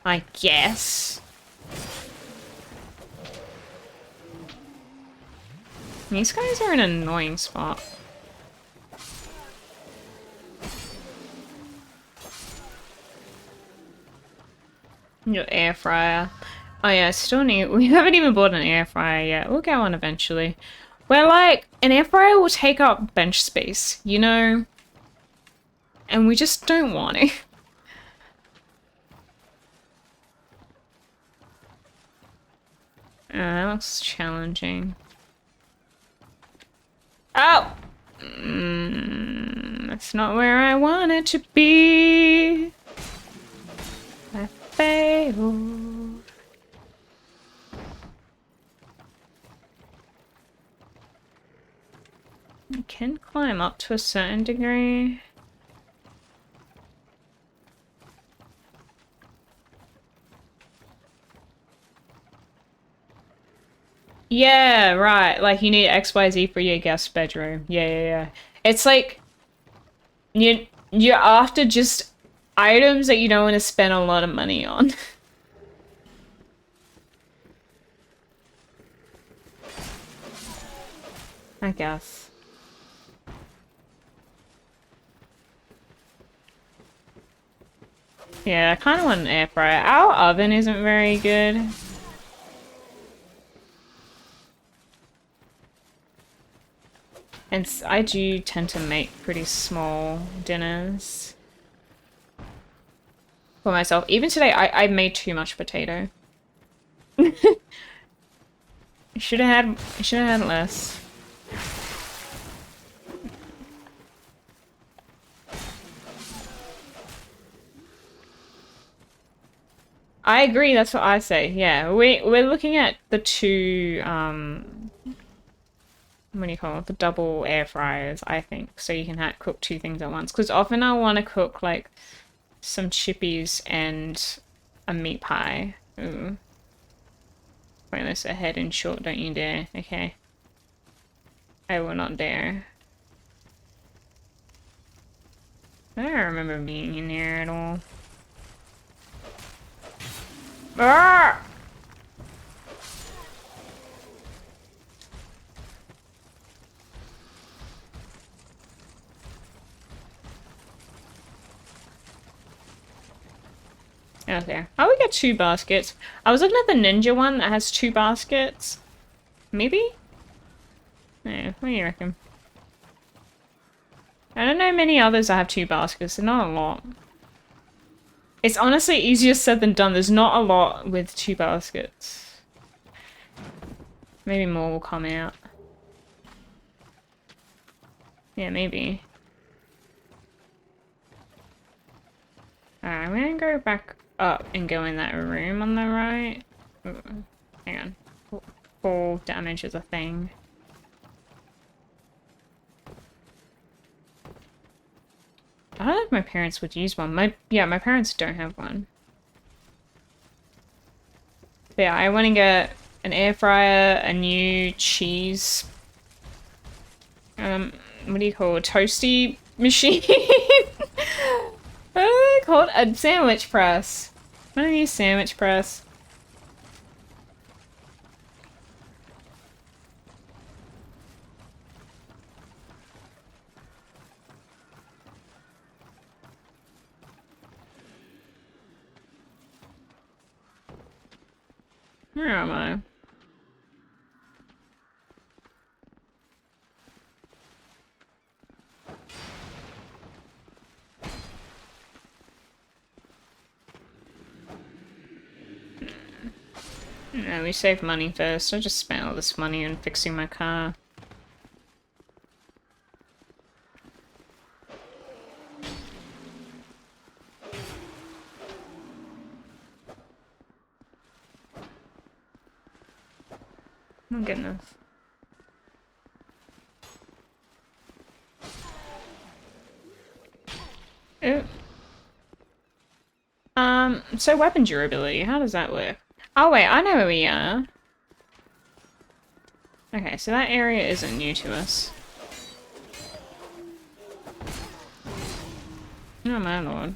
I guess. These guys are in an annoying spot. Your air fryer. Oh yeah, I still need- we haven't even bought an air fryer yet. We'll get one eventually. We're like, an air fryer will take up bench space, you know? And we just don't want it. That looks challenging. Oh! That's not where I want it to be. I failed. I can climb up to a certain degree. Yeah, right. Like, you need XYZ for your guest bedroom. Yeah. It's like, you're after just items that you don't want to spend a lot of money on. I guess. Yeah, I kind of want an air fryer. Our oven isn't very good. And I do tend to make pretty small dinners for myself. Even today, I made too much potato. I should have had less. I agree, that's what I say. Yeah, we're looking at the two what do you call it? The double air fryers, I think, so you can cook two things at once. Because often I want to cook like some chippies and a meat pie. Ooh. Pointless ahead and short, don't you dare. Okay. I will not dare. I don't remember being in there at all. Ah! Okay. Oh, we got 2 baskets. I was looking at the ninja one that has 2 baskets. Maybe? Yeah, what do you reckon? I don't know many others that have 2 baskets. They're not a lot. It's honestly easier said than done. There's not a lot with 2 baskets. Maybe more will come out. Yeah, maybe. Alright, I'm gonna go back up and go in that room on the right. Ooh, hang on. Fall damage is a thing. I don't know if my parents would use one. Yeah, my parents don't have one. But yeah, I want to get an air fryer, a new cheese. What do you call it? Toasty machine? What are they called? A sandwich press. I want a new sandwich press. Where am I? No, we save money first. I just spent all this money on fixing my car. Oh my goodness. Oh. So weapon durability, how does that work? Oh wait, I know where we are. Okay, so that area isn't new to us. Oh my lord.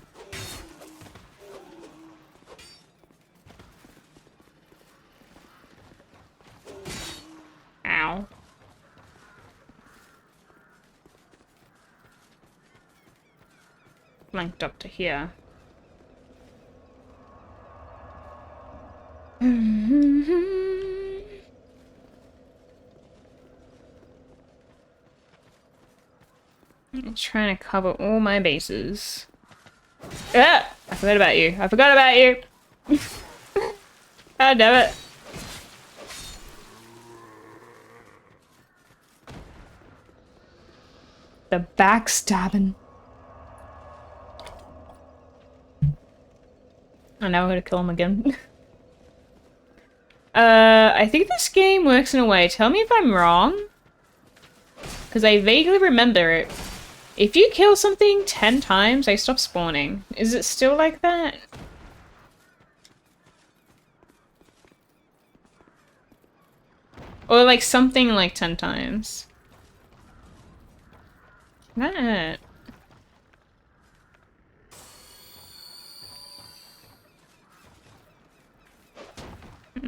Ow. Flanked up to here. I'm trying to cover all my bases. Ah! I forgot about you. I forgot about you! God damn it. The backstabbing. Oh, now we're gonna kill him again. I think this game works in a way. Tell me if I'm wrong. Because I vaguely remember it. If you kill something 10 times, they stop spawning. Is it still like that? Or like something like 10 times. That hurt.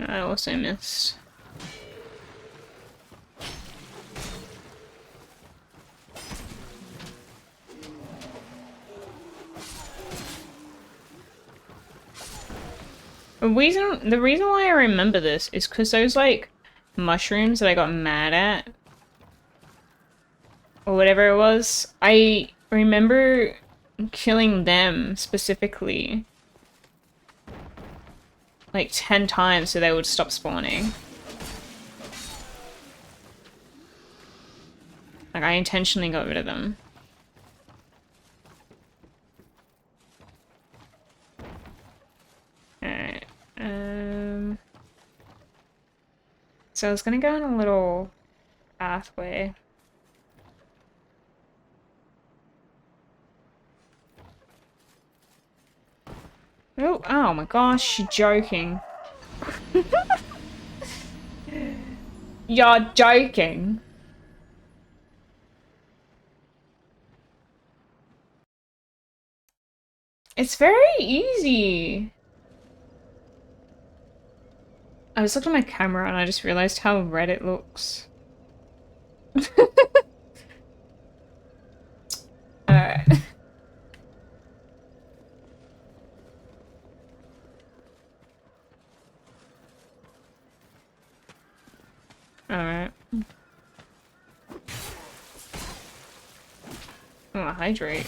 I also missed. The reason why I remember this is because those, like, mushrooms that I got mad at, or whatever it was, I remember killing them specifically, like, 10 times so they would stop spawning. Like, I intentionally got rid of them. Alright, so I was gonna go on a little pathway. Oh, oh my gosh, you're joking. You're joking. It's very easy. I was looking at my camera and I just realized how red it looks. Alright. Alright. Oh, hydrate.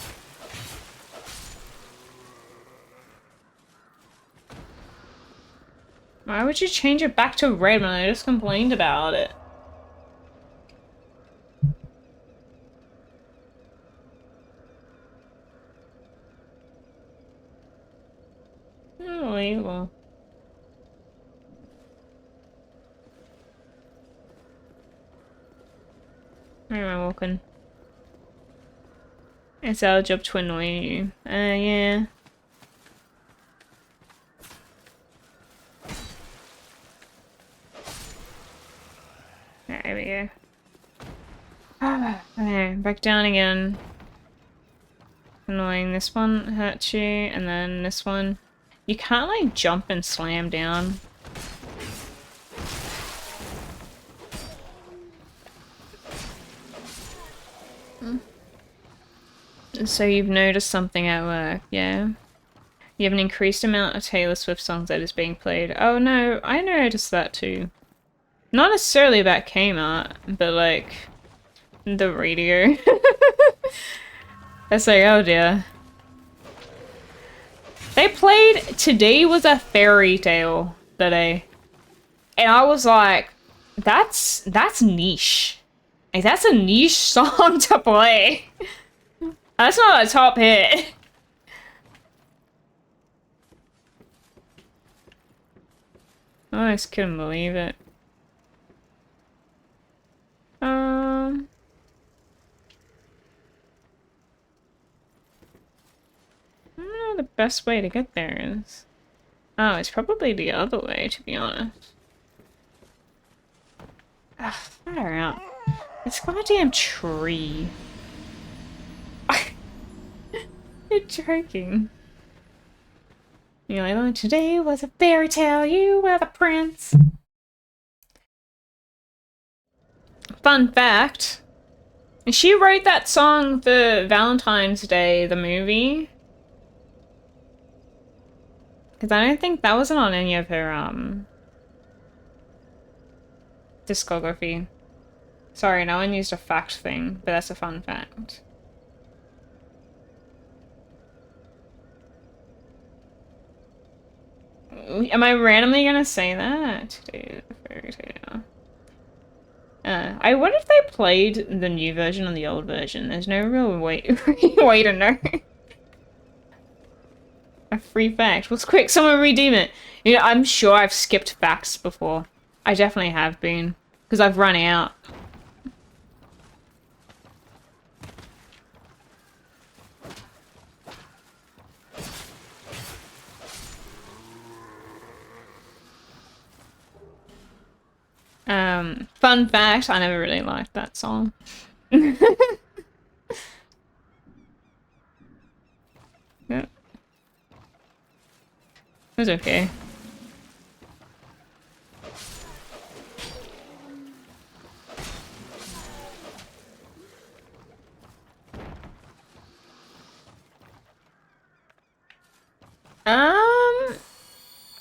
Why would you change it back to red when I just complained about it? Unbelievable. Where am I walking? It's our job to annoy you. Yeah. you. Okay, back down again. Annoying. This one hurts you, and then this one. You can't, like, jump and slam down. So you've noticed something at work, yeah? You have an increased amount of Taylor Swift songs that is being played. Oh no, I noticed that too. Not necessarily about Kmart, but like the radio. It's like, oh dear. They played Today Was a Fairy Tale today. And I was like, that's niche. Like, that's a niche song to play. That's not a top hit. I just couldn't believe it. I don't know the best way to get there is. Oh, it's probably the other way, to be honest. Ugh, far out. This goddamn tree. You're joking. You're like, oh, today was a fairy tale, you were the prince. Fun fact. She wrote that song for Valentine's Day, the movie. Because I don't think that wasn't on any of her, discography. Sorry, no one used a fact thing, but that's a fun fact. Am I randomly gonna say that? Today the fairy tale. I wonder if they played the new version or the old version. There's no real way to know. A free fact. What's quick? Someone redeem it. You know, I'm sure I've skipped facts before. I definitely have been. Because I've run out. Fun fact, I never really liked that song. Yep. It was okay.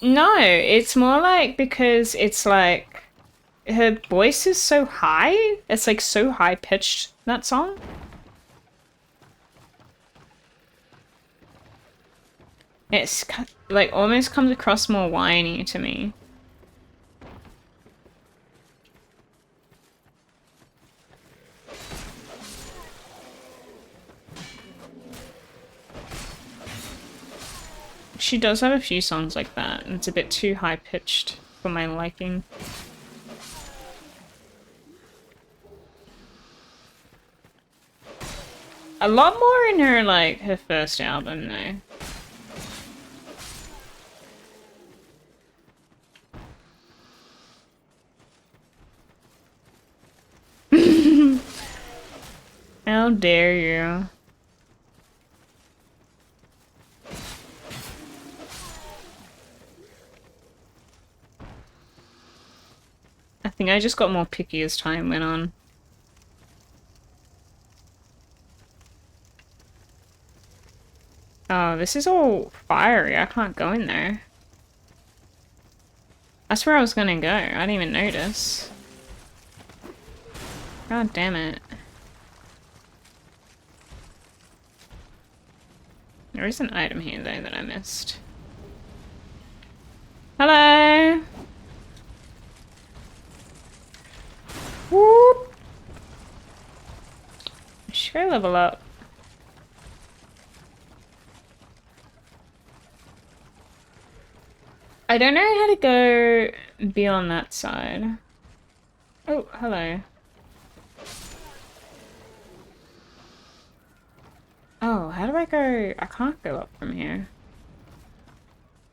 No, it's more like because it's like her voice is so high. It's like so high pitched, that song. It's like almost comes across more whiny to me. She does have a few songs like that, and it's a bit too high pitched for my liking. A lot more in her, like, her first album, though. How dare you? I think I just got more picky as time went on. Oh, this is all fiery. I can't go in there. That's where I was gonna go. I didn't even notice. God damn it. There is an item here, though, that I missed. Hello! Whoop! Should I level up? I don't know how to go beyond that side. Oh, hello. Oh, how do I go? I can't go up from here.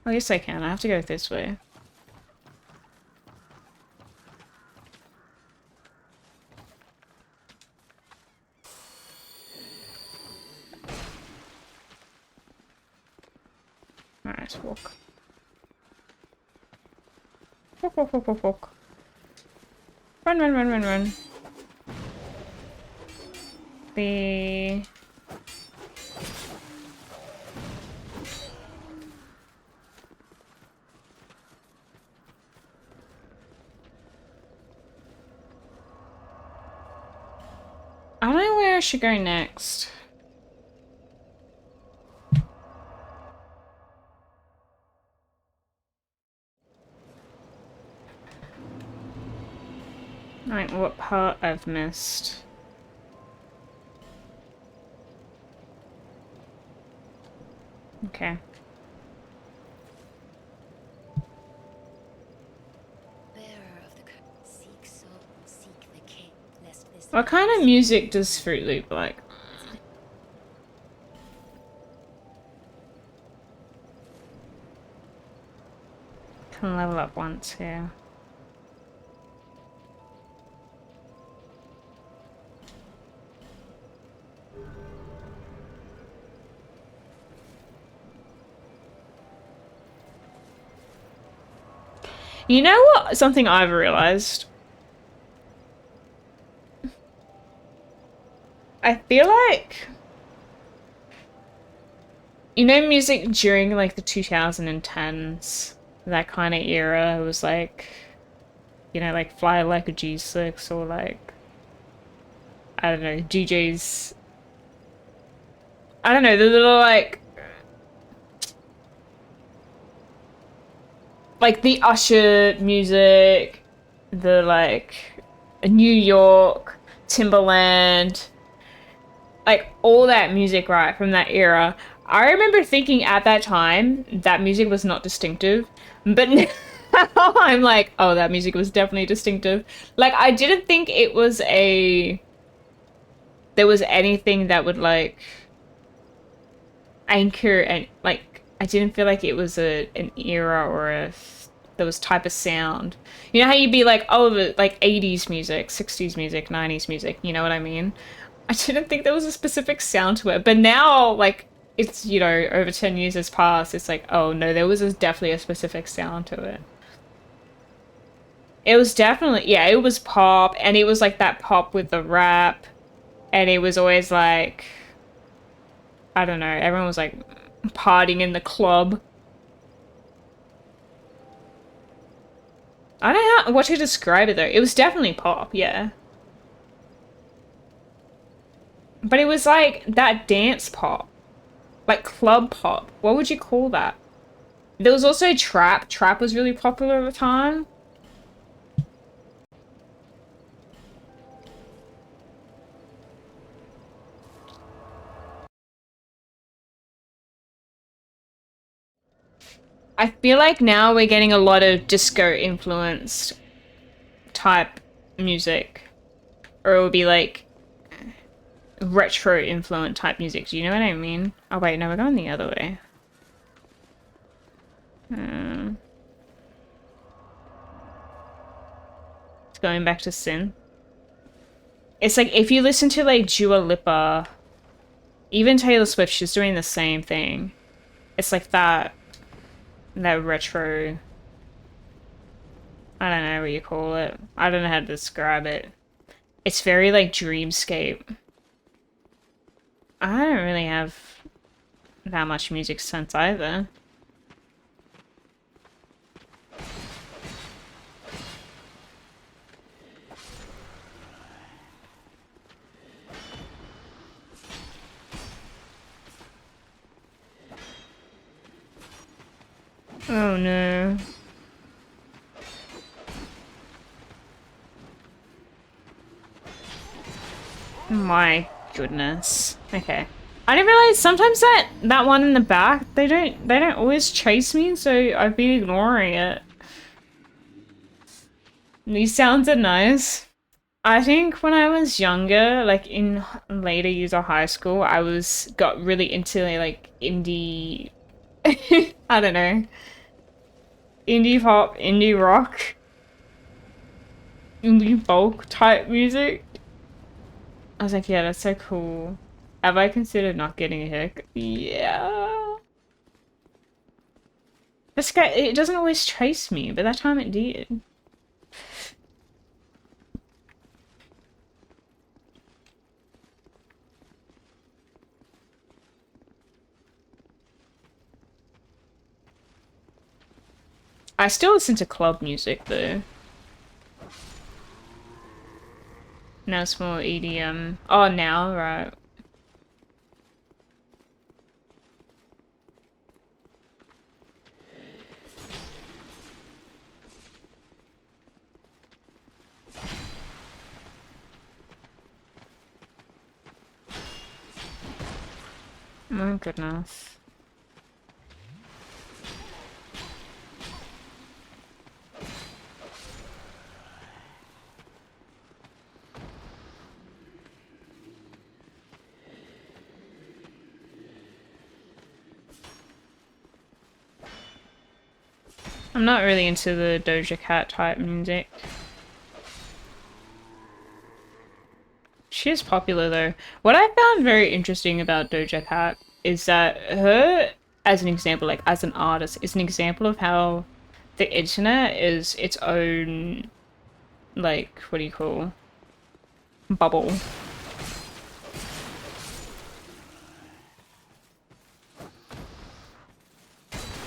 Oh, yes I can. I have to go this way. Alright, let's walk. Walk, walk, walk, walk, walk. Run, run, run, run, run. The... I don't know where I should go next. Like, what part I've missed? Okay. Bearer of the curse, seek soul, seek the king, lest this What kind of music does Fruit Loop like? Can level up once here. You know what? Something I've realized. I feel like, you know, music during like the 2010s, that kind of era, it was like, you know, like Fly Like a G6 or like, I don't know, DJs. I don't know, the little like the Usher music, the like New York, Timberland, like all that music, right, from that era. I remember thinking at that time that music was not distinctive, but now I'm like, oh, that music was definitely distinctive. Like, I didn't think it was there was anything that would like anchor, and like I didn't feel like it was an era or there was type of sound. You know how you'd be like, oh, the like 80s music, 60s music, 90s music, you know what I mean? I didn't think there was a specific sound to it, but now like it's, you know, over 10 years has passed, it's like, oh no, there was definitely a specific sound to it. It was definitely, yeah, it was pop, and it was like that pop with the rap, and it was always like, I don't know, everyone was like partying in the club. I don't know what to describe it though. It was definitely pop, yeah. But it was like that dance pop. Like club pop. What would you call that? There was also trap. Trap was really popular at the time. I feel like now we're getting a lot of disco influenced type music. Or it would be like retro influenced type music. Do you know what I mean? Oh wait, no, we're going the other way. It's going back to Sin. It's like if you listen to like Dua Lipa, even Taylor Swift, she's doing the same thing. It's like that retro, I don't know what you call it. I don't know how to describe it. It's very like dreamscape. I don't really have that much music sense either. Oh no. My goodness. Okay. I didn't realize sometimes that one in the back, they don't always chase me, so I've been ignoring it. These sounds are nice. I think when I was younger, like in later years of high school, got really into like indie I don't know. Indie pop, indie rock, indie folk type music. I was like, yeah, that's so cool. Have I considered not getting a haircut? Yeah. This guy, it doesn't always trace me, but that time it did. I still listen to club music though. Now it's more EDM. Oh, now, right. My goodness. I'm not really into the Doja Cat type music. She is popular though. What I found very interesting about Doja Cat is that her, as an example, like as an artist, is an example of how the internet is its own, like, what do you call, bubble.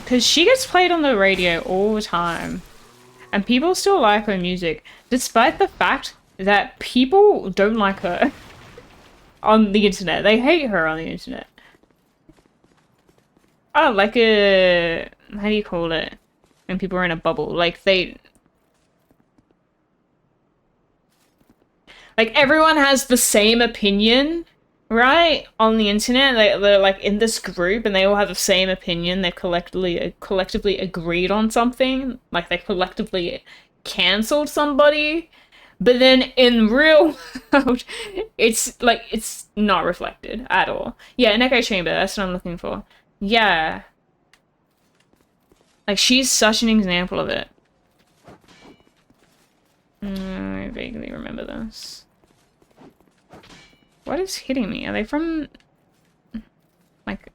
Because she gets played on the radio all the time, and people still like her music, despite the fact that people don't like her on the internet. They hate her on the internet. Oh, like a... how do you call it? When people are in a bubble. Like, they... like, everyone has the same opinion, right? On the internet. They're like in this group and they all have the same opinion. They've collectively agreed on something. Like, they collectively cancelled somebody. But then in real world, it's like, it's not reflected at all. Yeah, an echo chamber, that's what I'm looking for. Yeah. Like, she's such an example of it. I vaguely remember this. What is hitting me? Are they from, like,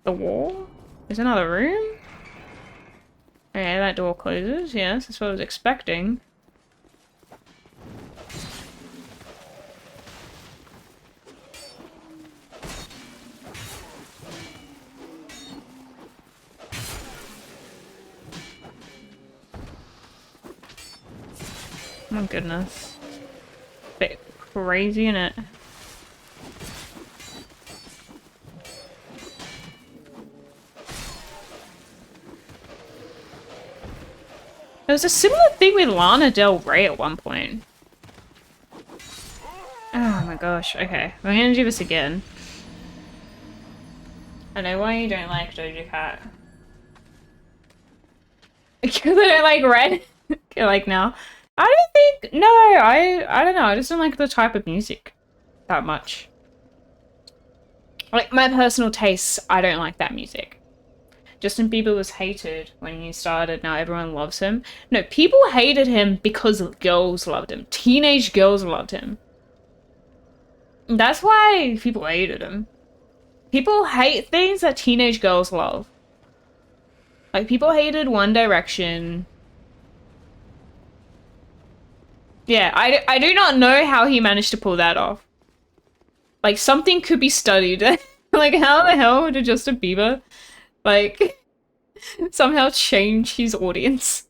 the wall? There's another room? Okay, that door closes. Yes, that's what I was expecting. Oh my goodness. Bit crazy, innit? There was a similar thing with Lana Del Rey at one point. Oh my gosh, okay. We're gonna do this again. I know why you don't like Doja Cat. Because I don't like red. Like now. I don't think, no, I don't know, I just don't like the type of music that much. Like, my personal tastes, I don't like that music. Justin Bieber was hated when he started, now everyone loves him. No, people hated him because girls loved him. Teenage girls loved him. That's why people hated him. People hate things that teenage girls love. Like, people hated One Direction. Yeah, I do not know how he managed to pull that off. Like, something could be studied. Like, how the hell did Justin Bieber, like, somehow change his audience?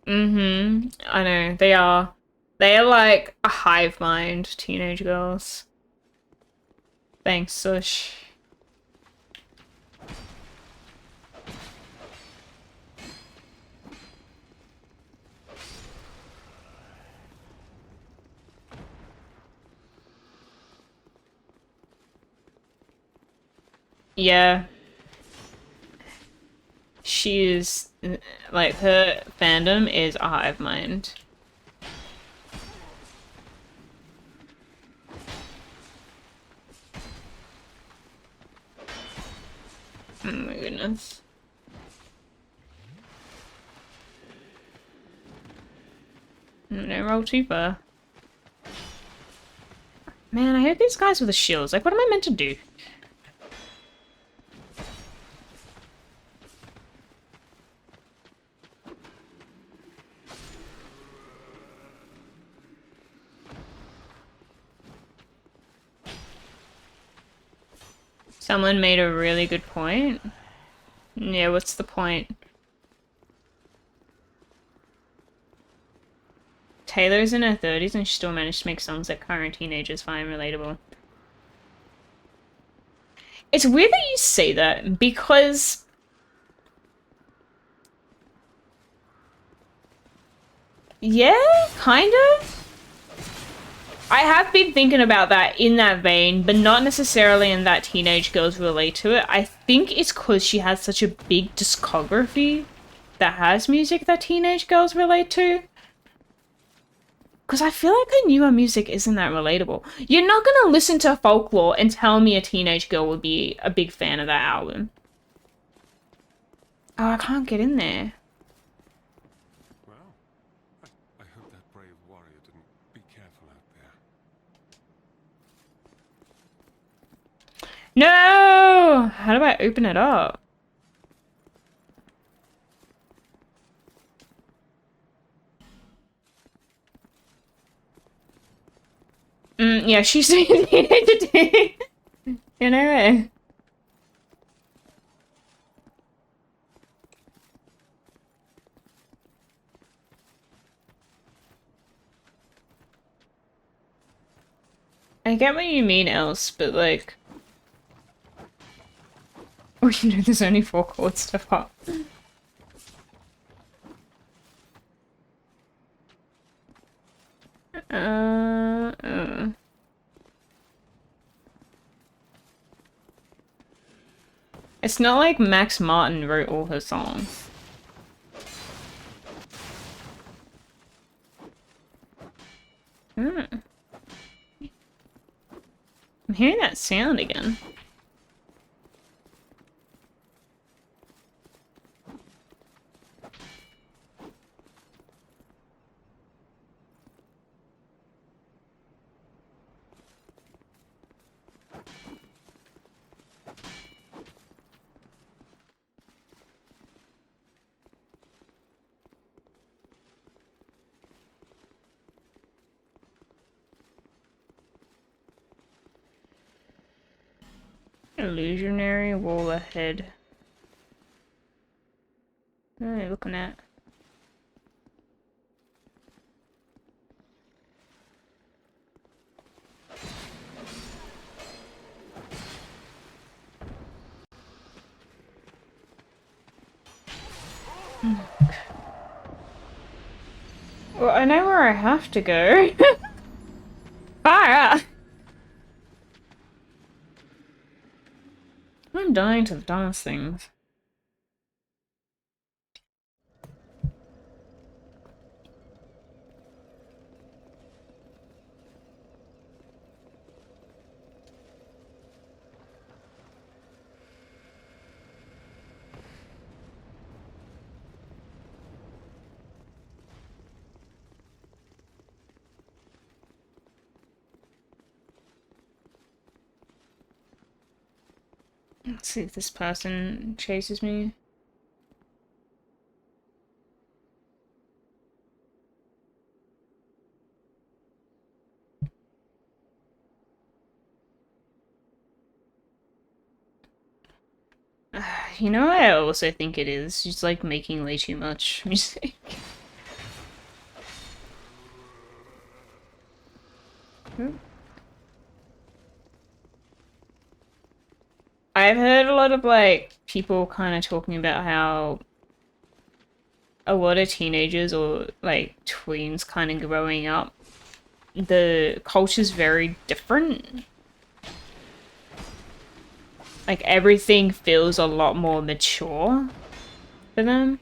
I know, they are. They are like a hive mind, teenage girls. Thanks, Sush. Yeah. She is, like, her fandom is a hive mind. Oh my goodness. No roll too far. Man, I hate these guys with the shields. Like, what am I meant to do? Someone made a really good point. Yeah, what's the point? Taylor's in her 30s and she still managed to make songs that current teenagers find relatable. It's weird that you say that because yeah, kind of. I have been thinking about that in that vein, but not necessarily in that teenage girls relate to it. I think it's because she has such a big discography that has music that teenage girls relate to. Because I feel like her newer music isn't that relatable. You're not gonna listen to Folklore and tell me a teenage girl would be a big fan of that album. Oh, I can't get in there. Well, I hope that brave warrior didn't be careful out there. No! How do I open it up? Yeah, she's doing it. You know. I get what you mean, Else, but like... Oh, you know, there's only 4 chords to pop. It's not like Max Martin wrote all her songs. I'm hearing that sound again. Illusionary wall ahead. What are you looking at? Well, I know where I have to go. Far out! I'm dying to the dumbest things. Let's see if this person chases me. You know what I also think it is? She's like making way too much music. I've heard a lot of like people kind of talking about how a lot of teenagers or like tweens kind of growing up, the culture's very different. Like everything feels a lot more mature for them.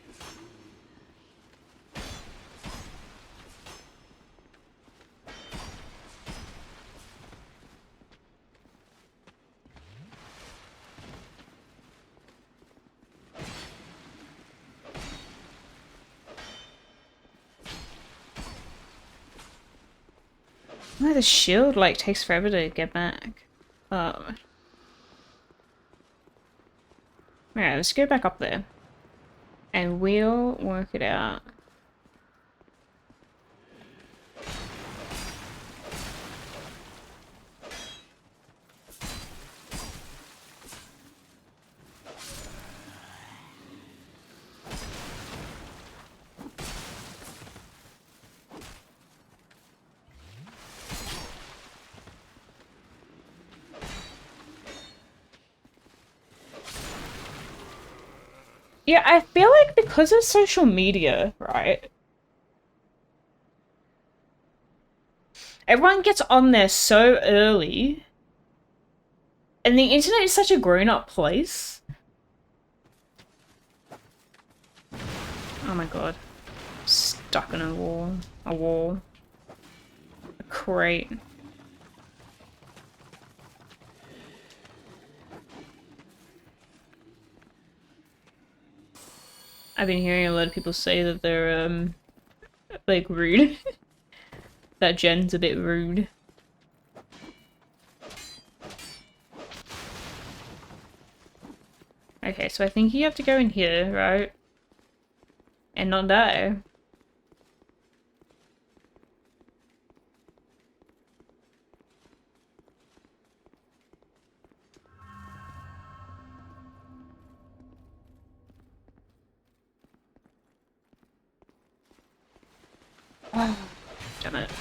Oh, the shield like takes forever to get back. Alright, let's go back up there. And we'll work it out. Yeah, I feel like because of social media, right? Everyone gets on there so early. And the internet is such a grown-up place. Oh my god. Stuck in a wall. A wall. A crate. I've been hearing a lot of people say that they're, like, rude. That Jen's a bit rude. Okay, so I think you have to go in here, right? And not die. Oh, damn it.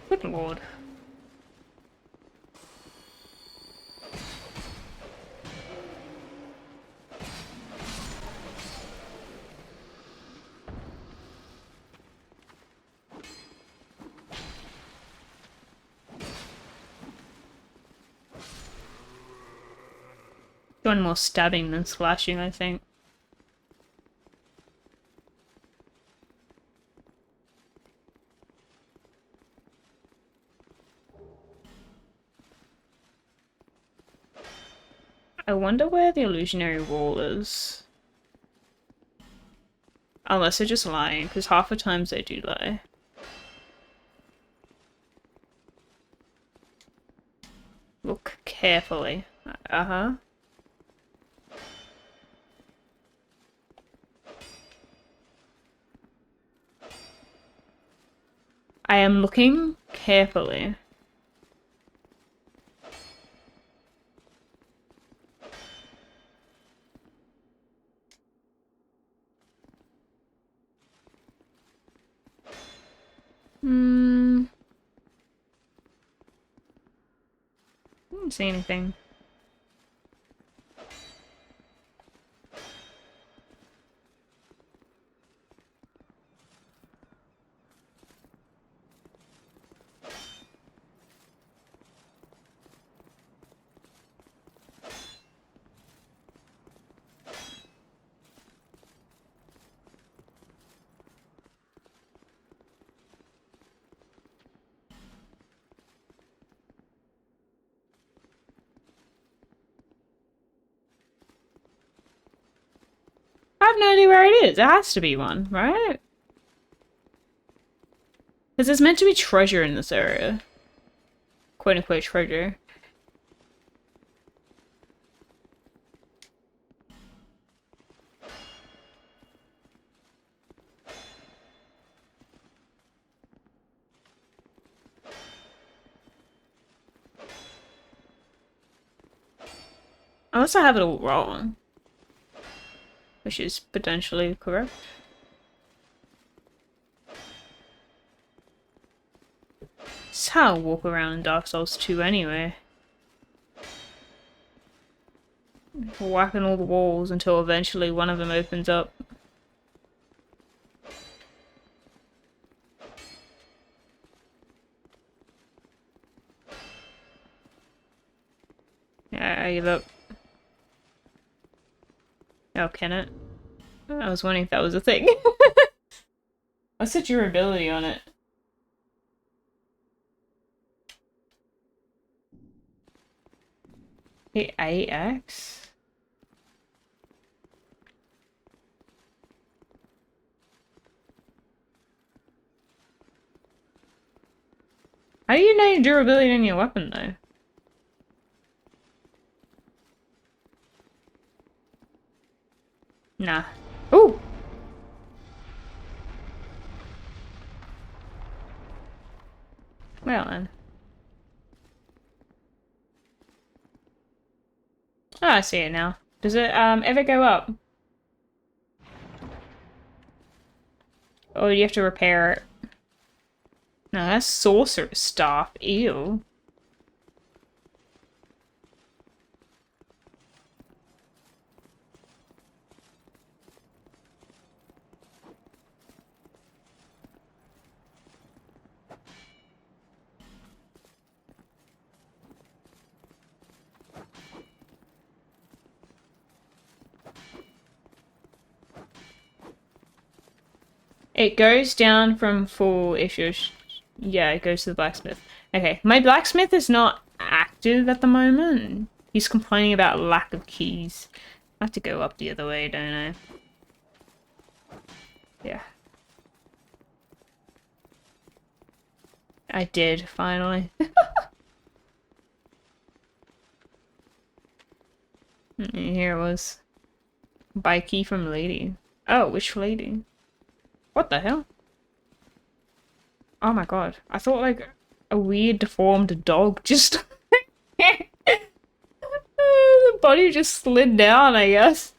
Good lord. Doing more stabbing than slashing, I think. I wonder where the illusionary wall is. Unless they're just lying, because half the times they do lie. Look carefully. Uh-huh. I am looking carefully. Hmm. I don't see anything. I have no idea where it is. There has to be one, right? Because there's meant to be treasure in this area. Quote unquote treasure. Unless I have it all wrong. Which is potentially correct. This is how I walk around in Dark Souls 2 anyway. Whacking all the walls until eventually one of them opens up. Yeah, I give up. Oh, can it? I was wondering if that was a thing. What's the durability on it? Hit AX? How do you know your durability on your weapon, though? Nah. Ooh! Well then. Oh, I see it now. Does it ever go up? Or do you have to repair it? No, that's sorcerer's staff. Ew. It goes down from full if you're... yeah, it goes to the blacksmith. Okay, my blacksmith is not active at the moment. He's complaining about lack of keys. I have to go up the other way, don't I? Yeah. I did, finally. Here it was. Buy key from lady. Oh, which lady? What the hell? Oh my god. I thought like a weird deformed dog just... the body just slid down, I guess.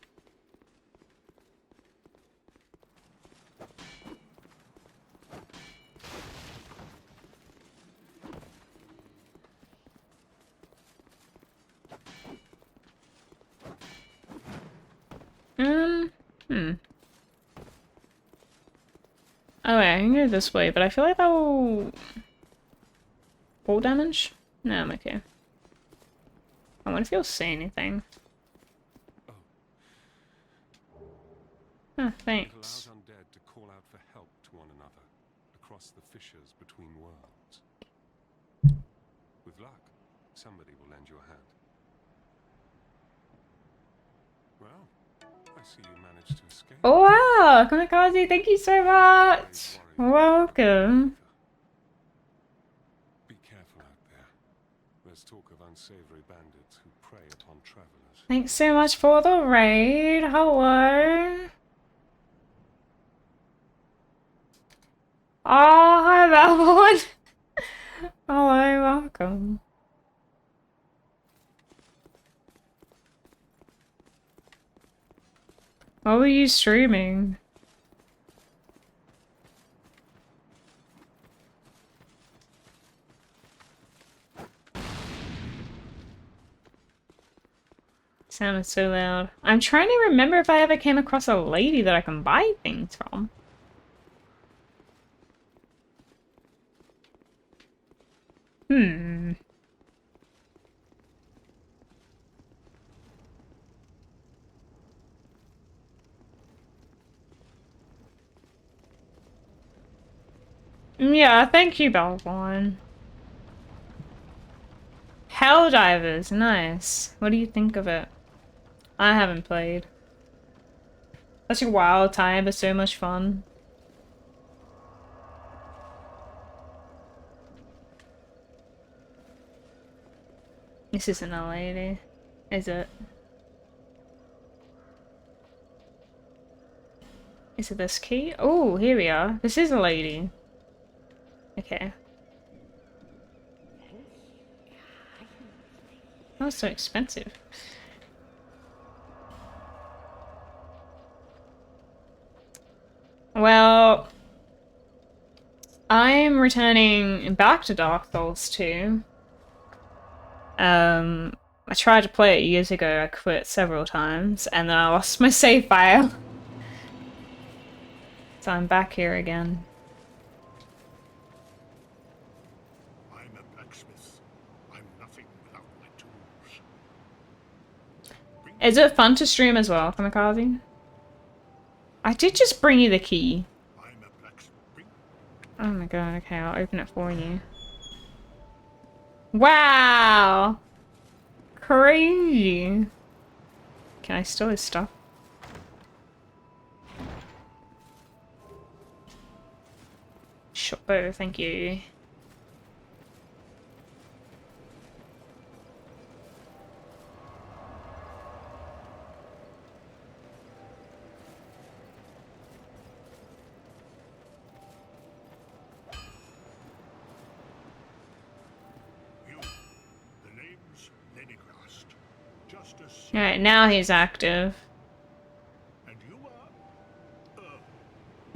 Oh wait, I can go this way, but I feel like that will... fall damage? No, I'm okay. I wonder if he'll say anything. Oh, It thanks. allows undead to call out for help to one another across the fissures between worlds. With luck, somebody will lend you a hand. Well, I see you managed to escape. Oh wow! Kamikaze, thank you so much! Welcome. Be careful out there. There's talk of unsavory bandits who prey upon travelers. Thanks so much for the raid. Hello. Oh, hi Valvon. Hello, welcome. What were you streaming? Sounded so loud. I'm trying to remember if I ever came across a lady that I can buy things from. Hmm. Yeah, thank you, Belvon. Helldivers, nice. What do you think of it? I haven't played. Such a wild time, but so much fun. This isn't a lady, is it? Is it this key? Oh, here we are. This is a lady. Okay. Oh, it's so expensive. Well, I'm returning back to Dark Souls 2. I tried to play it years ago, I quit several times, and then I lost my save file. So I'm back here again. I'm a blacksmith. I'm nothing without my tools. Is it fun to stream as well, Kamikaze? I did just bring you the key. I'm a blacksmith. Oh my god, okay, I'll open it for you. Wow! Crazy! Can I steal his stuff? Shoppo, thank you. Alright, now he's active. And you are?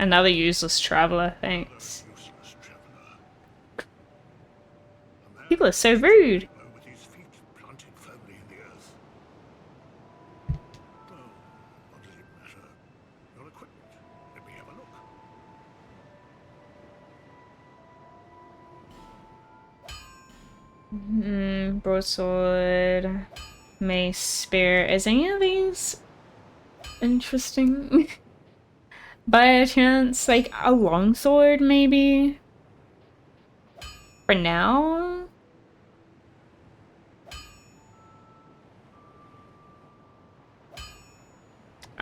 Another useless traveler, thanks. Useless traveler. A man People are so rude. with his feet planted firmly in the earth. Oh, what does it matter? Your equipment. Let me have a look. Broadsword, mace, spear. Is any of these interesting? By a chance, like a longsword, maybe? For now?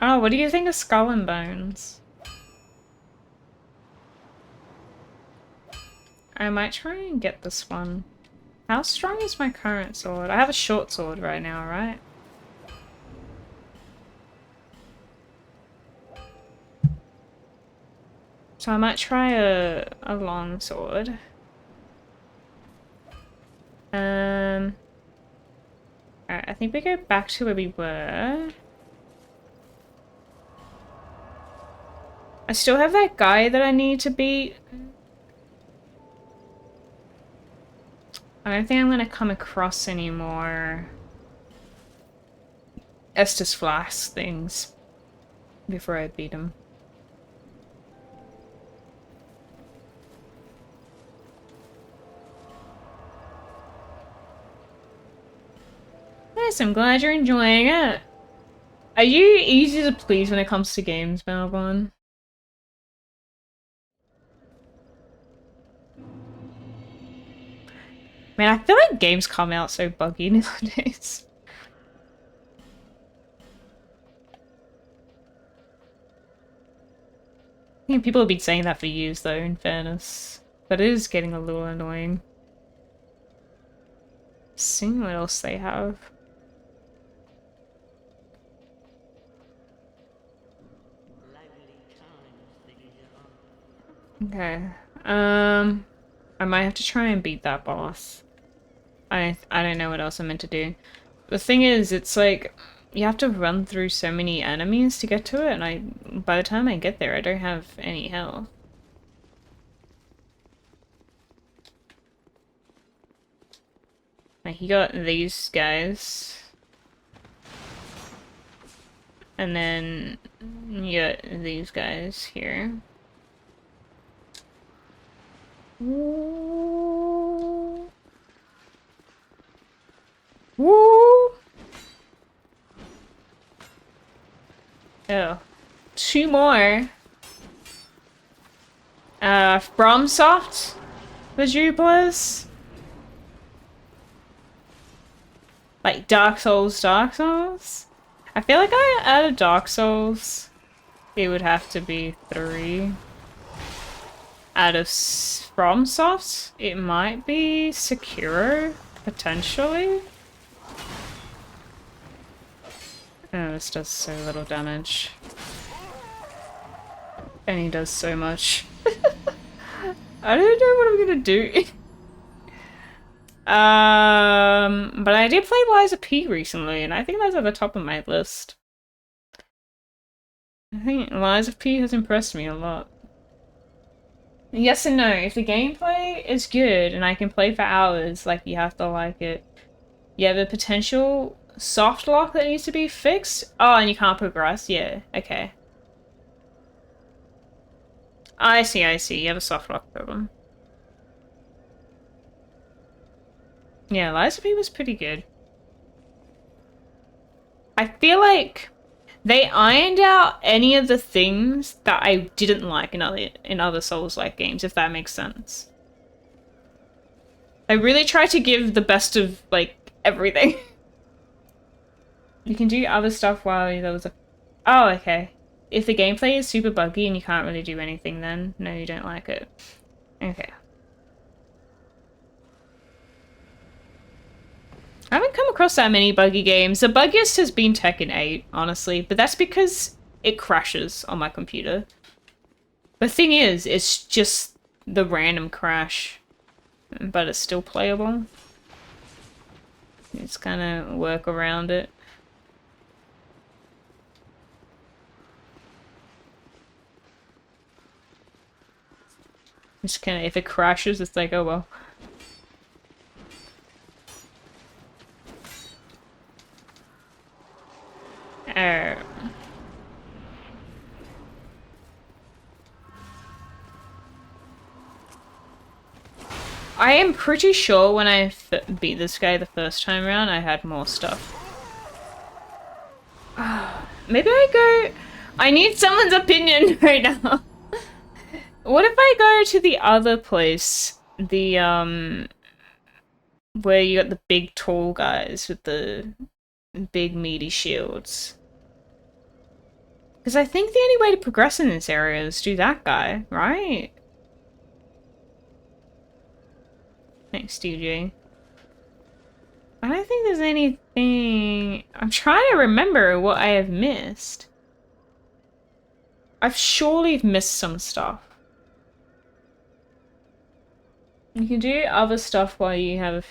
Oh, what do you think of Skull and Bones? I might try and get this one. How strong is my current sword? I have a short sword right now, right? So I might try a long sword. Alright, I think we go back to where we were. I still have that guy that I need to beat. I don't think I'm gonna come across any more Estus Flask things before I beat him. Nice, I'm glad you're enjoying it. Are you easy to please when it comes to games, Melbourne? Man, I feel like games come out so buggy nowadays. I think people have been saying that for years though, in fairness. But it is getting a little annoying. Seeing what else they have. Okay. I might have to try and beat that boss. I don't know what else I'm meant to do. The thing is, it's like you have to run through so many enemies to get to it, and by the time I get there, I don't have any health. Like, you got these guys. And then you got these guys here. Woo! Woo! Oh. Two more. FromSoft? The Jubilas? Like Dark Souls, Dark Souls? I feel like out of Dark Souls, it would have to be 3. Out of FromSoft, it might be Sekiro, potentially. Oh, this does so little damage. And he does so much. I don't know what I'm gonna do. But I did play Lies of P recently, and I think that's at the top of my list. I think Lies of P has impressed me a lot. Yes and no. If the gameplay is good and I can play for hours, like, you have to like it. You have a potential soft lock that needs to be fixed. Oh, and you can't progress. Yeah, okay. I see, I see. You have a soft lock problem. Yeah, Lies of P was pretty good. I feel like they ironed out any of the things that I didn't like in other Souls-like games, if that makes sense. I really tried to give the best of, like, everything. You can do other stuff while there was a... Oh, okay. If the gameplay is super buggy and you can't really do anything then, no, you don't like it. Okay. I haven't come across that many buggy games. The buggiest has been Tekken 8, honestly, but that's because it crashes on my computer. The thing is, it's just the random crash, but it's still playable. It's gonna work around it. Just kind of, if it crashes, it's like, oh well. Oh. I am pretty sure when I beat this guy the first time around, I had more stuff. Maybe I go... I need someone's opinion right now. What if I go to the other place? The, where you got the big tall guys with the big meaty shields. Because I think the only way to progress in this area is do that guy, right? Thanks, DJ. I don't think there's anything... I'm trying to remember what I have missed. I've surely missed some stuff. You can do other stuff while you have a...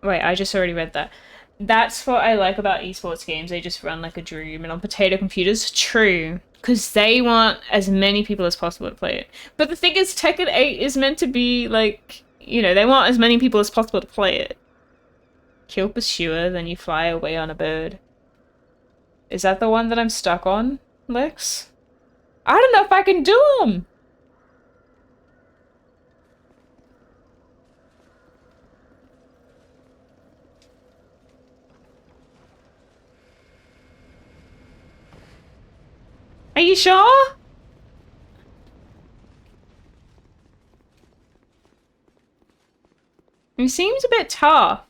Wait, I just already read that. That's what I like about esports games. They just run like a dream. And on potato computers, true. Because they want as many people as possible to play it. But the thing is, Tekken 8 is meant to be like... You know, they want as many people as possible to play it. Kill pursuer, then you fly away on a bird. Is that the one that I'm stuck on, Lex? I don't know if I can do them! Are you sure? It seems a bit tough.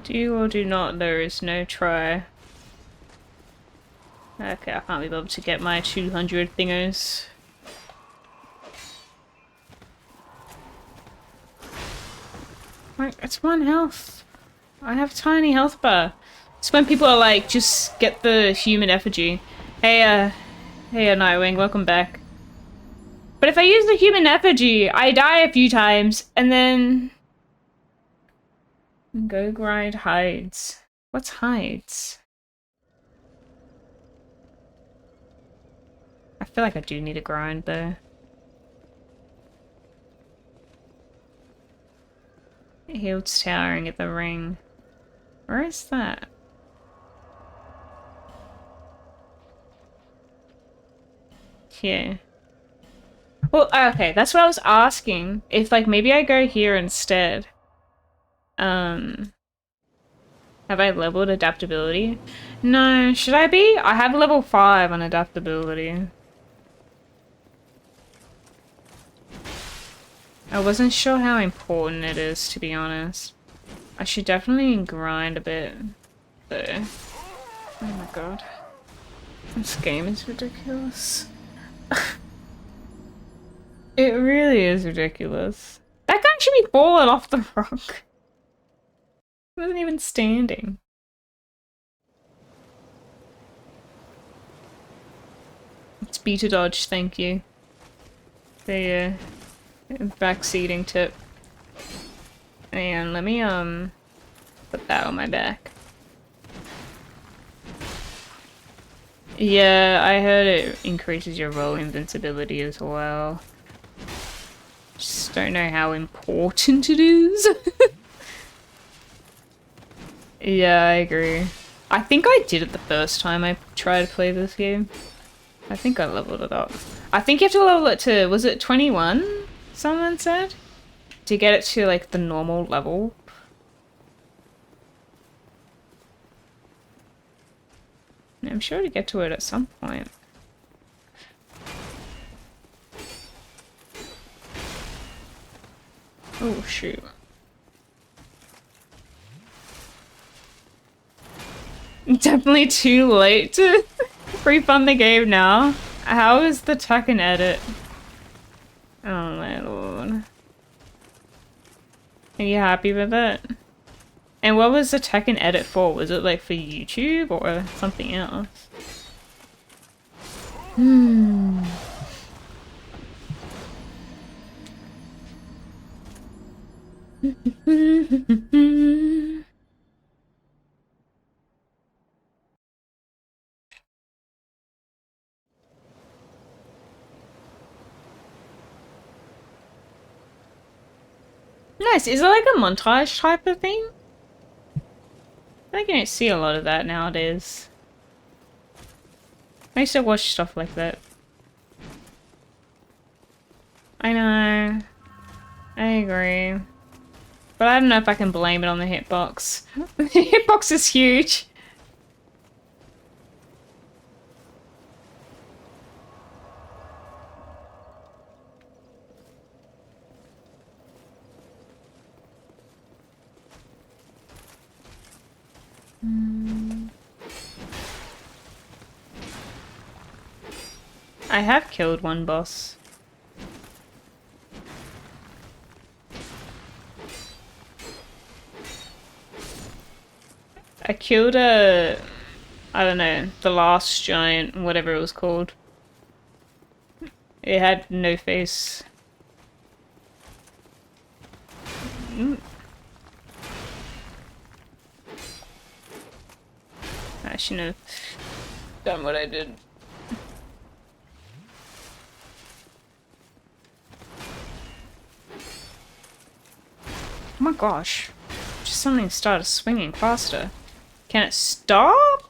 Do or do not, there is no try. Okay, I can't be able to get my 200 thingos. Like, it's 1 health. I have tiny health bar. It's when people are like, just get the human effigy. Hey, Nightwing, welcome back. But if I use the human effigy, I die a few times, and then... Go grind hides. What's hides? I feel like I do need a grind though. Heald's towering at the ring. Where is that? Here. Well, okay, that's what I was asking. If like maybe I go here instead. Have I leveled adaptability? No, should I be? I have level 5 on adaptability. I wasn't sure how important it is, to be honest. I should definitely grind a bit, though. Oh my god. This game is ridiculous. It really is ridiculous. That guy should be falling off the rock. He wasn't even standing. It's beta dodge, thank you. The backseating tip. And let me put that on my back. Yeah, I heard it increases your roll invincibility as well. Just don't know how important it is. Yeah, I agree. I think I did it the first time I tried to play this game. I think I leveled it up. I think you have to level it to, was it 21? Someone said? To get it to like the normal level. I'm sure to get to it at some point. Oh shoot. Definitely too late to refund the game now. How is the Tekken edit? Oh my lord. Are you happy with it? And what was the tech and edit for? Was it like for YouTube or something else? Hmm. Nice. Is it like a montage type of thing? I think you don't see a lot of that nowadays. I used to watch stuff like that. I know. I agree. But I don't know if I can blame it on the hitbox. The hitbox is huge. I have killed one boss. I killed I don't know, the last giant, whatever it was called. It had no face. I shouldn't have done what I did. Oh my gosh. Just something started swinging faster. Can it stop?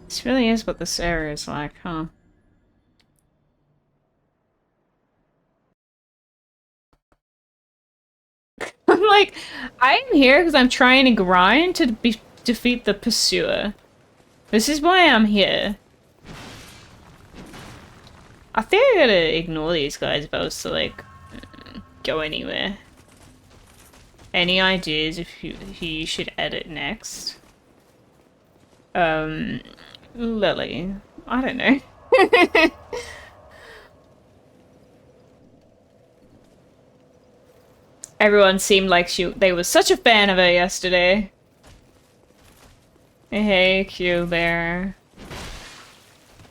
This really is what this area is like, huh? I'm like, I'm here because I'm trying to grind to defeat the pursuer. This is why I'm here. I think I gotta ignore these guys if I was to, like, go anywhere. Any ideas of who you should edit next? Lily. I don't know. Everyone seemed like they were such a fan of her yesterday. Hey, Q Bear.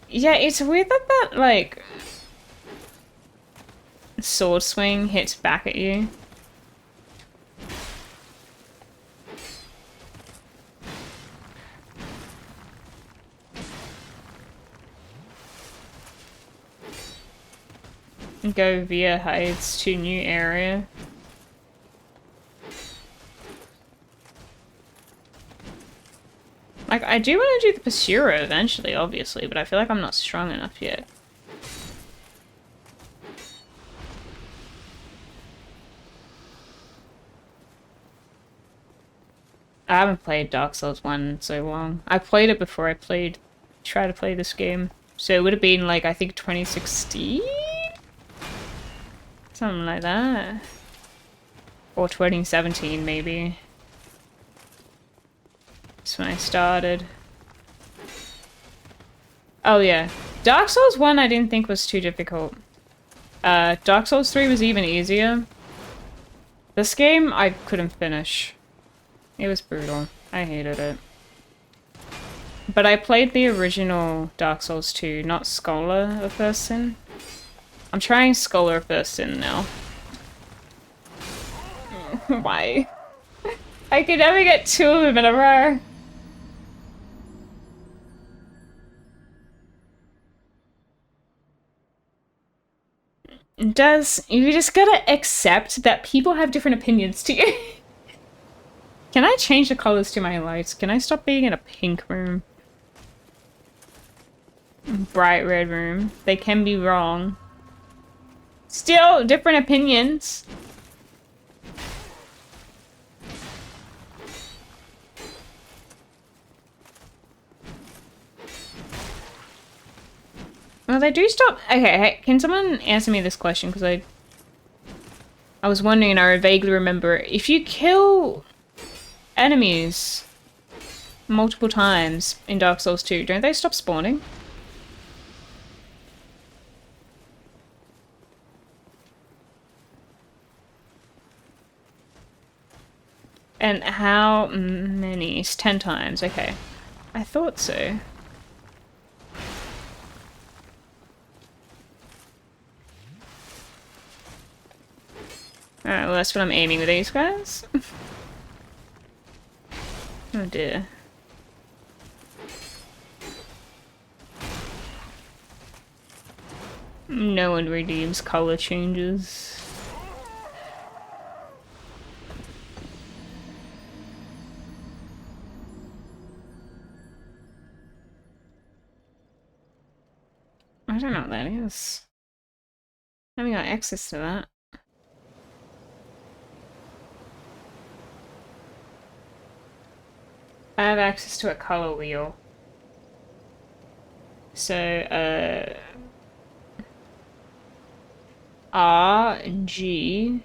Yeah, it's weird that like, sword swing hits back at you. Go via heights to new area. Like, I do want to do the Pursuer eventually, obviously, but I feel like I'm not strong enough yet. I haven't played Dark Souls 1 in so long. I played it before I tried to play this game. So it would have been like, I think 2016? Something like that. Or 2017 maybe. That's when I started. Oh yeah. Dark Souls 1 I didn't think was too difficult. Dark Souls 3 was even easier. This game I couldn't finish. It was brutal. I hated it. But I played the original Dark Souls 2, not Scholar of First Sin. I'm trying Scholar of First Sin now. Why? I could never get two of them in a row. You just gotta accept that people have different opinions to you. Can I change the colors to my lights? Can I stop being in a pink room? Bright red room. They can be wrong. Still, different opinions. Well, they do stop. Okay, hey, can someone answer me this question? Because I was wondering, and I vaguely remember, if you kill enemies multiple times in Dark Souls 2, don't they stop spawning? And how many? It's 10 times. Okay. I thought so. Alright, well that's what I'm aiming with these guys. Oh dear. No one redeems color changes. I don't know what that is. I haven't got access to that. I have access to a color wheel. So, R, G.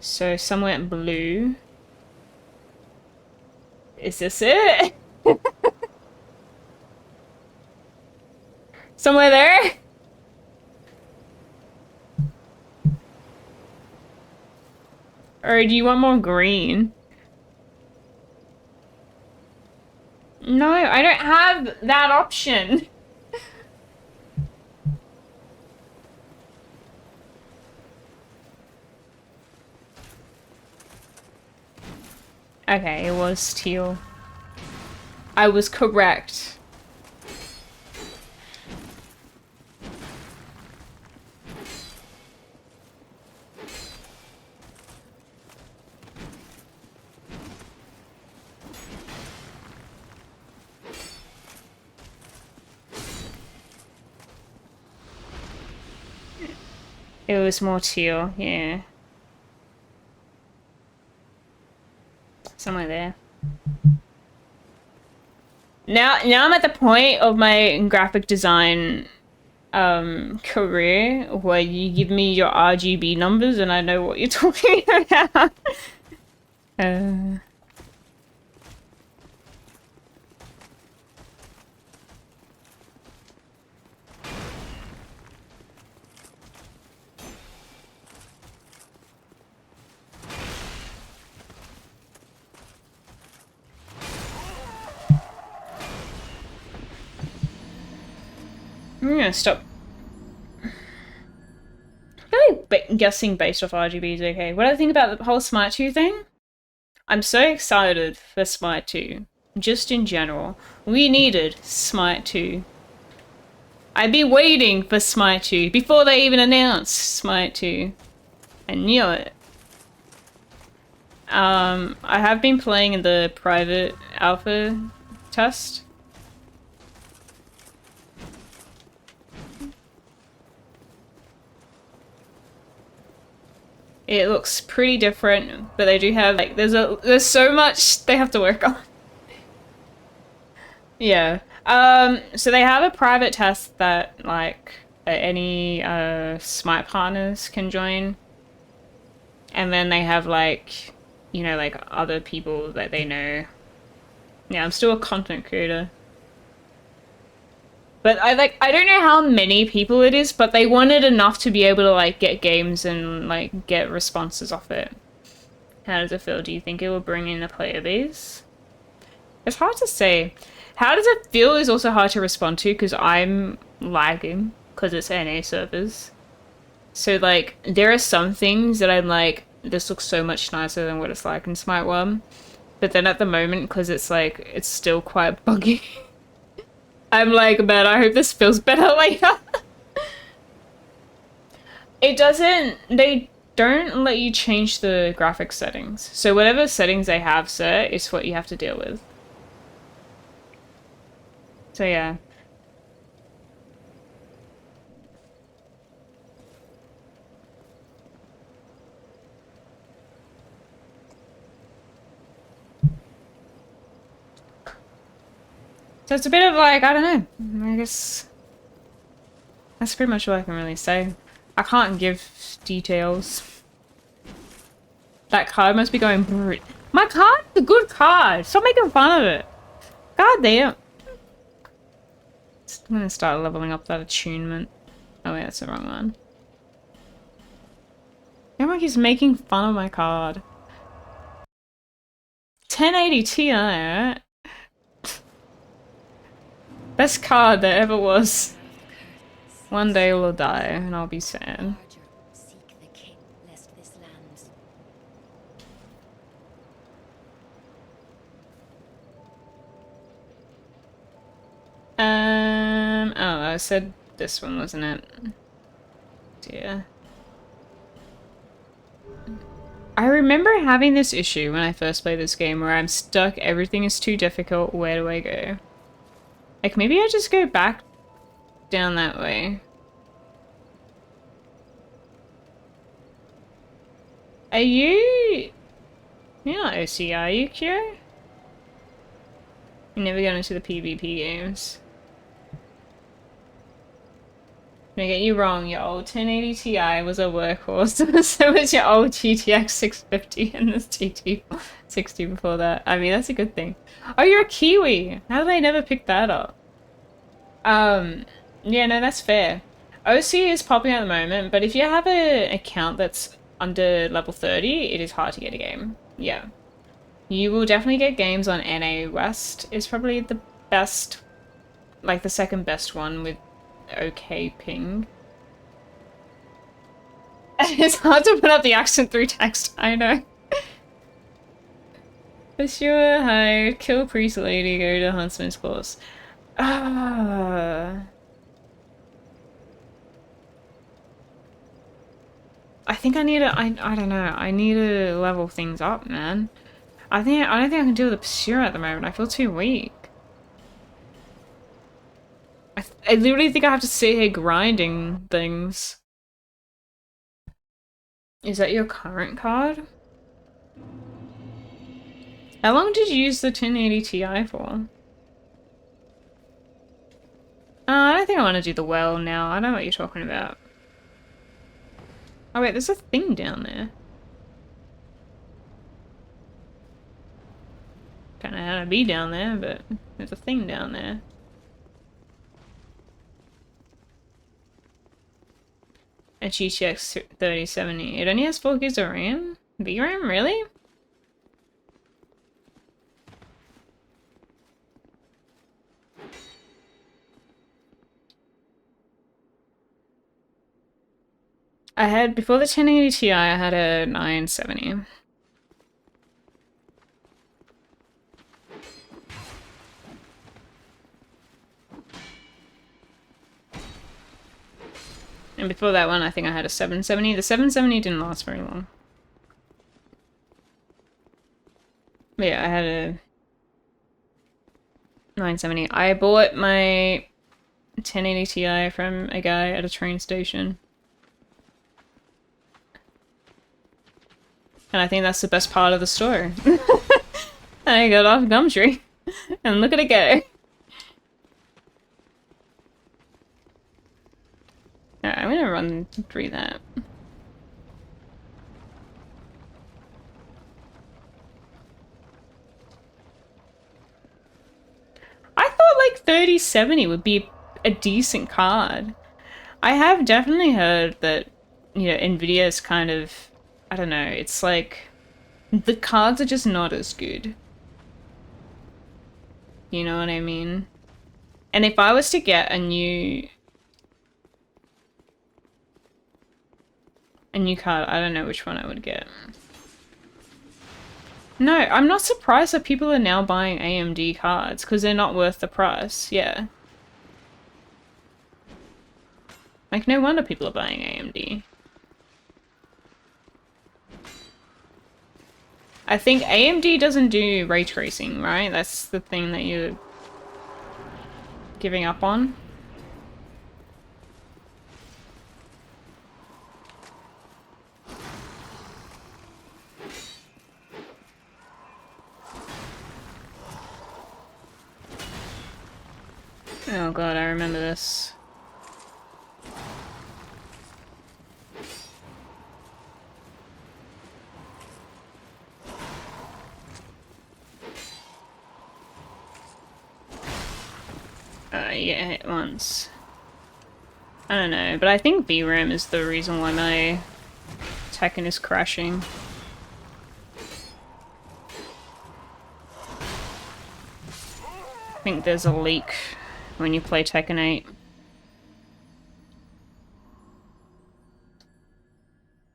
So somewhere blue. Is this it? Somewhere there? Or do you want more green? No, I don't have that option. Okay, it was teal. I was correct. It was more teal, yeah. Somewhere there. Now I'm at the point of my graphic design career where you give me your RGB numbers and I know what you're talking about. I'm gonna stop. I feel like guessing based off RGB is okay. What do I think about the whole Smite 2 thing? I'm so excited for Smite 2. Just in general. We needed Smite 2. I'd be waiting for Smite 2 before they even announced Smite 2. I knew it. I have been playing in the private alpha test. It looks pretty different, but they do have like there's so much they have to work on. Yeah. So they have a private test that like any Smite partners can join. And then they have like, you know, like other people that they know. Yeah, I'm still a content creator. But I don't know how many people it is, but they wanted enough to be able to like get games and like get responses off it. How does it feel? Do you think it will bring in a player base? It's hard to say. How does it feel is also hard to respond to because I'm lagging because it's NA servers. So like there are some things that I'm like, this looks so much nicer than what it's like in Smite 1. But then at the moment, because it's like, it's still quite buggy. I'm like, man, I hope this feels better later. They don't let you change the graphics settings. So whatever settings they have set is what you have to deal with. So yeah. So it's a bit of like, I don't know, I guess that's pretty much all I can really say. I can't give details. That card must be going brute. My card's a good card! Stop making fun of it! God damn! I'm gonna start leveling up that attunement. Oh wait, that's the wrong one. Everyone keeps making fun of my card. 1080 Ti, alright? Best card there ever was. One day we'll die and I'll be sad. Larger, seek the king, lest this land. Oh, I said this one, wasn't it? Dear. I remember having this issue when I first played this game where I'm stuck, everything is too difficult, where do I go? Like, maybe I just go back down that way. Are you... You're not OC, are you, Kyo? You never got into the PvP games. I'm gonna get you wrong, your old 1080 Ti was a workhorse, so was your old GTX 650 and this GT 60 before that. I mean, that's a good thing. Oh, you're a Kiwi! How did I never pick that up? Yeah, no, that's fair. OC is popping at the moment, but if you have an account that's under level 30, it is hard to get a game. Yeah. You will definitely get games on NA West. Is probably the best, like the second best one with okay ping. It's hard to put up the accent through text, I know. For sure, hi, kill priest lady, go to huntsman's course. I think I need to, I don't know, I need to level things up, man. I don't think I can deal with the pursuer at the moment, I feel too weak. I literally think I have to sit here grinding things. Is that your current card? How long did you use the 1080 Ti for? I don't think I want to do the well now. I know what you're talking about. Oh wait, there's a thing down there. Don't know how to be down there, but there's a thing down there. A GTX 3070. It only has 4 gigs of RAM? VRAM? Really? I had, before the 1080 Ti, I had a 970. And before that one, I think I had a 770. The 770 didn't last very long. But yeah, I had a 970. I bought my 1080 Ti from a guy at a train station. And I think that's the best part of the story. I got off Gumtree. And look at it go. Alright, I'm gonna run through that. I thought like 3070 would be a decent card. I have definitely heard that, you know, Nvidia's kind of, I don't know, it's like the cards are just not as good. You know what I mean? And if I was to get a new card, I don't know which one I would get. No, I'm not surprised that people are now buying AMD cards, because they're not worth the price, yeah. Like, no wonder people are buying AMD. I think AMD doesn't do ray tracing, right? That's the thing that you're giving up on. Oh god, I remember this. You get hit once. I don't know, but I think VRAM is the reason why my Tekken is crashing. I think there's a leak when you play Tekken 8.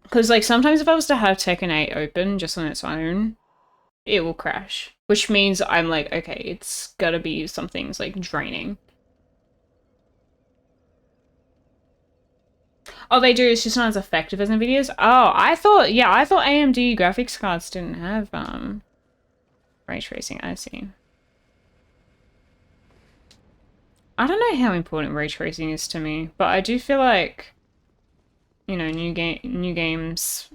Because, like, sometimes if I was to have Tekken 8 open just on its own, it will crash. Which means I'm like, okay, it's gotta be something's, like, draining. Oh, they do, it's just not as effective as NVIDIA's? Oh, I thought AMD graphics cards didn't have, ray tracing. I see. I don't know how important ray tracing is to me, but I do feel like, you know, new games,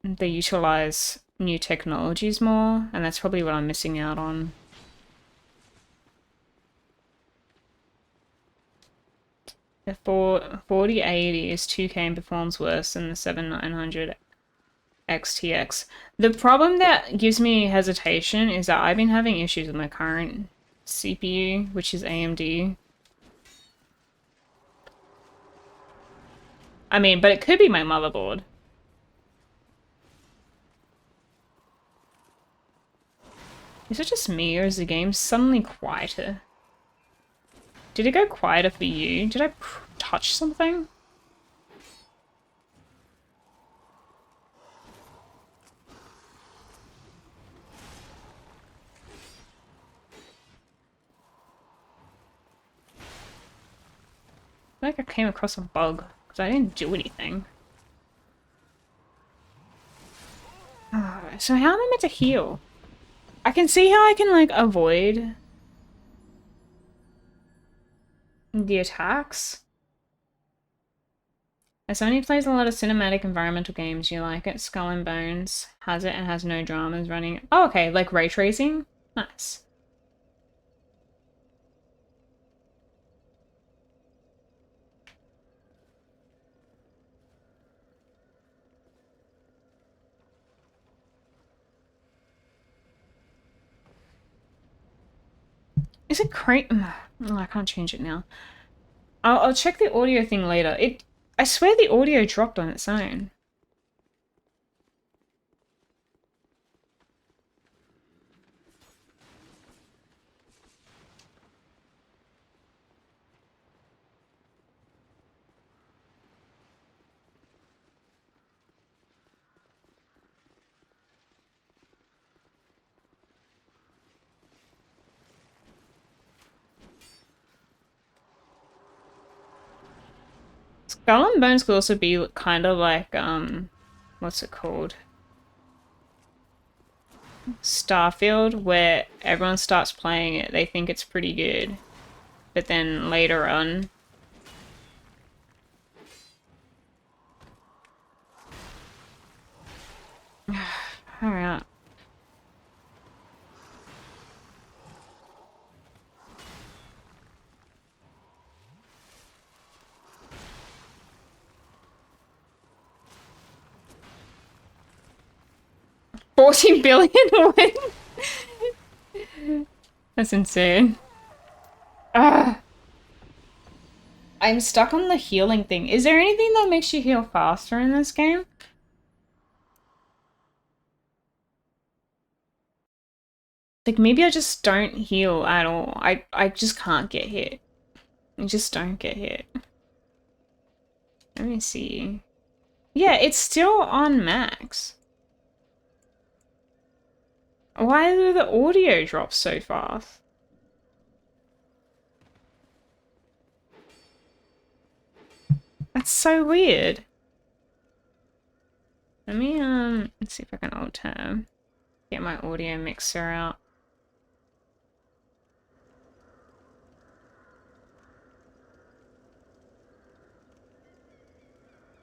they utilize new technologies more, and that's probably what I'm missing out on. The 4080 is 2K and performs worse than the 7900 XTX. The problem that gives me hesitation is that I've been having issues with my current CPU, which is AMD. I mean, but it could be my motherboard. Is it just me, or is the game suddenly quieter? Did it go quieter for you? Did I touch something? I feel like I came across a bug, because I didn't do anything. So how am I meant to heal? I can see how I can, like, avoid the attacks. As someone who plays a lot of cinematic environmental games, you like it? Skull and Bones has it and has no dramas running. Oh, okay, like ray tracing? Nice. Is it oh, I can't change it now. I'll check the audio thing later. I swear the audio dropped on its own. Skull and Bones could also be kind of like, what's it called? Starfield, where everyone starts playing it, they think it's pretty good. But then later on... Hurry up. $40 billion win. That's insane. I'm stuck on the healing thing. Is there anything that makes you heal faster in this game? Like, maybe I just don't heal at all. I just can't get hit. I just don't get hit. Let me see. Yeah, it's still on max. Why do the audio drop so fast? That's so weird. Let me, let's see if I can alt tab. Get my audio mixer out.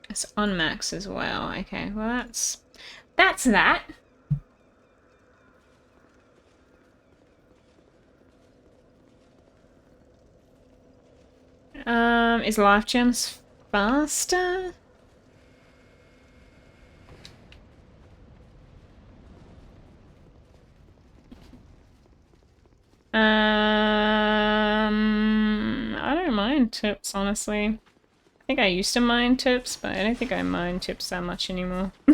It's on max as well. Okay, well that's that. Is Life Gems faster? I don't mind tips, honestly. I think I used to mind tips, but I don't think I mind tips that much anymore. I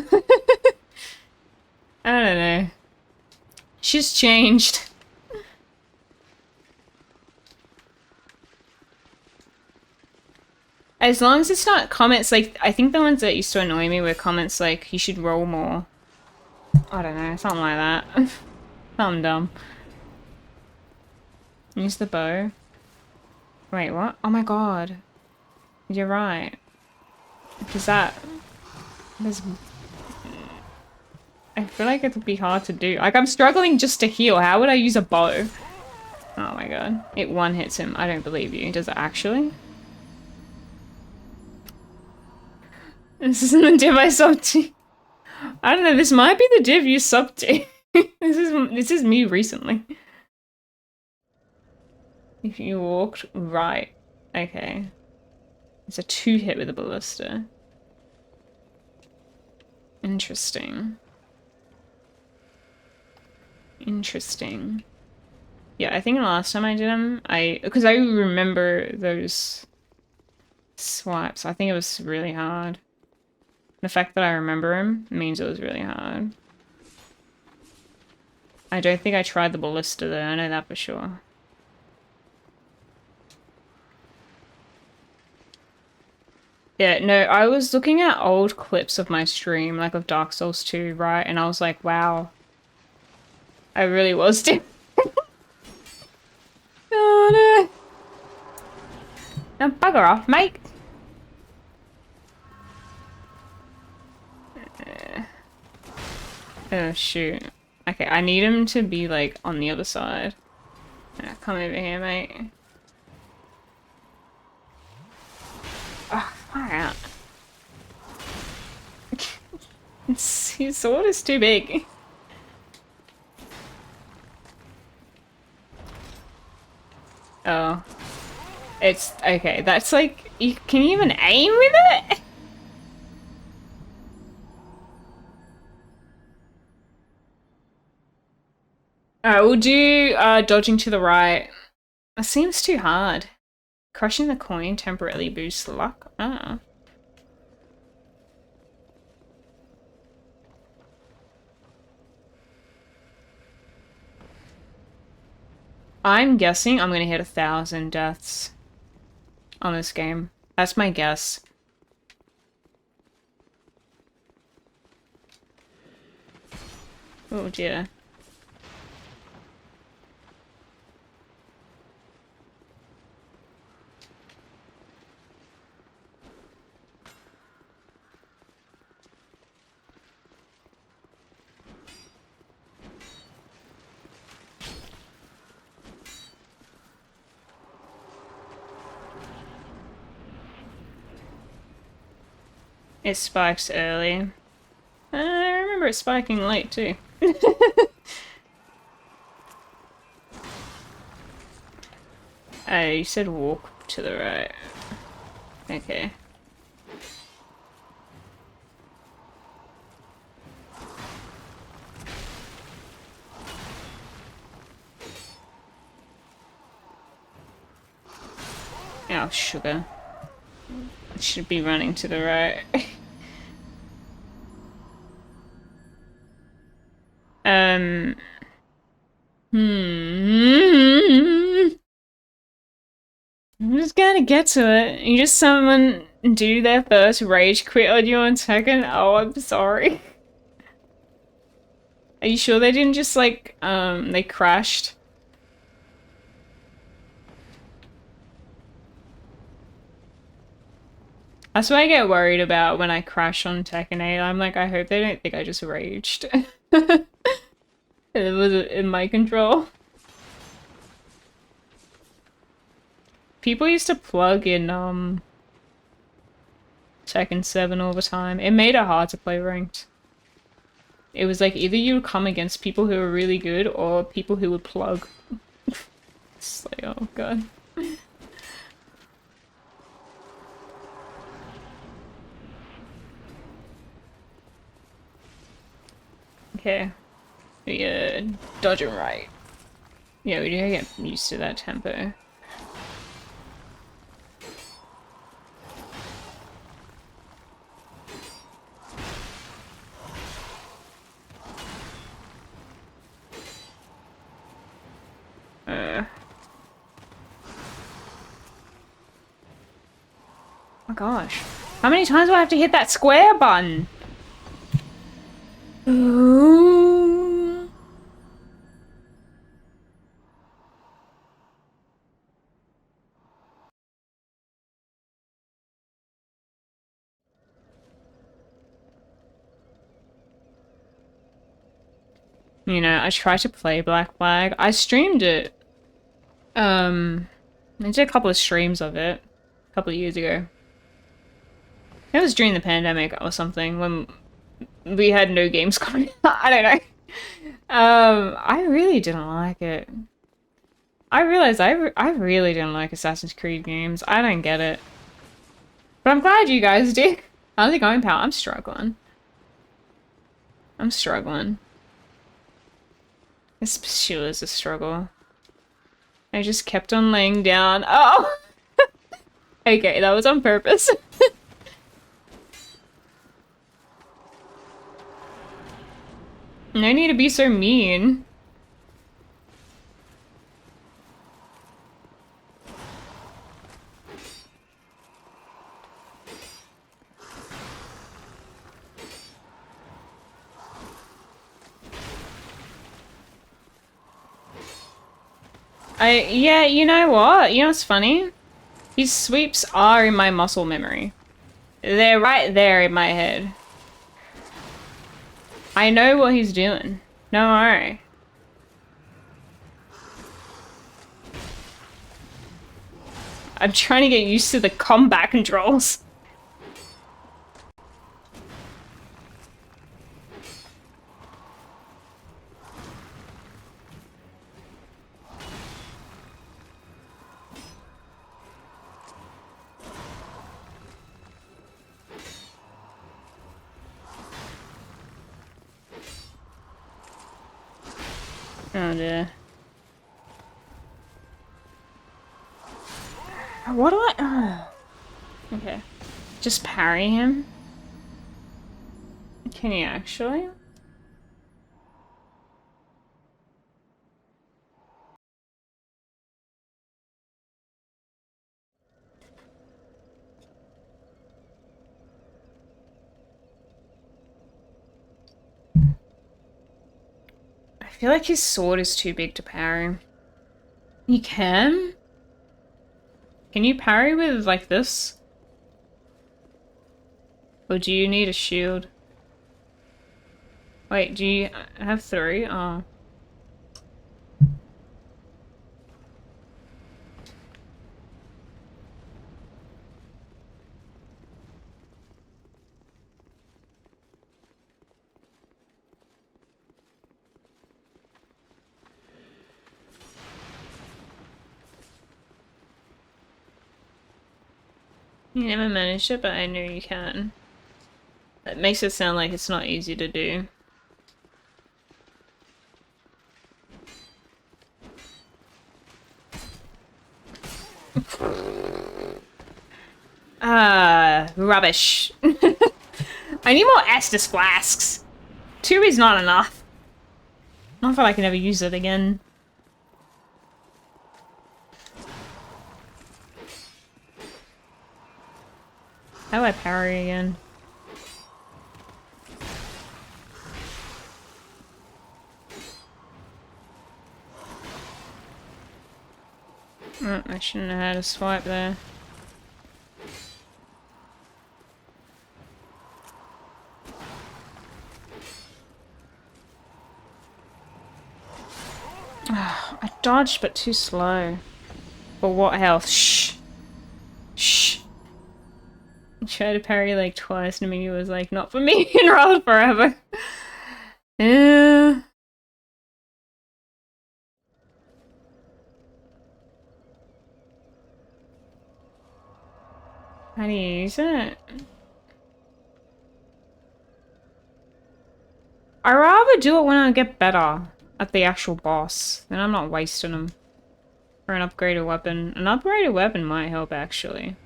don't know. She's changed. As long as it's not comments like, I think the ones that used to annoy me were comments like, you should roll more. I don't know, something like that. Something dumb. Use the bow. Wait, what? Oh my god. You're right. Does that... There's... I feel like it'll be hard to do. Like, I'm struggling just to heal. How would I use a bow? Oh my god. It one hits him. I don't believe you. Does it actually? This isn't the div I subbed to. I don't know, this might be the div you subbed to. This is me recently. If you walked right. Okay. It's a 2-hit with a ballista. Interesting. Interesting. Yeah, I think last time I did them, because I remember those swipes. I think it was really hard. The fact that I remember him means it was really hard. I don't think I tried the ballista though, I know that for sure. Yeah, no, I was looking at old clips of my stream, like of Dark Souls 2, right? And I was like, wow. I really was doing. Oh no. Now bugger off, mate. Oh shoot. Okay, I need him to be like on the other side. Come over here, mate. Oh, far out. His sword is too big. Oh. It's okay, that's like, can you even aim with it? Alright, we'll do dodging to the right. That seems too hard. Crushing the coin temporarily boosts luck. Ah. I'm guessing I'm gonna hit 1,000 deaths on this game. That's my guess. Oh dear. It spikes early. I remember it spiking late too. Oh, you said walk to the right. Okay. Oh, sugar. I should be running to the right. I'm just gonna get to it. You just someone do their first rage quit on you on second? Oh, I'm sorry. Are you sure they didn't just like, they crashed? That's what I get worried about when I crash on Tekken 8. I'm like, I hope they don't think I just raged. It was in my control. People used to plug in Tekken 7 all the time. It made it hard to play ranked. It was like either you would come against people who were really good or people who would plug. It's like, oh god. Okay. Yeah, dodging right. Yeah, we do get used to that tempo. my gosh. How many times do I have to hit that square button? Ooh. You know, I tried to play Black Flag. I streamed it. I did a couple of streams of it a couple of years ago. It was during the pandemic or something when we had no games coming out. I don't know. I really didn't like it. I realized I really didn't like Assassin's Creed games. I don't get it. But I'm glad you guys do. How's it going, pal? I'm struggling. I'm struggling. This sure is a struggle. I just kept on laying down. Oh! Okay, that was on purpose. No need to be so mean. Yeah, you know what? You know what's funny? His sweeps are in my muscle memory. They're right there in my head. I know what he's doing. Don't worry. I'm trying to get used to the combat controls. Oh dear. What do I... Okay. Just parry him? Can he actually? I feel like his sword is too big to parry. You can? Can you parry with, like, this? Or do you need a shield? Wait, do you have 3? Oh. You never managed it, but I know you can. That makes it sound like it's not easy to do. Rubbish. I need more Estus flasks. 2 is not enough. Not that I can ever use it again. How do I parry again? Oh, I shouldn't have had a swipe there. I dodged, but too slow. For what health? Shh. Shh. I tried to parry like twice and Amelia was like, not for me, and rolled forever. Yeah. How do you use it? I'd rather do it when I get better at the actual boss. Then I'm not wasting them for an upgraded weapon. An upgraded weapon might help, actually.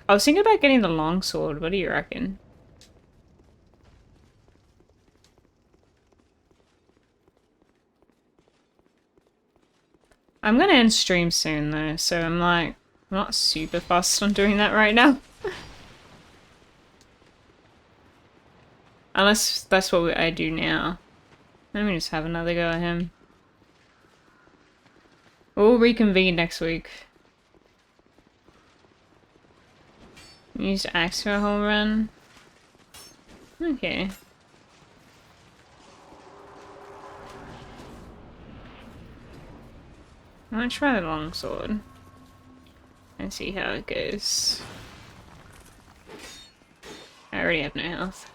I was thinking about getting the longsword. What do you reckon? I'm gonna end stream soon, though, so I'm like, I'm not super fussed on doing that right now. Unless that's what I do now. Let me just have another go at him. We'll reconvene next week. Use axe for a home run. Okay. I'm gonna try the longsword and see how it goes. I already have no health.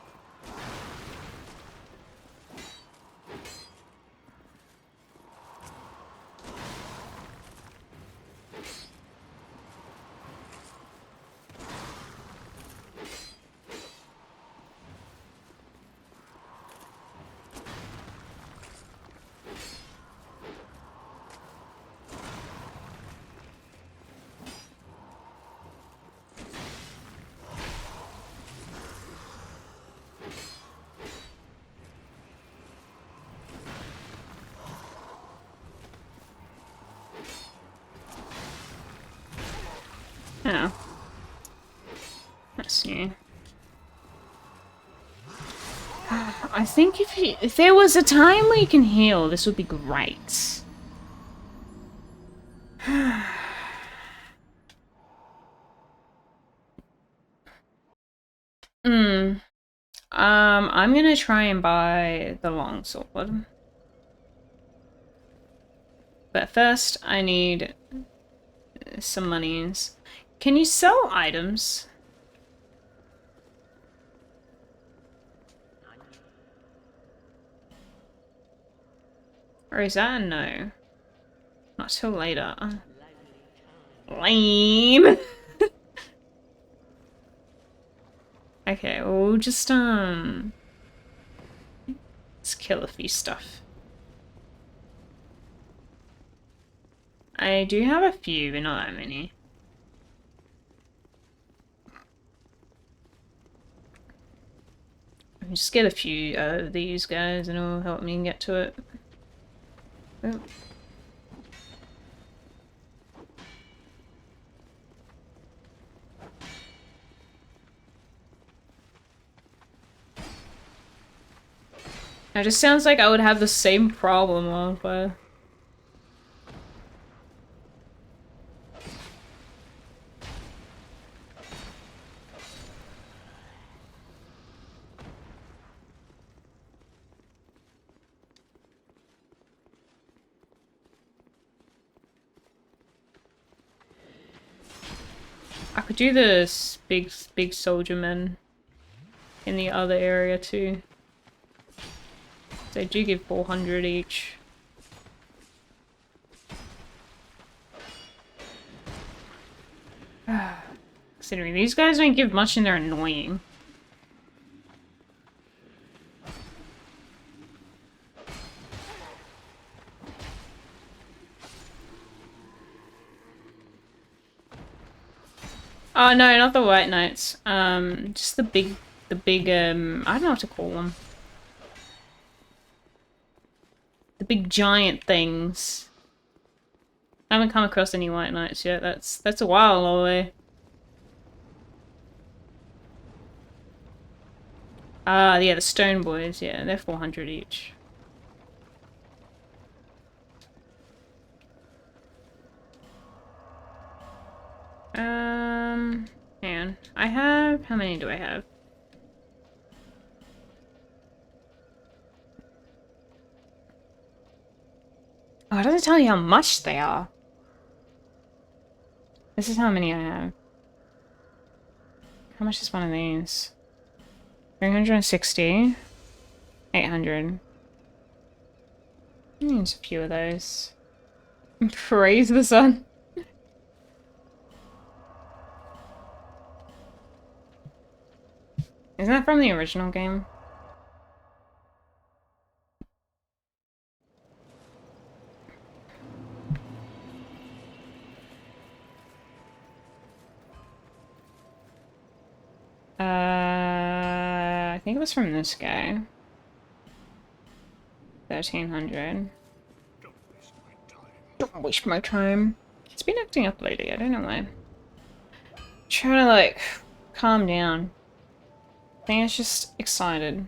Oh. That's new. I think if there was a time where you can heal, this would be great. I'm gonna try and buy the longsword. But first, I need some monies. Can you sell items? Or is that a no? Not till later. Lame! Okay, we'll just, let's kill a few stuff. I do have a few, but not that many. I'll just get a few of these guys and it'll help me get to it. Oh. It just sounds like I would have the same problem on fire. I could do this big soldier men in the other area too. They do give 400 each. Considering these guys don't give much and they're annoying. Oh no, not the white knights. Just the big, I don't know what to call them. The big giant things. I haven't come across any white knights yet. That's a while away. Yeah, the stone boys. Yeah, they're 400 each. Hang on. I have... How many do I have? Oh, it doesn't tell you how much they are. This is how many I have. How much is one of these? 360. 800. There's a few of those. Praise the sun. Isn't that from the original game? I think it was from this guy. 1300. Don't waste my time. It's been acting up lately, I don't know why. Trying to like calm down. I think it's just excited.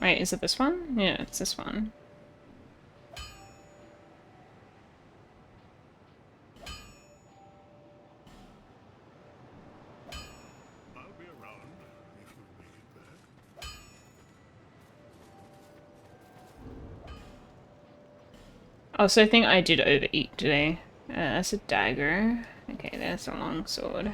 Wait, is it this one? Yeah, it's this one. I'll be around if you make it back. Also, I think I did overeat today. That's a dagger. Okay, that's a long sword.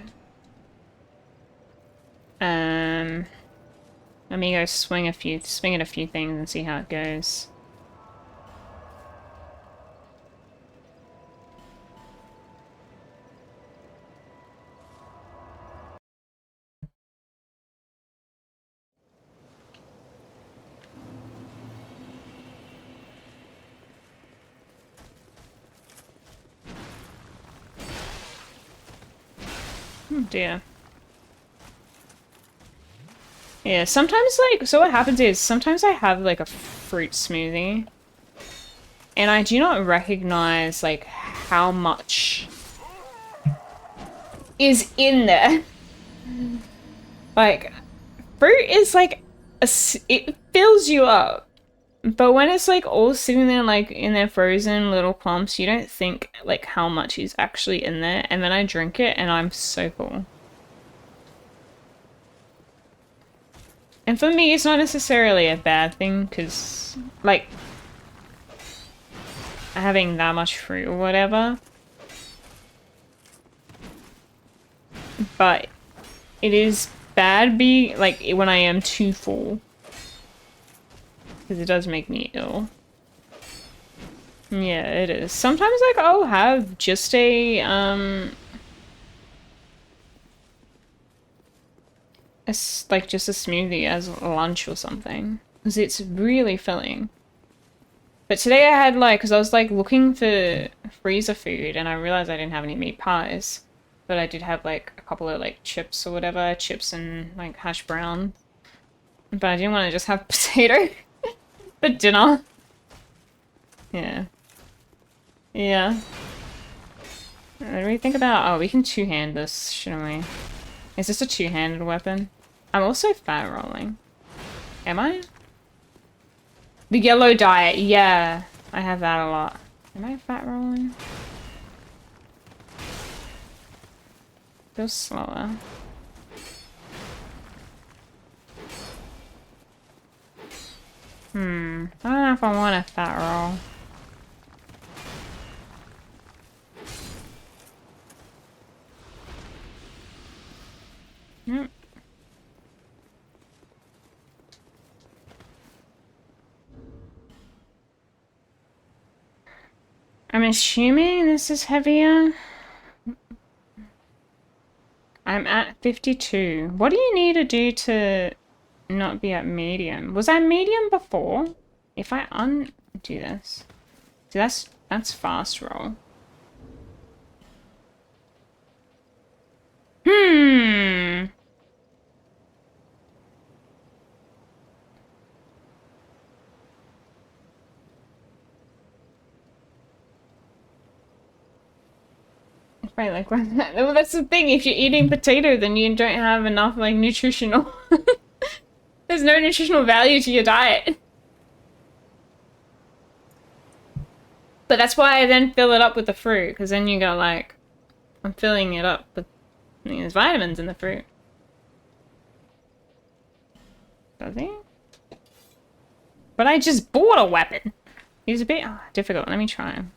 Let me go swing at a few things and see how it goes. Oh dear. Yeah, sometimes, like, so what happens is, sometimes I have, like, a fruit smoothie, and I do not recognize, like, how much is in there. Like, fruit is, like, it fills you up, but when it's, like, all sitting there, like, in their frozen little clumps, you don't think, like, how much is actually in there, and then I drink it, and I'm so full. And for me, it's not necessarily a bad thing, because, like, having that much fruit or whatever. But it is bad like, when I am too full. Because it does make me ill. Yeah, it is. Sometimes, like, I'll have just a, like, just a smoothie as lunch or something. Because it's really filling. But today I had, like, because I was, like, looking for freezer food, and I realized I didn't have any meat pies. But I did have, like, a couple of, like, chips or whatever. Chips and, like, hash brown. But I didn't want to just have potato for dinner. Yeah. Yeah. What do we think about... Oh, we can two-hand this, shouldn't we? Is this a two-handed weapon? I'm also fat rolling. Am I? The yellow diet, yeah. I have that a lot. Am I fat rolling? Feels slower. I don't know if I want a fat roll. Yep. I'm assuming this is heavier. I'm at 52. What do you need to do to not be at medium? Was I medium before? If I undo this. See, that's fast roll. Right, like, well, that's the thing. If you're eating potato, then you don't have enough, like, nutritional... There's no nutritional value to your diet. But that's why I then fill it up with the fruit, because then you go, like... I'm filling it up with... I mean, there's vitamins in the fruit. Does he? But I just bought a weapon! He's a bit difficult. Let me try him.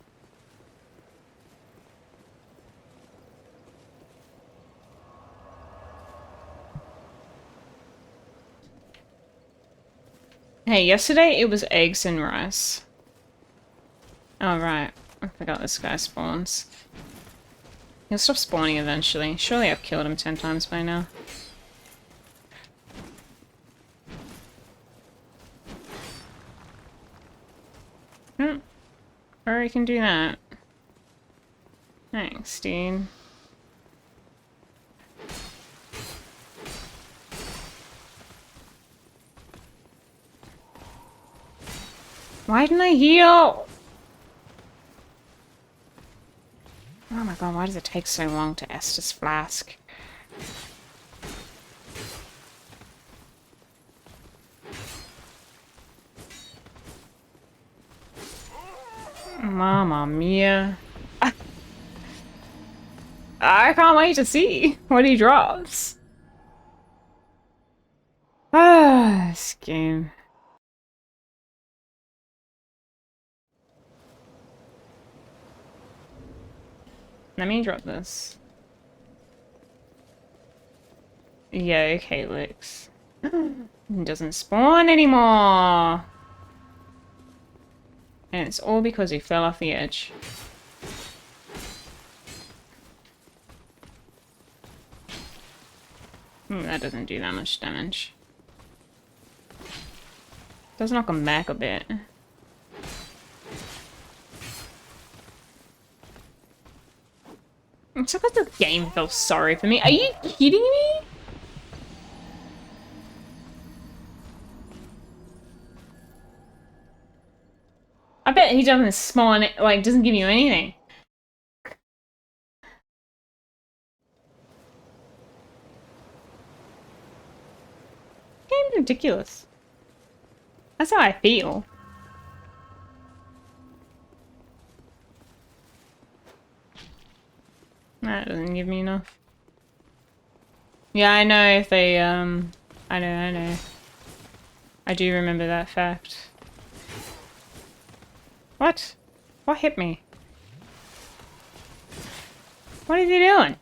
Hey, yesterday it was eggs and rice. Oh, right. I forgot this guy spawns. He'll stop spawning eventually. Surely I've killed him 10 times by now. Or I can do that. Thanks, dude. Why didn't I heal? Oh my god, why does it take so long to Estus Flask? Mamma mia. I can't wait to see what he drops. Ah, this game. Let me drop this. Yeah, okay, Lix. It doesn't spawn anymore. And it's all because he fell off the edge. That doesn't do that much damage. Does knock him back a bit. It's like the game felt sorry for me. Are you kidding me? I bet he doesn't spawn, like, doesn't give you anything. Game's ridiculous. That's how I feel. That doesn't give me enough. Yeah, I know if they, I know. I do remember that fact. What? What hit me? What is he doing?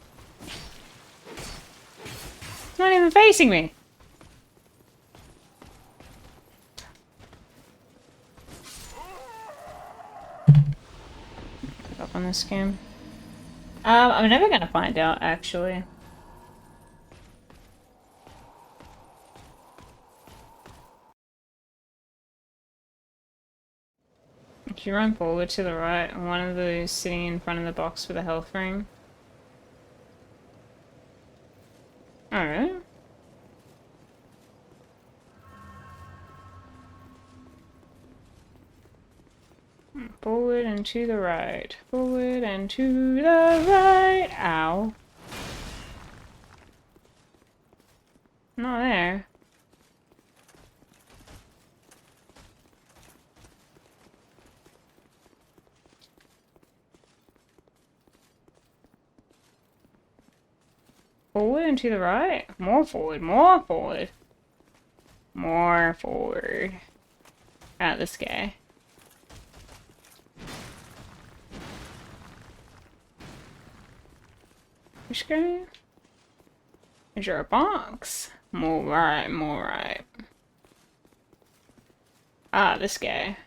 He's not even facing me. Up on this game. I'm never gonna find out, actually. If you run forward to the right, one of those sitting in front of the box with a health ring. Alright. Forward and to the right. Forward and to the right. Ow. Not there. Forward and to the right. More forward. More forward. More forward. Ah, this guy. Which guy? Is there a box? More right, more right. Ah, this guy.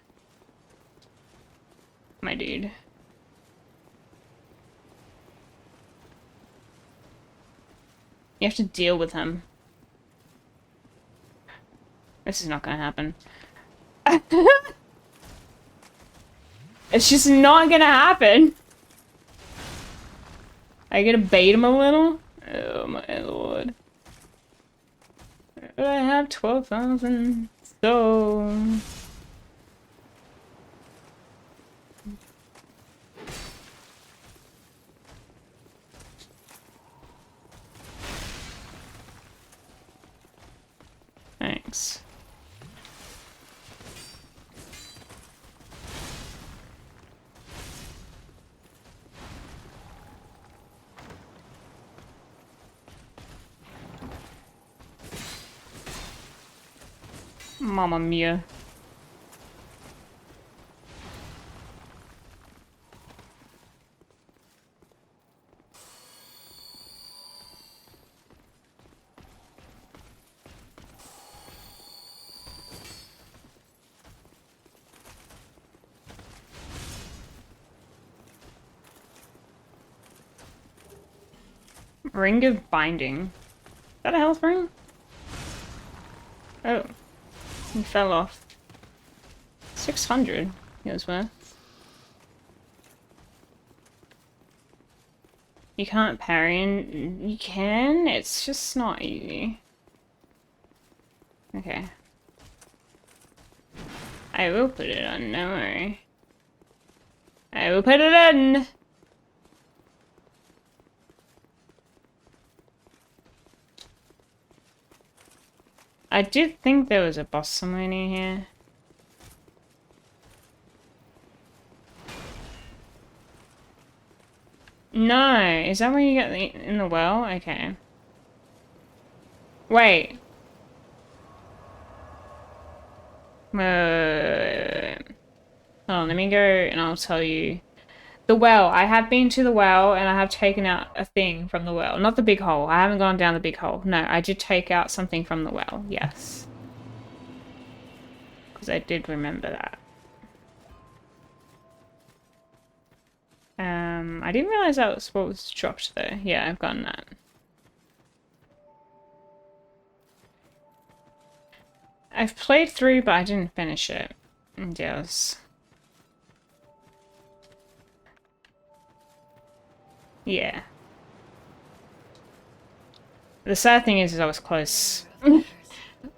My dude. You have to deal with him. This is not gonna happen. It's just not gonna happen. I gotta bait him a little? Oh my lord. I have 12,000 stones. Thanks. Mamma mia. Ring of Binding. Is that a health ring? Oh. He fell off. 600 he was worth. You can't parry and you can? It's just not easy. Okay. I will put it on, don't worry. I will put it in! I did think there was a boss somewhere near here. No, is that where you get in the well? Okay. Wait. Hold on, let me go and I'll tell you. The well. I have been to the well and I have taken out a thing from the well. Not the big hole. I haven't gone down the big hole. No, I did take out something from the well. Yes. Because I did remember that. I didn't realize that was what was dropped though. Yeah, I've gotten that. I've played through, but I didn't finish it. Yes. Yeah. The sad thing is I was close.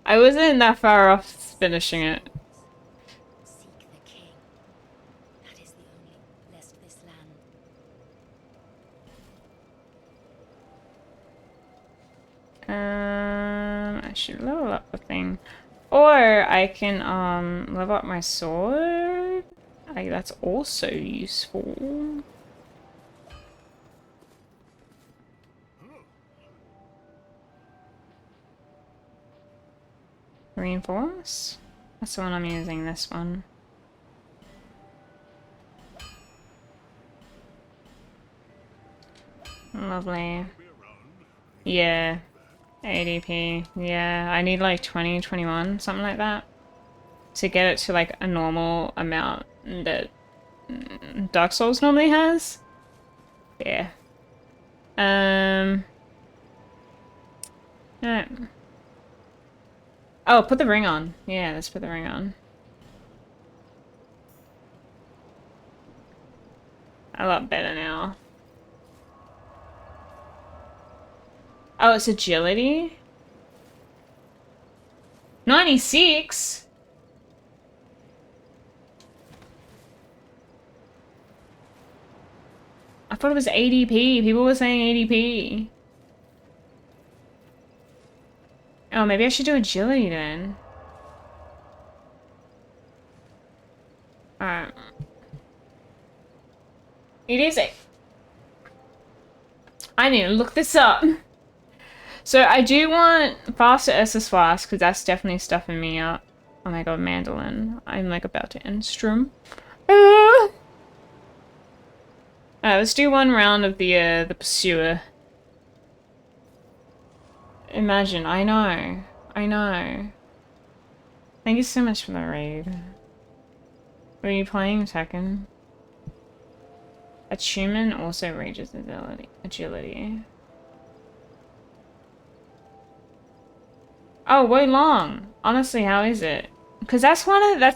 I wasn't that far off finishing it. Seek the king. That is the only, lest this land. I should level up the thing. Or I can level up my sword. That's also useful. Reinforce? That's the one I'm using, this one. Lovely. Yeah. ADP. Yeah, I need like 20, 21, something like that. To get it to like a normal amount that Dark Souls normally has. Yeah. Alright. Oh, put the ring on. Yeah, let's put the ring on. A lot better now. Oh, it's agility? 96? I thought it was ADP. People were saying ADP. Oh, maybe I should do agility then. Alright. It is a... I need to look this up. So I do want faster SS flask because that's definitely stuffing me up. Oh my god, mandolin. I'm like about to end stream. Alright, let's do one round of the pursuer. Imagine, I know. I know. Thank you so much for the raid. Were you playing Tekken? Attunement also rages agility. Oh, way long. Honestly, how is it? Because that's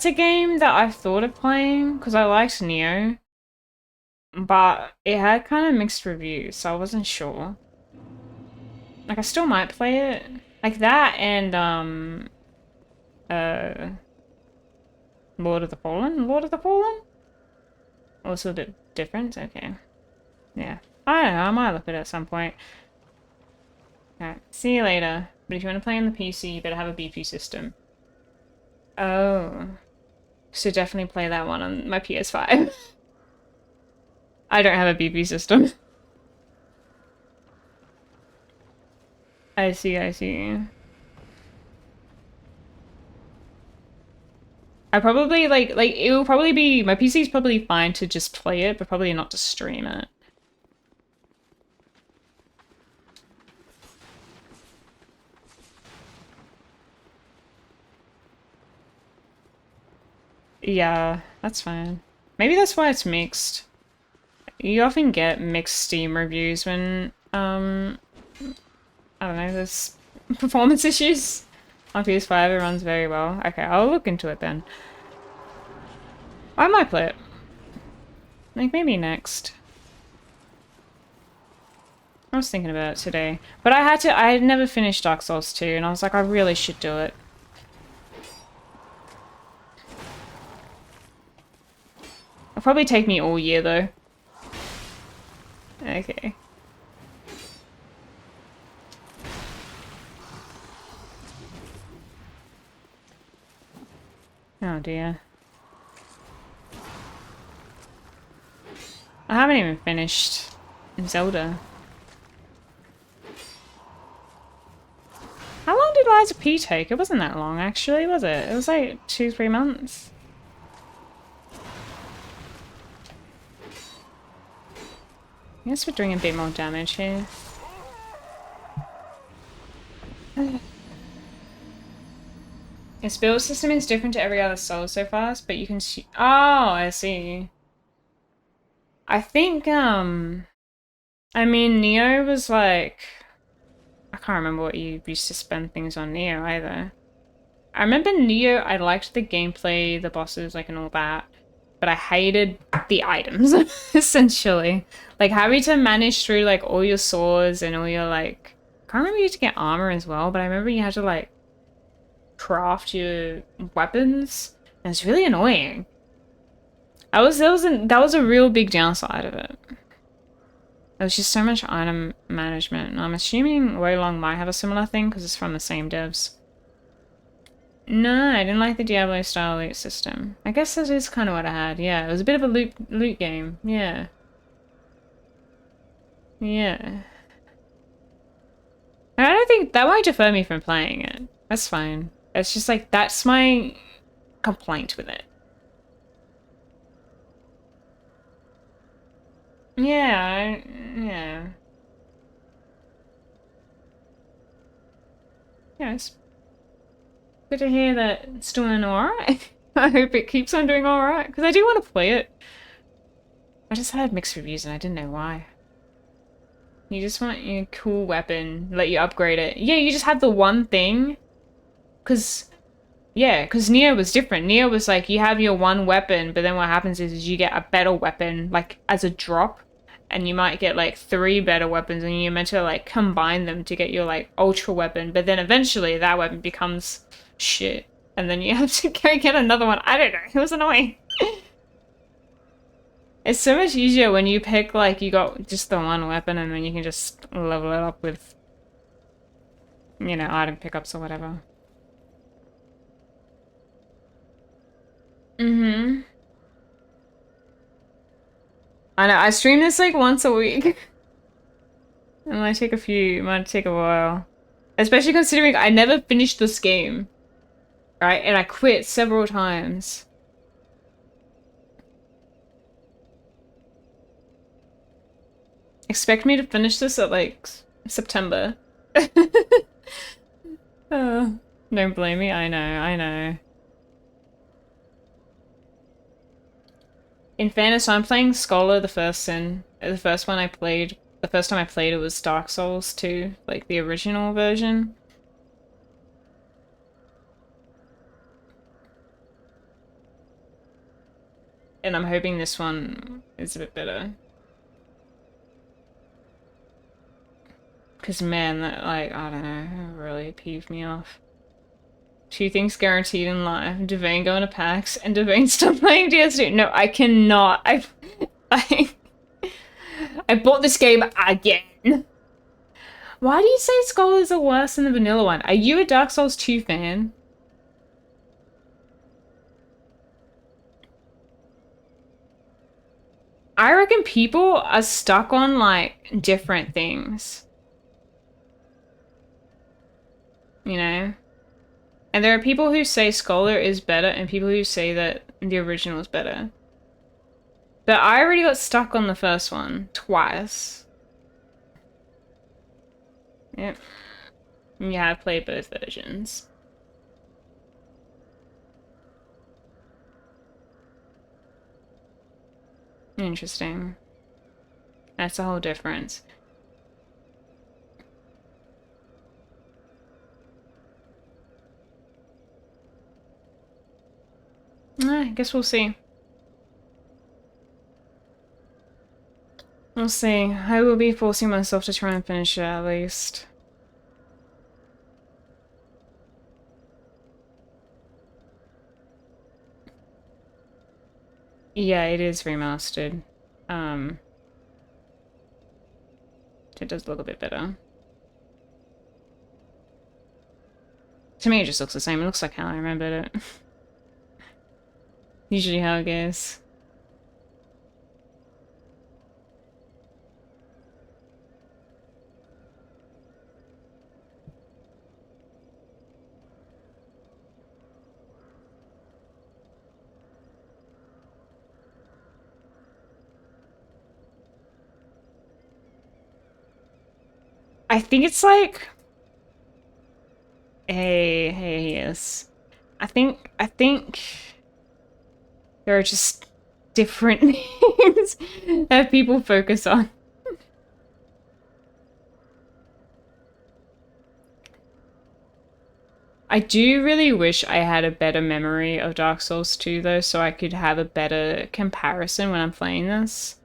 a game that I've thought of playing because I liked Neo. But it had kind of mixed reviews, so I wasn't sure. Like, I still might play it. Like that and, Lord of the Fallen? Lord of the Fallen? Also a bit different? Okay. Yeah. I don't know, I might look at it at some point. Alright, see you later. But if you want to play on the PC, you better have a BP system. Oh. So definitely play that one on my PS5. I don't have a BP system. I see, I see. I probably, like, it will probably be, my PC's probably fine to just play it, but probably not to stream it. Yeah, that's fine. Maybe that's why it's mixed. You often get mixed Steam reviews when, I don't know, there's performance issues. On PS5 it runs very well. Okay, I'll look into it then. I might play it. Like, maybe next. I was thinking about it today. But I had never finished Dark Souls 2, and I was like, I really should do it. It'll probably take me all year, though. Okay. Oh dear. I haven't even finished Zelda. How long did Lies of P take? It wasn't that long, actually, was it? It was like 2-3 months. I guess we're doing a bit more damage here. Its build system is different to every other Soul so fast, but you can see— oh, I see. I think, I mean, Neo was like— I can't remember what you used to spend things on Neo either. I remember Neo, I liked the gameplay, the bosses, like, and all that, but I hated the items, essentially. Like, having to manage through, like, all your swords and all your, like— I can't remember you had to get armor as well, but I remember you had to, like, craft your weapons, and it's really annoying. That was a real big downside of it. There was just so much item management, and I'm assuming Weilong might have a similar thing because it's from the same devs. No, I didn't like the Diablo style loot system. I guess that is kind of what I had. Yeah, it was a bit of a loot game. Yeah. Yeah. I don't think that won't deter me from playing it. That's fine. It's just like, that's my complaint with it. Yeah, yeah. Yeah, it's good to hear that it's doing alright. I hope it keeps on doing alright, because I do want to play it. I just had mixed reviews and I didn't know why. You just want your cool weapon, let you upgrade it. Yeah, you just have the one thing. Because, yeah, because Neo was different. Neo was like, you have your one weapon, but then what happens is you get a better weapon, like, as a drop. And you might get, like, 3 better weapons, and you're meant to, like, combine them to get your, like, ultra weapon. But then eventually that weapon becomes shit. And then you have to go get another one. I don't know. It was annoying. It's so much easier when you pick, like, you got just the one weapon and then you can just level it up with, you know, item pickups or whatever. Mm-hmm. I know, I stream this, like, once a week. It might take a while. Especially considering I never finished this game. Right? And I quit several times. Expect me to finish this at, like, September. Don't blame me. I know, I know. In fairness, I'm playing Scholar, the first sin. The first time I played it was Dark Souls 2, like the original version. And I'm hoping this one is a bit better. Because, man, that, like, I don't know, really peeved me off. 2 things guaranteed in life. Divane going to PAX and Divane stop playing DS2. No, I cannot. I bought this game again. Why do you say Scholars are worse than the vanilla one? Are you a Dark Souls 2 fan? I reckon people are stuck on, like, different things. You know? And there are people who say Scholar is better and people who say that the original is better. But I already got stuck on the first one twice. Yep. Yeah, I've played both versions. Interesting. That's a whole difference. I guess we'll see. We'll see. I will be forcing myself to try and finish it at least. Yeah, it is remastered. It does look a bit better. To me, it just looks the same. It looks like how I remembered it. Usually how it goes. I think it's like... Hey, yes. I think there are just different things that people focus on. I do really wish I had a better memory of Dark Souls 2 though, so I could have a better comparison when I'm playing this.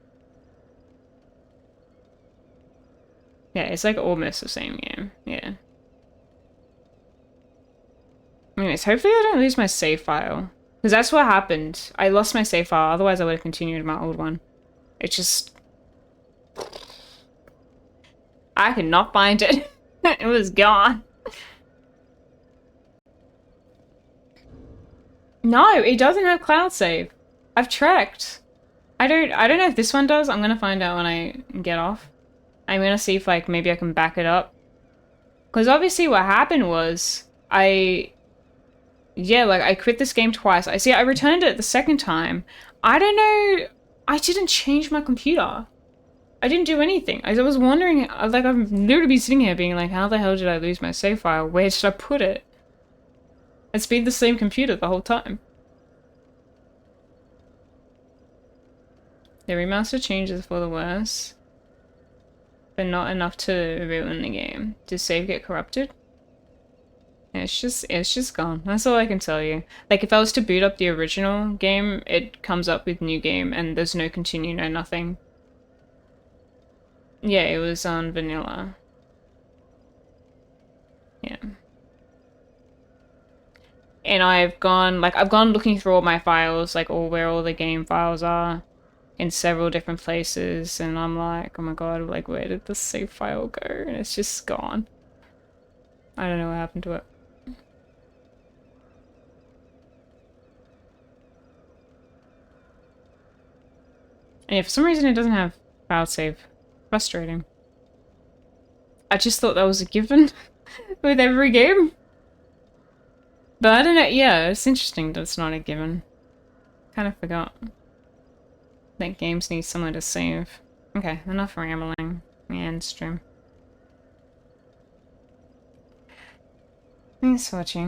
Yeah, it's like almost the same game. Yeah. Anyways, hopefully I don't lose my save file. Because that's what happened. I lost my save file, otherwise I would have continued my old one. It just... I could not find it. It was gone. No, it doesn't have cloud save. I've checked. I don't know if this one does. I'm gonna find out when I get off. I'm gonna see if like maybe I can back it up. Because obviously what happened was yeah, like I quit this game twice. I returned it the second time. I don't know. I didn't change my computer. I didn't do anything. I was wondering, like I've literally been sitting here being like, how the hell did I lose my save file? Where did I put it? It's been the same computer the whole time. The remaster changes for the worse, but not enough to ruin the game. Did save get corrupted? It's just gone. That's all I can tell you. Like, if I was to boot up the original game, it comes up with new game, and there's no continue, no nothing. Yeah, it was on vanilla. Yeah. And I've gone looking through all my files, like where all the game files are, in several different places, and I'm like, oh my god, like where did the save file go? And it's just gone. I don't know what happened to it. And yeah, for some reason it doesn't have file save. Frustrating. I just thought that was a given with every game. But I don't know, yeah, it's interesting that it's not a given. Kind of forgot that games need somewhere to save. Okay, enough rambling. And stream. Thanks for watching.